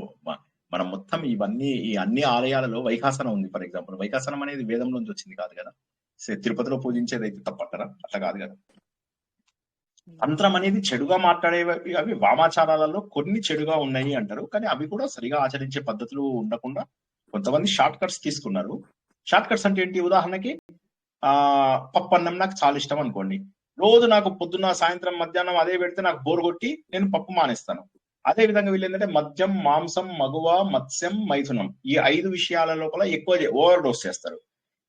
మనం మొత్తం ఈ అన్ని ఆలయాలలో వైఖాసనం ఉంది. ఫర్ ఎగ్జాంపుల్, వైఖాసనం అనేది వేదం నుంచి వచ్చింది కాదు కదా. తిరుపతిలో పూజించేది అయితే తప్పంటారా? అట్లా కాదు కదా. తంత్రం అనేది చెడుగా మాట్లాడేవి అవి వామాచారాలలో కొన్ని చెడుగా ఉన్నాయి అంటారు. కానీ అవి కూడా సరిగా ఆచరించే పద్ధతులు ఉండకుండా కొంతమంది షార్ట్ కట్స్ తీసుకున్నారు. షార్ట్ కట్స్ అంటే ఏంటి? ఉదాహరణకి పప్పన్నం నాకు చాలా ఇష్టం అనుకోండి. రోజు నాకు పొద్దున్న, సాయంత్రం, మధ్యాహ్నం అదే పెడితే నాకు బోర్ కొట్టి నేను పప్పు మానేస్తాను. అదే విధంగా వీళ్ళు ఏంటంటే మద్యం, మాంసం, మగువ, మత్స్యం, మైథునం, ఈ 5 విషయాల లోపల ఎక్కువ ఓవర్ డోస్ చేస్తారు.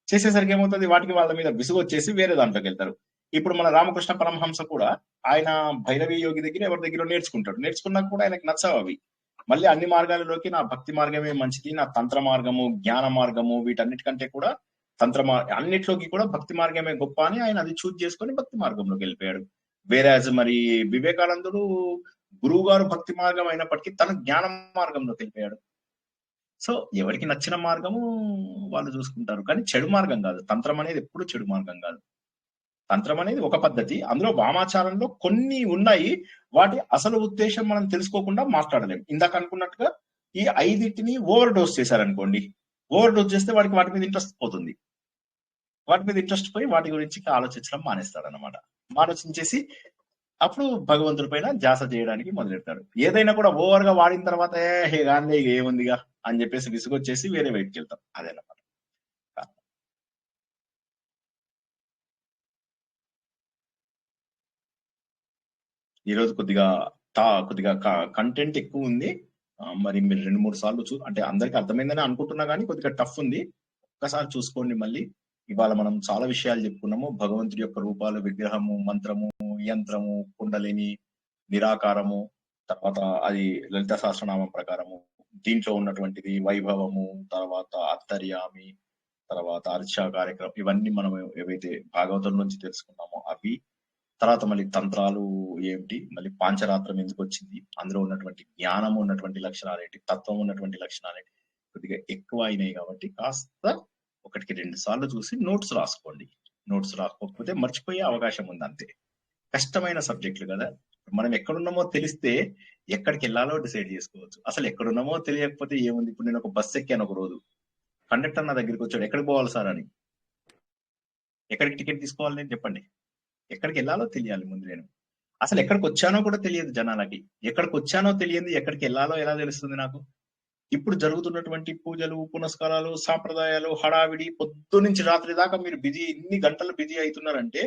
చేసేసరికి ఏమవుతుంది, వాటికి వాళ్ళ మీద విసుగు వచ్చేసి వేరే దాంట్లోకి వెళ్తారు. ఇప్పుడు మన రామకృష్ణ పరమహంస కూడా ఆయన భైరవి యోగి దగ్గర ఎవరి దగ్గర నేర్చుకుంటాడు. నేర్చుకున్నా కూడా ఆయనకు నచ్చవు అవి. మళ్ళీ అన్ని మార్గాలలోకి నా భక్తి మార్గమే మంచిది, నా తంత్ర మార్గము, జ్ఞాన మార్గము, వీటన్నిటికంటే కూడా అన్నిట్లోకి కూడా భక్తి మార్గమే గొప్ప అని ఆయన అది చూజ్ చేసుకొని భక్తి మార్గంలోకి వెళ్ళిపోయాడు. వేరాజ్ మరి వివేకానందుడు గురువు గారు భక్తి మార్గం అయినప్పటికీ తన జ్ఞాన మార్గంలోకి వెళ్ళిపోయాడు. సో ఎవరికి నచ్చిన మార్గము వాళ్ళు చూసుకుంటారు, కానీ చెడు మార్గం కాదు. తంత్రం అనేది ఎప్పుడు చెడు మార్గం కాదు. తంత్రం అనేది ఒక పద్ధతి. అందులో వామాచారంలో కొన్ని ఉన్నాయి, వాటి అసలు ఉద్దేశం మనం తెలుసుకోకుండా మాట్లాడలేం. ఇందాక అనుకున్నట్టుగా ఈ 5 ఓవర్ డోస్ చేశారనుకోండి, ఓవర్ డోస్ చేస్తే వాడికి వాటి మీద ఇంట్రెస్ట్ పోతుంది. వాటి మీద ఇంట్రెస్ట్ పోయి వాటి గురించి ఆలోచించడం మానేస్తాడు అనమాట. ఆలోచించేసి అప్పుడు భగవంతుడి పైన ధ్యాస చేయడానికి మొదలెడతాడు. ఏదైనా కూడా ఓవర్ గా వాడిన తర్వాత గాంధీ ఏముందిగా అని చెప్పేసి విసుగొచ్చేసి వేరే వైపుకి వెళ్తాం. అదేనమాట. ఈరోజు కొద్దిగా కంటెంట్ ఎక్కువ ఉంది. మరి మీరు 2-3 సార్లు అంటే అందరికి అర్థమైందని అనుకుంటున్నా కానీ కొద్దిగా టఫ్ ఉంది. ఒక్కసారి చూసుకోండి. మళ్ళీ ఇవాళ మనం చాలా విషయాలు చెప్పుకున్నాము. భగవంతుడి యొక్క రూపాలు, విగ్రహము, మంత్రము, యంత్రము, కుండలిని, నిరాకారము, తర్వాత అది లలిత సహస్రనామం ప్రకారము, దీంట్లో ఉన్నటువంటిది వైభవము, తర్వాత అంతర్యామి, తర్వాత అర్చ కార్యక్రమం, ఇవన్నీ మనం ఏవైతే భాగవతం నుంచి తెలుసుకున్నామో అవి, తర్వాత మళ్ళీ తంత్రాలు ఏమిటి, మళ్ళీ పాంచరాత్రం ఎందుకు వచ్చింది, అందులో ఉన్నటువంటి జ్ఞానం ఉన్నటువంటి లక్షణాలు ఏంటి, తత్వం ఉన్నటువంటి లక్షణాలు ఏంటి, కొద్దిగా ఎక్కువ అయినాయి. కాబట్టి కాస్త 1-2 సార్లు చూసి నోట్స్ రాసుకోండి. నోట్స్ రాసుకోకపోతే మర్చిపోయే అవకాశం ఉంది అంతే. కష్టమైన సబ్జెక్టులు కదా. మనం ఎక్కడున్నామో తెలిస్తే ఎక్కడికి వెళ్ళాలో డిసైడ్ చేసుకోవచ్చు. అసలు ఎక్కడున్నామో తెలియకపోతే ఏముంది. ఇప్పుడు నేను ఒక బస్సు ఎక్కాను ఒక రోజు, కండక్టర్ నా దగ్గరికి వచ్చాడు, ఎక్కడికి పోవాలి సార్ అని. ఎక్కడికి టికెట్ తీసుకోవాలి నేను చెప్పండి. ఎక్కడికి వెళ్ళాలో తెలియాలి ముందు. నేను అసలు ఎక్కడికి వచ్చానో కూడా తెలియదు జనాలకి. ఎక్కడికి వచ్చానో తెలియదు, ఎక్కడికి వెళ్ళాలో ఎలా తెలుస్తుంది నాకు? ఇప్పుడు జరుగుతున్నటువంటి పూజలు, పునస్కారాలు, సాంప్రదాయాలు, హడావిడి, పొద్దు నుంచి రాత్రి దాకా మీరు బిజీ, ఇన్ని గంటలు బిజీ అవుతున్నారంటే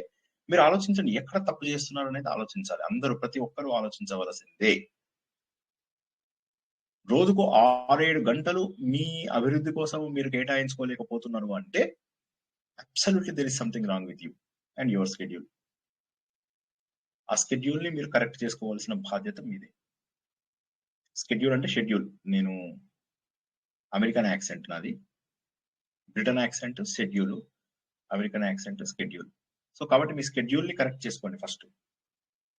మీరు ఆలోచించండి ఎక్కడ తప్పు చేస్తున్నారు అనేది ఆలోచించాలి. అందరూ ప్రతి ఒక్కరూ ఆలోచించవలసిందే. రోజుకు 6-7 గంటలు మీ అభివృద్ధి కోసం మీరు కేటాయించుకోలేకపోతున్నారు అంటే absolutely there is something wrong with you and your schedule. ఆ షెడ్యూల్ ని మీరు కరెక్ట్ చేసుకోవాల్సిన బాధ్యత మీదే. షెడ్యూల్ అంటే షెడ్యూల్. నేను అమెరికన్ యాక్సెంట్ నాది, Britain accent schedule, American accent schedule. So కాబట్టి మీ షెడ్యూల్ ని కరెక్ట్ చేసుకోండి ఫస్ట్.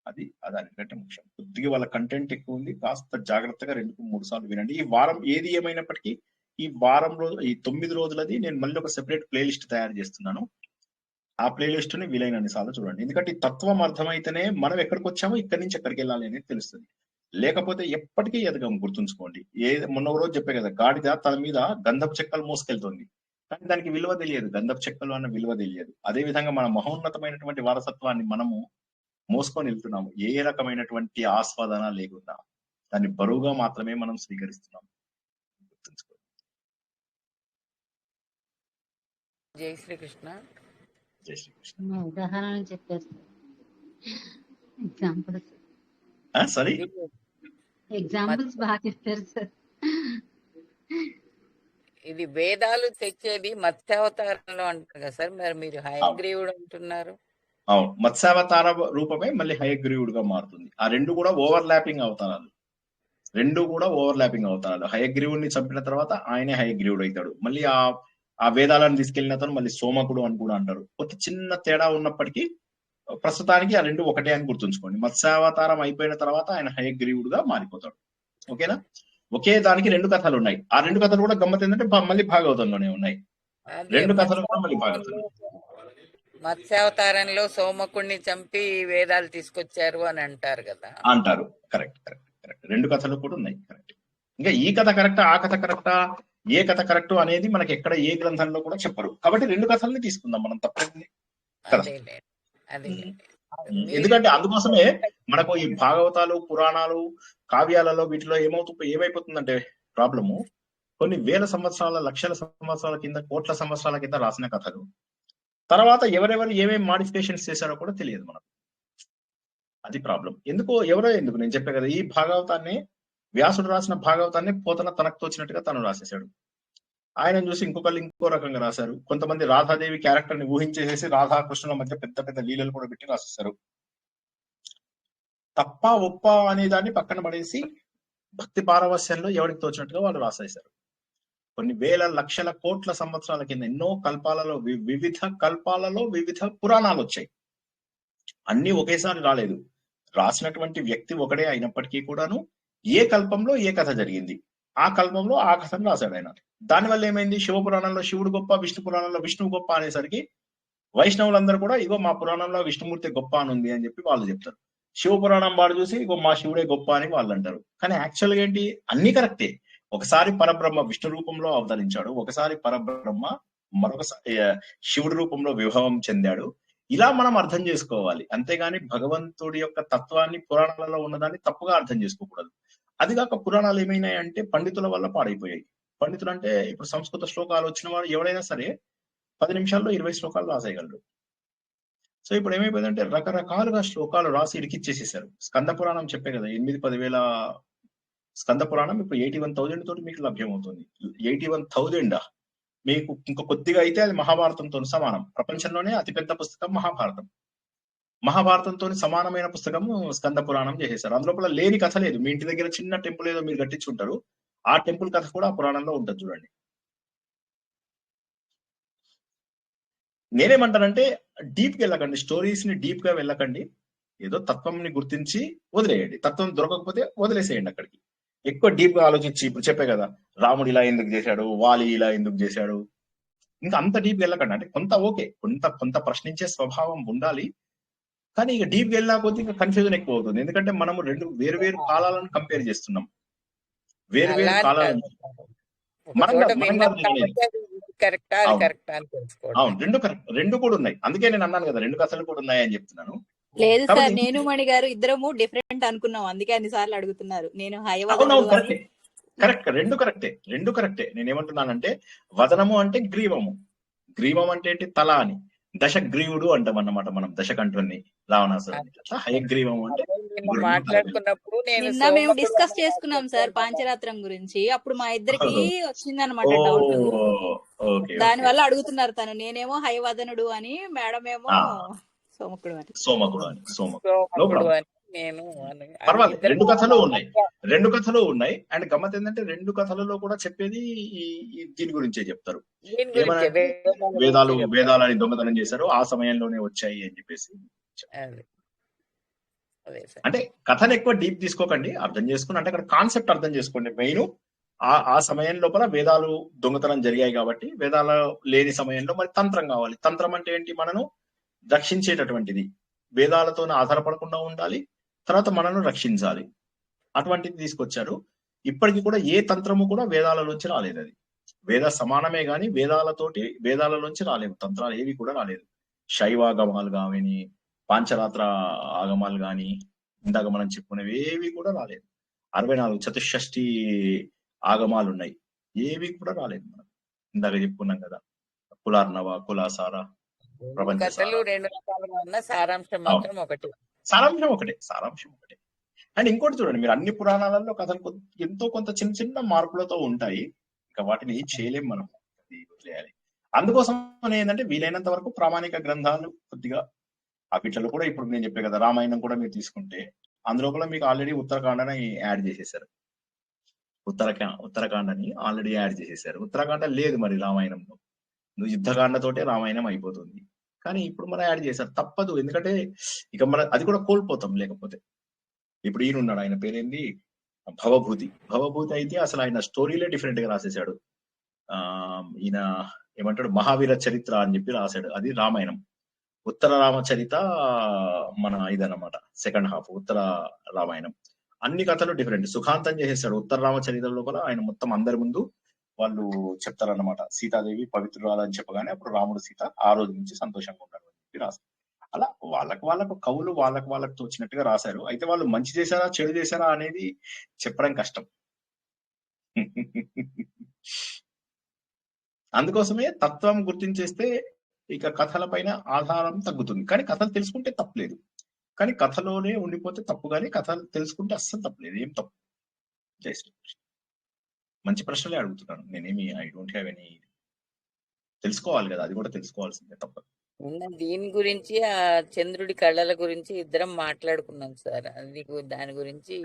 అది అన్నికంటే ముఖ్యం. కొద్దిగా వాళ్ళ కంటెంట్ ఎక్కువ ఉంది, కాస్త జాగ్రత్తగా 2-3 సార్లు వినండి. ఈ వారం ఏది ఏమైనప్పటికీ ఈ వారం రోజు, ఈ 9 రోజులది నేను మళ్ళీ ఒక సెపరేట్ ప్లేలిస్ట్ తయారు చేస్తున్నాను. ఆ ప్లేలిస్ట్ ని వీలైనన్ని సార్లు చూడండి. ఎందుకంటే ఈ తత్వం అర్థమైతేనే మనం ఎక్కడికి వచ్చామో ఇక్కడి నుంచి ఎక్కడికి వెళ్ళాలి అనేది తెలుస్తుంది. లేకపోతే ఎప్పటికీ ఎదగం. గుర్తుంచుకోండి. మొన్న రోజు చెప్పే కదా, గాడిద తన మీద గంధపు చెక్కలు మోసుకెళ్తుంది, కానీ దానికి విలువ తెలియదు, గంధపు చెక్కలు అన్న విలువ తెలియదు. అదే విధంగా మన మహోన్నతమైనటువంటి వారసత్వాన్ని మనము మోసుకొని వెళ్తున్నాము. ఏ రకమైనటువంటి ఆస్వాదన లేకుండా దాన్ని బరువుగా మాత్రమే మనం స్వీకరిస్తున్నాం. గుర్తుంచుకోండి. జై శ్రీకృష్ణ. జై శ్రీకృష్ణ. ఉదాహరణ చెప్పారు. ఎగ్జాంపుల్స్ సారీ ఎగ్జాంపుల్స్ బాగా చెప్పారు సార్. ఇది వేదాలు తెచ్చేది మత్స్యావతారంలో అంటారు కదా సార్, మరి మీరు హయగ్రీవుడు అంటున్నారు. అవును, మత్స్యావతార రూపమే మళ్ళీ హయగ్రీవుడుగా మారుతుంది. ఆ రెండు కూడా ఓవర్ ల్యాపింగ్ అవతారాలు. హయగ్రీవుడిని చంపిన తర్వాత ఆయనే హయగ్రీవుడు అవుతాడు. మళ్ళీ ఆ వేదాలను తీసుకెళ్లిన తర్వాత మళ్ళీ సోమకుడు అని కూడా అంటారు. కొంత చిన్న తేడా ఉన్నప్పటికీ ప్రస్తుతానికి ఆ రెండు ఒకటే అని గుర్తుంచుకోండి. మత్స్యావతారం అయిపోయిన తర్వాత ఆయన హయగ్రీవుడుగా మారిపోతాడు. ఓకేనా? ఒకే దానికి 2 కథలు ఉన్నాయి. ఆ 2 కథలు కూడా గమ్మత్ ఏంటంటే మళ్ళీ భాగవతంలోనే ఉన్నాయి. 2 కథలు కూడా మళ్ళీ భాగవతం. మత్స్యావతారంలో సోమకుడిని చంపి వేదాలు తీసుకొచ్చారు అని అంటారు కదా. అంటారు. కరెక్ట్. 2 కథలు కూడా ఉన్నాయి. కరెక్ట్. ఇంకా ఈ కథ కరెక్టా, ఆ కథ కరెక్టా, ఏ కథ కరెక్ట్ అనేది మనకి ఎక్కడ ఏ గ్రంథంలో కూడా చెప్పరు. కాబట్టి 2 కథల్ని తీసుకుందాం మనం, తప్పేంది కదా. ఎందుకంటే అందుకోసమే మనకు ఈ భాగవతాలు, పురాణాలు, కావ్యాలలో వీటిలో ఏమైపోతుందంటే ప్రాబ్లము, కొన్ని వేల సంవత్సరాల, లక్షల సంవత్సరాల కింద, కోట్ల సంవత్సరాల కింద రాసిన కథలు తర్వాత ఎవరెవరు ఏమేమి మాడిఫికేషన్స్ చేశారో కూడా తెలియదు మనకు. అది ప్రాబ్లం. ఎందుకు నేను చెప్పే కదా, ఈ భాగవతాన్ని, వ్యాసుడు రాసిన భాగవతాన్ని పోతన తనకు తోచినట్టుగా తను రాసేశాడు. ఆయన చూసి ఇంకొకళ్ళు ఇంకో రకంగా రాశారు. కొంతమంది రాధాదేవి క్యారెక్టర్ ని ఊహించేసేసి రాధాకృష్ణుల మధ్య పెద్ద పెద్ద లీలలు కూడా పెట్టి రాసేశారు. తప్ప ఒప్ప అనే దాన్ని పక్కన పడేసి భక్తి పారవస్యంలో ఎవరికి తోచినట్టుగా వాళ్ళు రాసేశారు. కొన్ని వేల, లక్షల, కోట్ల సంవత్సరాల కింద ఎన్నో కల్పాలలో, వివిధ పురాణాలు వచ్చాయి. అన్ని ఒకేసారి రాలేదు. రాసినటువంటి వ్యక్తి ఒకడే అయినప్పటికీ కూడాను ఏ కల్పంలో ఏ కథ జరిగింది, ఆ కల్పంలో ఆ కథను రాశాడు ఆయన. దానివల్ల ఏమైంది, శివపురాణంలో శివుడు గొప్ప, విష్ణు పురాణంలో విష్ణువు గొప్ప అనేసరికి వైష్ణవులందరూ కూడా ఇగో మా పురాణంలో విష్ణుమూర్తి గొప్ప అని ఉంది అని చెప్పి వాళ్ళు చెప్తారు. శివపురాణం వాడు చూసి ఇగో మా శివుడే గొప్ప అని వాళ్ళు అంటారు. కానీ యాక్చువల్ గా ఏంటి, అన్ని కరెక్టే. ఒకసారి పరబ్రహ్మ విష్ణు రూపంలో అవతరించాడు, ఒకసారి పరబ్రహ్మ మరొకసారి శివుడి రూపంలో విభవం చెందాడు. ఇలా మనం అర్థం చేసుకోవాలి. అంతేగాని భగవంతుడి యొక్క తత్వాన్ని పురాణాలలో ఉన్నదాన్ని తప్పుగా అర్థం చేసుకోకూడదు. అది కాక పురాణాలు ఏమైనాయంటే పండితుల వల్ల పాడైపోయాయి. పండితులు అంటే ఇప్పుడు సంస్కృత శ్లోకాలు వచ్చిన వాడు ఎవడైనా సరే 10 నిమిషాల్లో 20 శ్లోకాలు రాసేయగలరు. సో ఇప్పుడు ఏమైపోయిందంటే రకరకాలుగా శ్లోకాలు రాసి ఇరికిచ్చేసేసారు. స్కంద పురాణం చెప్పే కదా 8-10,000 స్కంద పురాణం ఇప్పుడు 81,000 తోటి మీకు లభ్యమవుతుంది. 81,000 మీకు ఇంకా కొద్దిగా అయితే అది మహాభారతంతో సమానం. ప్రపంచంలోనే అతిపెద్ద పుస్తకం మహాభారతం. మహాభారతంతో సమానమైన పుస్తకము స్కంద పురాణం చేసేసారు. అందులోపల లేని కథ లేదు. మీ ఇంటి దగ్గర చిన్న టెంపుల్ ఏదో మీరు కట్టించుంటారు, ఆ టెంపుల్ కథ కూడా ఆ పురాణంలో ఉంటుంది చూడండి. నేనేమంటానంటే డీప్ గా వెళ్ళకండి, స్టోరీస్ ని డీప్ గా వెళ్ళకండి. ఏదో తత్వంని గుర్తించి వదిలేయండి. తత్వం దొరకకపోతే వదిలేసేయండి అక్కడికి. ఎక్కువ డీప్ గా ఆలోచించి ఇప్పుడు చెప్పే కదా రాముడు ఇలా ఎందుకు చేశాడు, వాలి ఇలా ఎందుకు చేశాడు, ఇంకా అంత డీప్ గా వెళ్ళకండి. అంటే కొంత ఓకే, కొంత ప్రశ్నించే స్వభావం ఉండాలి, కానీ ఇక డీప్ గా వెళ్ళినా కొద్ది ఇంకా కన్ఫ్యూజన్ ఎక్కువ అవుతుంది. ఎందుకంటే మనము రెండు వేరు కాలాలను కంపేర్ చేస్తున్నాం. వేరు కాలాలను అవును, రెండు కూడా ఉన్నాయి. అందుకే నేను అన్నాను కదా 2 కథలు కూడా ఉన్నాయి అని చెప్తున్నాను. లేదు సార్, నేను మణి గారు ఇద్దరము డిఫరెంట్ అనుకున్నాం, అందుకే అన్ని సార్లు అడుగుతున్నారు. నేను కరెక్ట్, రెండు కరెక్టే. నేనేమంటున్నానంటే వదనము అంటే గ్రీవము, గ్రీవం అంటే ఏంటి తల అని, దశగ్రీవుడు అంటాం అన్నమాట మనం దశకంఠుని రావణాసురుని. హయగ్రీవం అంటే మాట్లాడుకున్నప్పుడు నిన్న మేము డిస్కస్ చేసుకున్నాం సార్ పాంచరాత్రం గురించి. అప్పుడు మా ఇద్దరికి వచ్చిందనమాట డౌట్, దాని వల్ల అడుగుతున్నారు. తను నేనేమో హయవదనుడు అని, మేడం ఏమో సోమకుడు అని. నేను పర్వాలేదు, రెండు కథలు ఉన్నాయి. అండ్ గమ్మత్ ఏంటంటే 2 కథలలో కూడా చెప్పేది దీని గురించే చెప్తారు. వేదాలని దొంగతనం చేశారు, ఆ సమయంలోనే వచ్చాయి అని చెప్పేసి. అంటే కథను ఎక్కువ డీప్ తీసుకోకండి, అర్థం చేసుకుని అంటే అక్కడ కాన్సెప్ట్ అర్థం చేసుకోండి. మెయిన్ ఆ సమయం లోపల వేదాలు దొంగతనం జరిగాయి కాబట్టి, వేదాలు లేని సమయంలో మరి తంత్రం కావాలి. తంత్రం అంటే ఏంటి? మనను రక్షించేటటువంటిది, వేదాలతో ఆధారపడకుండా ఉండాలి, తర్వాత మనను రక్షించాలి. అటువంటిది తీసుకొచ్చారు. ఇప్పటికి కూడా ఏ తంత్రము కూడా వేదాలలోంచి రాలేదు. అది వేద సమానమే గాని వేదాలలోంచి రాలేవు తంత్రాలు, ఏవి కూడా రాలేదు. శైవాగమాలు కాని, పాంచరాత్ర ఆగమాలు గాని, ఇందాక మనం చెప్పుకునేవి ఏవి కూడా రాలేదు. 64 చతుషష్ఠి ఆగమాలు ఉన్నాయి, ఏవి కూడా రాలేదు. మనం ఇందాక చెప్పుకున్నాం కదా, కులార్ణవ, కులాసార, ప్రపంచ సారాంశం మాత్రం ఒకటి. సారాంశం ఒకటే. అండ్ ఇంకోటి చూడండి, మీరు అన్ని పురాణాలలో కథలు ఎంతో కొంత చిన్న చిన్న మార్పులతో ఉంటాయి. ఇంకా వాటిని చేయలేం మనం, వదిలేయాలి. అందుకోసం ఏంటంటే వీలైనంత వరకు ప్రామాణిక గ్రంథాలు కొద్దిగా వీటిలో కూడా ఇప్పుడు నేను చెప్పే కదా రామాయణం కూడా మీరు తీసుకుంటే అందులో కూడా మీకు ఆల్రెడీ ఉత్తరాఖండని యాడ్ చేసేసారు. ఉత్తరాఖండని ఆల్రెడీ యాడ్ చేసేసారు. ఉత్తరాఖండ లేదు మరి రామాయణంలో, యుద్ధకాండతోటే రామాయణం అయిపోతుంది. కానీ ఇప్పుడు మనం యాడ్ చేశారు, తప్పదు. ఎందుకంటే ఇక మన అది కూడా కోల్పోతాం లేకపోతే. ఇప్పుడు ఈయన ఉన్నాడు, ఆయన పేరేంది, భవభూతి అయితే అసలు ఆయన స్టోరీలే డిఫరెంట్ గా రాసేసాడు. ఈయన ఏమంటాడు, మహావీర చరిత్ర అని చెప్పి రాశాడు, అది రామాయణం. ఉత్తర రామచరిత మన ఇదన్నమాట, సెకండ్ హాఫ్ ఉత్తర రామాయణం. అన్ని కథలు డిఫరెంట్. సుఖాంతం చేసేసాడు ఉత్తర రామచరిత లోపల. ఆయన మొత్తం అందరి ముందు వాళ్ళు చెప్తారన్నమాట, సీతాదేవి పవిత్రురాలని చెప్పగానే అప్పుడు రాముడు సీత ఆ రోజు నుంచి సంతోషంగా ఉన్నారు అని చెప్పి రాశారు. అలా వాళ్ళకు కవులు వాళ్ళకు తోచినట్టుగా రాశారు. అయితే వాళ్ళు మంచి చేశారా చెడు చేశారా అనేది చెప్పడం కష్టం. అందుకోసమే తత్వం గుర్తించేస్తే ఇక కథల పైన ఆధారం తగ్గుతుంది. కానీ కథలు తెలుసుకుంటే తప్పులేదు, కానీ కథలోనే ఉండిపోతే తప్పు. కానీ కథలు తెలుసుకుంటే అస్సలు తప్పులేదు, ఏం తప్పు. జై శ్రీకృష్ణ. మంచి ప్రశ్నలే అడుగుతున్నాను నేనేమి, ఐ డోంట్ హ్యావ్ ఎనీ. తెలుసుకోవాలి కదా, అది కూడా తెలుసుకోవాల్సిందే, తప్పదు. దీని గురించి ఆ చంద్రుడి కళ్ళల గురించి ఇద్దరం మాట్లాడుకున్నాం సార్. అది దాని గురించి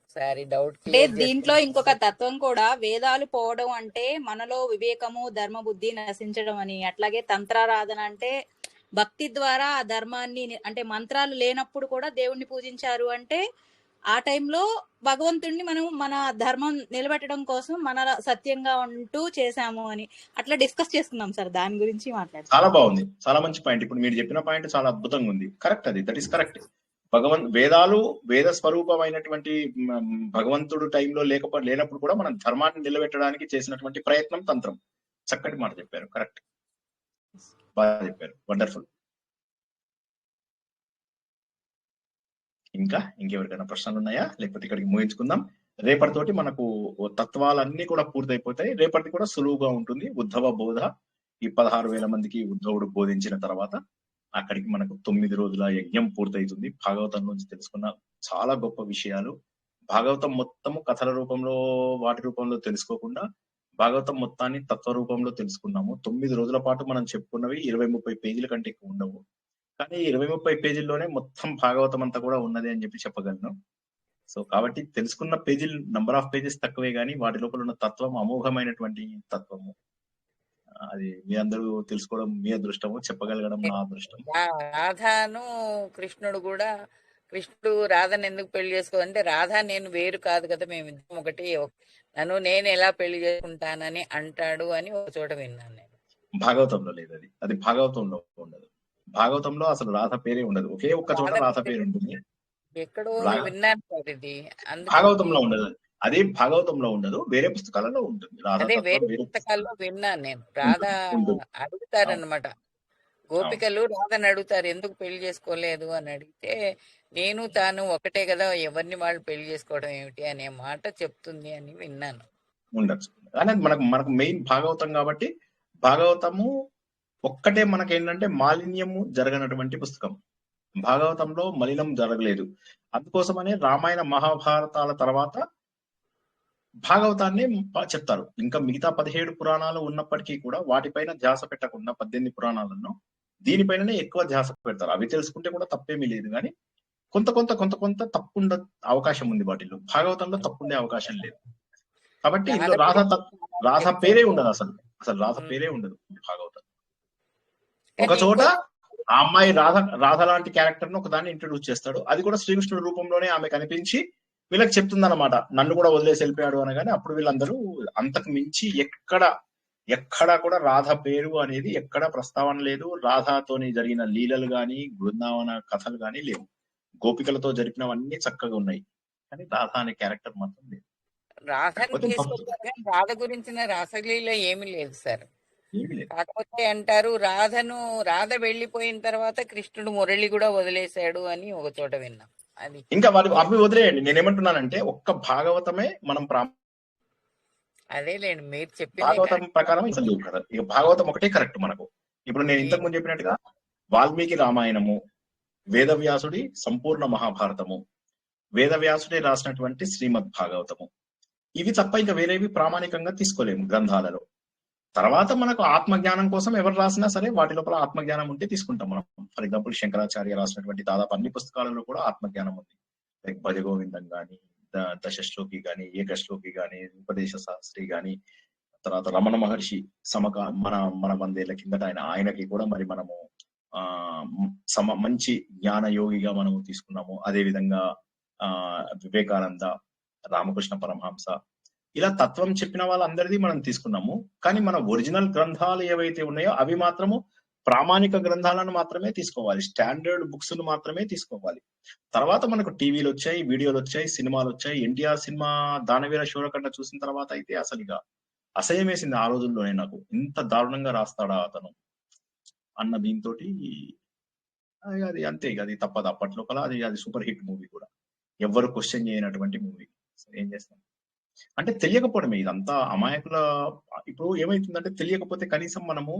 ఒకసారి డౌట్. అంటే దీంట్లో ఇంకొక తత్వం కూడా, వేదాలు పోవడం అంటే మనలో వివేకము ధర్మ బుద్ధి నశించడం అని. అట్లాగే తంత్రారాధన అంటే భక్తి ద్వారా ఆ ధర్మాన్ని, అంటే మంత్రాలు లేనప్పుడు కూడా దేవుణ్ణి పూజించారు అంటే ఆ టైంలో భగవంతుడిని మనం మన ధర్మం నిలబెట్టడం కోసం మన సత్యంగా ఉంటూ చేశాము అని అట్లా డిస్కస్ చేసుకున్నాం సార్. దాని గురించి మాట్లాడుతున్నాం. చాలా బాగుంది, చాలా మంచి పాయింట్. ఇప్పుడు మీరు చెప్పిన పాయింట్ చాలా అద్భుతంగా ఉంది. Correct, that is correct. వేదాలు వేద స్వరూపమైనటువంటి భగవంతుడు టైంలో లేనప్పుడు కూడా మనం ధర్మాన్ని నిలబెట్టడానికి చేసినటువంటి ప్రయత్నం తంత్రం. చక్కటి మాట చెప్పారు, కరెక్ట్, బాగా చెప్పారు, వండర్ఫుల్. ఇంకెవరికైనా ప్రశ్నలు ఉన్నాయా? లేకపోతే ఇక్కడికి ముగించుకుందాం. రేపటితోటి మనకు తత్వాలన్నీ కూడా పూర్తయిపోతాయి. రేపటిది కూడా సులువుగా ఉంటుంది. ఉద్ధవ బోధ, ఈ 16,000 మందికి ఉద్ధవుడు బోధించిన తర్వాత అక్కడికి మనకు 9 రోజుల యజ్ఞం పూర్తవుతుంది. భాగవతం నుంచి తెలుసుకున్న చాలా గొప్ప విషయాలు, భాగవతం మొత్తము కథల రూపంలో వాటి రూపంలో తెలుసుకోకుండా భాగవతం మొత్తాన్ని తత్వ రూపంలో తెలుసుకున్నాము. 9 రోజుల పాటు మనం చెప్పుకున్నవి 20-30 పేజీల కంటే ఎక్కువ ఉండవు. కానీ 20-30 పేజీల్లోనే మొత్తం భాగవతం అంతా కూడా ఉన్నది అని చెప్పి చెప్పగలను. సో కాబట్టి తెలుసుకున్న పేజీలు నంబర్ ఆఫ్ పేజెస్ తక్కువే కానీ వాటి లోపల ఉన్న తత్వం అమోఘమైనటువంటి తత్వము. అది మీ అందరూ తెలుసుకోవడం మీ అదృష్టము, చెప్పగలగడం నా అదృష్టం. రాధాను కృష్ణుడు కూడా, కృష్ణుడు రాధను ఎందుకు పెళ్లి చేసుకోవాలంటే రాధా నేను వేరు కాదు కదా, మేమిద్దరం ఒకటి, నన్ను నేను ఎలా పెళ్లి చేసుకుంటానని అంటాడు అని ఒక చోట విన్నాను నేను. భాగవతంలో లేదు అది, అది భాగవతంలో ఉండదు. భాగవతంలో అసలు రాధ పేరే ఉండదు, ఒకే ఒక్క చోట రాధ పేరు ఉంటుంది. ఎక్కడో విన్నాను సార్ ఇది, భాగవతంలో ఉండదు. అదే భాగవతంలో ఉండదు, వేరే పుస్తకాలలో ఉంటుంది. అదే వేరే పుస్తకాల్లో విన్నాను నేను. రాధ అడుగుతారనమాట, గోపికలు రాధని అడుగుతారు ఎందుకు పెళ్లి చేసుకోలేదు అని అడిగితే, నేను తాను ఒకటే కదా, ఎవరిని వాళ్ళు పెళ్లి చేసుకోవడం ఏమిటి అనే మాట చెప్తుంది అని విన్నాను. ఉండొచ్చు, కానీ మనకు మెయిన్ భాగవతం కాబట్టి భాగవతము ఒక్కటే మనకేంటంటే మాలిన్యము జరగనటువంటి పుస్తకం. భాగవతంలో మలినం జరగలేదు. అందుకోసమనే రామాయణ మహాభారతాల తర్వాత భాగవతాన్ని చెప్తారు. ఇంకా మిగతా 17 పురాణాలు ఉన్నప్పటికీ కూడా వాటిపైన ధ్యాస పెట్టకుండా 18 పురాణాలను దీనిపైననే ఎక్కువ ధ్యాస పెడతారు. అవి తెలుసుకుంటే కూడా తప్పేమీ లేదు, కానీ కొంత తప్పుండ అవకాశం ఉంది వాటిల్లో. భాగవతంలో తప్పుండే అవకాశం లేదు. కాబట్టి ఇందులో రాధ పేరే ఉండదు, అసలు రాధ పేరే ఉండదు భాగవతం. ఒక చోట ఆ అమ్మాయి రాధ లాంటి క్యారెక్టర్ ను ఒకదాన్ని ఇంట్రడ్యూస్ చేస్తాడు. అది కూడా శ్రీకృష్ణుడి రూపంలోనే ఆమె కనిపించి వీళ్ళకి చెప్తుంది అనమాట, నన్ను కూడా వదిలేసి వెళ్ళిపోయాడు అనగానే అప్పుడు వీళ్ళందరూ అంతకు మించి ఎక్కడా కూడా రాధ పేరు అనేది ఎక్కడా ప్రస్తావన లేదు. రాధాతోని జరిగిన లీలలు గాని బృందావన కథలు గాని లేవు. గోపికలతో జరిపినవన్నీ చక్కగా ఉన్నాయి, కానీ రాధ అనే క్యారెక్టర్ మాత్రం లేదు. రాధ గురించిన రాసలీల ఏమీ లేదు సార్. కాకపోతే అంటారు రాధ వెళ్ళిపోయిన తర్వాత కృష్ణుడు మురళి కూడా వదిలేశాడు అని ఒక చోట విన్నాం. అది ఇంకా అవి వదిలేయండి. నేనేమంటున్నానంటే ఒక్క భాగవతమే మనం అదేలేండి మీరు చెప్పిన భాగవతం ప్రకారం అసలు లేవు కదా. ఇక భాగవతం ఒకటే కరెక్ట్ మనకు. ఇప్పుడు నేను ఇంతకు ముందు చెప్పినట్టుగా వాల్మీకి రామాయణము, వేదవ్యాసుడి సంపూర్ణ మహాభారతము, వేదవ్యాసుడే రాసినటువంటి శ్రీమద్ భాగవతము, ఇవి తప్ప ఇంకా వేరేవి ప్రామాణికంగా తీసుకోలేము గ్రంథాలలో. తర్వాత మనకు ఆత్మజ్ఞానం కోసం ఎవరు రాసినా సరే వాటి లోపల ఆత్మజ్ఞానం ఉంటే తీసుకుంటాం మనం. ఫర్ ఎగ్జాంపుల్ శంకరాచార్య రాసినటువంటి దాదాపు అన్ని పుస్తకాలలో కూడా ఆత్మజ్ఞానం ఉంది. లైక్ భజగోవిందం గాని, దశశ్లోకి గాని, ఏకశ్లోకి గాని, ఉపదేశ శాస్త్రి గాని, తర్వాత రమణ మహర్షి మన 100 ఏళ్ల కిందట ఆయనకి కూడా మరి మనము మంచి జ్ఞాన యోగిగా మనము తీసుకున్నాము. అదే విధంగా వివేకానంద, రామకృష్ణ పరమహంస, ఇలా తత్వం చెప్పిన వాళ్ళందరిది మనం తీసుకున్నాము. కానీ మన ఒరిజినల్ గ్రంథాలు ఏవైతే ఉన్నాయో అవి మాత్రము ప్రామాణిక గ్రంథాలను మాత్రమే తీసుకోవాలి, స్టాండర్డ్ బుక్స్ ను మాత్రమే తీసుకోవాలి. తర్వాత మనకు టీవీలు వచ్చాయి, వీడియోలు వచ్చాయి, సినిమాలు వచ్చాయి. ఎన్టీఆర్ సినిమా దానవీర శూరకర్ణ చూసిన తర్వాత అయితే అసలు ఇక అసహ్యం వేసింది ఆ రోజుల్లోనే నాకు. ఇంత దారుణంగా రాస్తాడా అతను అన్న దీంతో అది అంతే, ఇక అది తప్పదు. అప్పట్లోపల అది సూపర్ హిట్ మూవీ కూడా, ఎవ్వరు క్వశ్చన్ చేయనటువంటి మూవీ. ఏం చేస్తాం అంటే తెలియకపోవడమే ఇదంతా అమాయకుల. ఇప్పుడు ఏమైతుందంటే తెలియకపోతే కనీసం మనము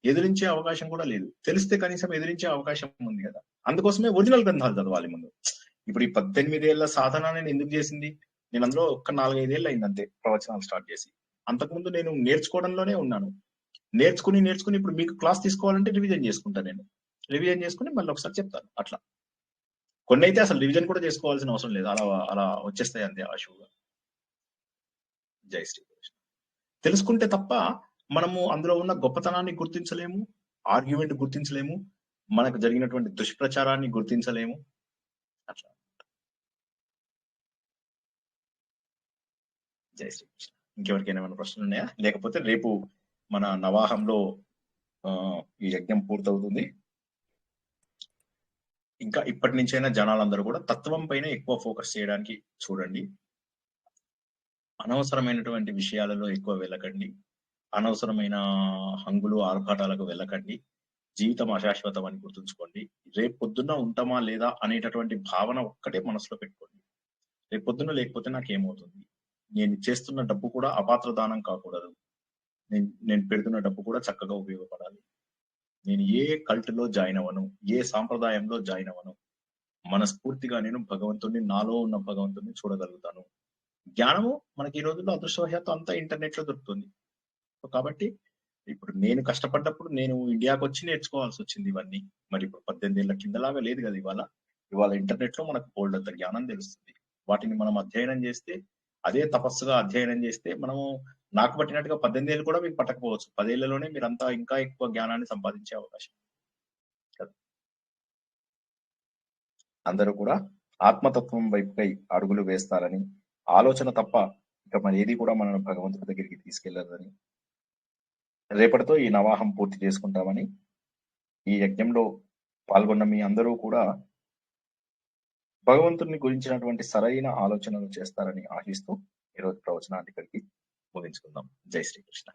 ఎదిరించే అవకాశం కూడా లేదు, తెలిస్తే కనీసం ఎదిరించే అవకాశం ఉంది కదా. అందుకోసమే ఒరిజినల్ గ్రంథాలు చదవాలి ముందు. ఇప్పుడు ఈ 18 ఏళ్ల సాధన నేను ఎందుకు చేసింది, నేను అందులో ఒక్క 4-5 ఏళ్ళు అయింది అంతే ప్రవచనాలు స్టార్ట్ చేసి. అంతకుముందు నేను నేర్చుకోవడంలోనే ఉన్నాను. నేర్చుకుని ఇప్పుడు మీకు క్లాస్ తీసుకోవాలంటే రివిజన్ చేసుకుంటాను. నేను రివిజన్ చేసుకుని మళ్ళీ ఒకసారి చెప్తాను. అట్లా కొన్ని అయితే అసలు రివిజన్ కూడా చేసుకోవాల్సిన అవసరం లేదు, అలా వచ్చేస్తాయి అంతే ఆశువుగా. జై శ్రీకృష్ణ. తెలుసుకుంటే తప్ప మనము అందులో ఉన్న గొప్పతనాన్ని గుర్తించలేము, ఆర్గ్యుమెంట్ గుర్తించలేము, మనకు జరిగినటువంటి దుష్ప్రచారాన్ని గుర్తించలేము. అట్లా. జై శ్రీకృష్ణ. ఇంకెవరికైనా ఏమైనా ప్రశ్నలు ఉన్నాయా? లేకపోతే రేపు మన నవాహంలో ఈ యజ్ఞం పూర్తవుతుంది. ఇంకా ఇప్పటి నుంచైనా జనాలందరూ కూడా తత్వం పైన ఎక్కువ ఫోకస్ చేయడానికి చూడండి. అనవసరమైనటువంటి విషయాలలో ఎక్కువ వెళ్ళకండి, అనవసరమైన హంగులు ఆర్భాటాలకు వెళ్ళకండి. జీవితం అశాశ్వతం అని గుర్తుంచుకోండి. రేపు పొద్దున్న ఉంటామా లేదా అనేటటువంటి భావన ఒక్కటే మనసులో పెట్టుకోండి. రేపు పొద్దున్న లేకపోతే నాకేమవుతుంది, నేను చేస్తున్న డబ్బు కూడా అపాత్ర దానం కాకూడదు, నేను పెడుతున్న డబ్బు కూడా చక్కగా ఉపయోగపడాలి. నేను ఏ కల్ట్ లో జాయిన్ అవ్వను, ఏ సాంప్రదాయంలో జాయిన్ అవ్వను. మనస్ఫూర్తిగా నేను భగవంతుడిని, నాలో ఉన్న భగవంతుడిని చూడగలుగుతాను. జ్ఞానము మనకి ఈ రోజుల్లో అదృష్టవశాత్తు అంతా ఇంటర్నెట్ లో దొరుకుతుంది. సో కాబట్టి ఇప్పుడు నేను కష్టపడ్డప్పుడు నేను ఇండియాకి వచ్చి నేర్చుకోవాల్సి వచ్చింది ఇవన్నీ. మరి ఇప్పుడు 18 ఏళ్ల కిందలాగా లేదు కదా. ఇవాళ ఇంటర్నెట్ లో మనకు బోల్డ్ అంత జ్ఞానం తెలుస్తుంది. వాటిని మనం అధ్యయనం చేస్తే, అదే తపస్సుగా అధ్యయనం చేస్తే, మనము నాకు పట్టినట్టుగా 18 ఏళ్ళు కూడా మీకు పట్టకపోవచ్చు. 10 ఏళ్లలోనే మీరంతా ఇంకా ఎక్కువ జ్ఞానాన్ని సంపాదించే అవకాశం కదా. అందరూ కూడా ఆత్మతత్వం వైపుకై అడుగులు వేస్తారని, ఆలోచన తప్ప ఇక మరి ఏది కూడా మనల్ని భగవంతుడి దగ్గరికి తీసుకెళ్లదని, రేపటితో ఈ నవాహం పూర్తి చేసుకుంటామని, ఈ యజ్ఞంలో పాల్గొన్న మీ అందరూ కూడా భగవంతుని గురించినటువంటి సరైన ఆలోచనలు చేస్తారని ఆశిస్తూ ఈరోజు ప్రవచనాన్ని ఇక్కడికి ముగించుకుందాం. జై శ్రీకృష్ణ.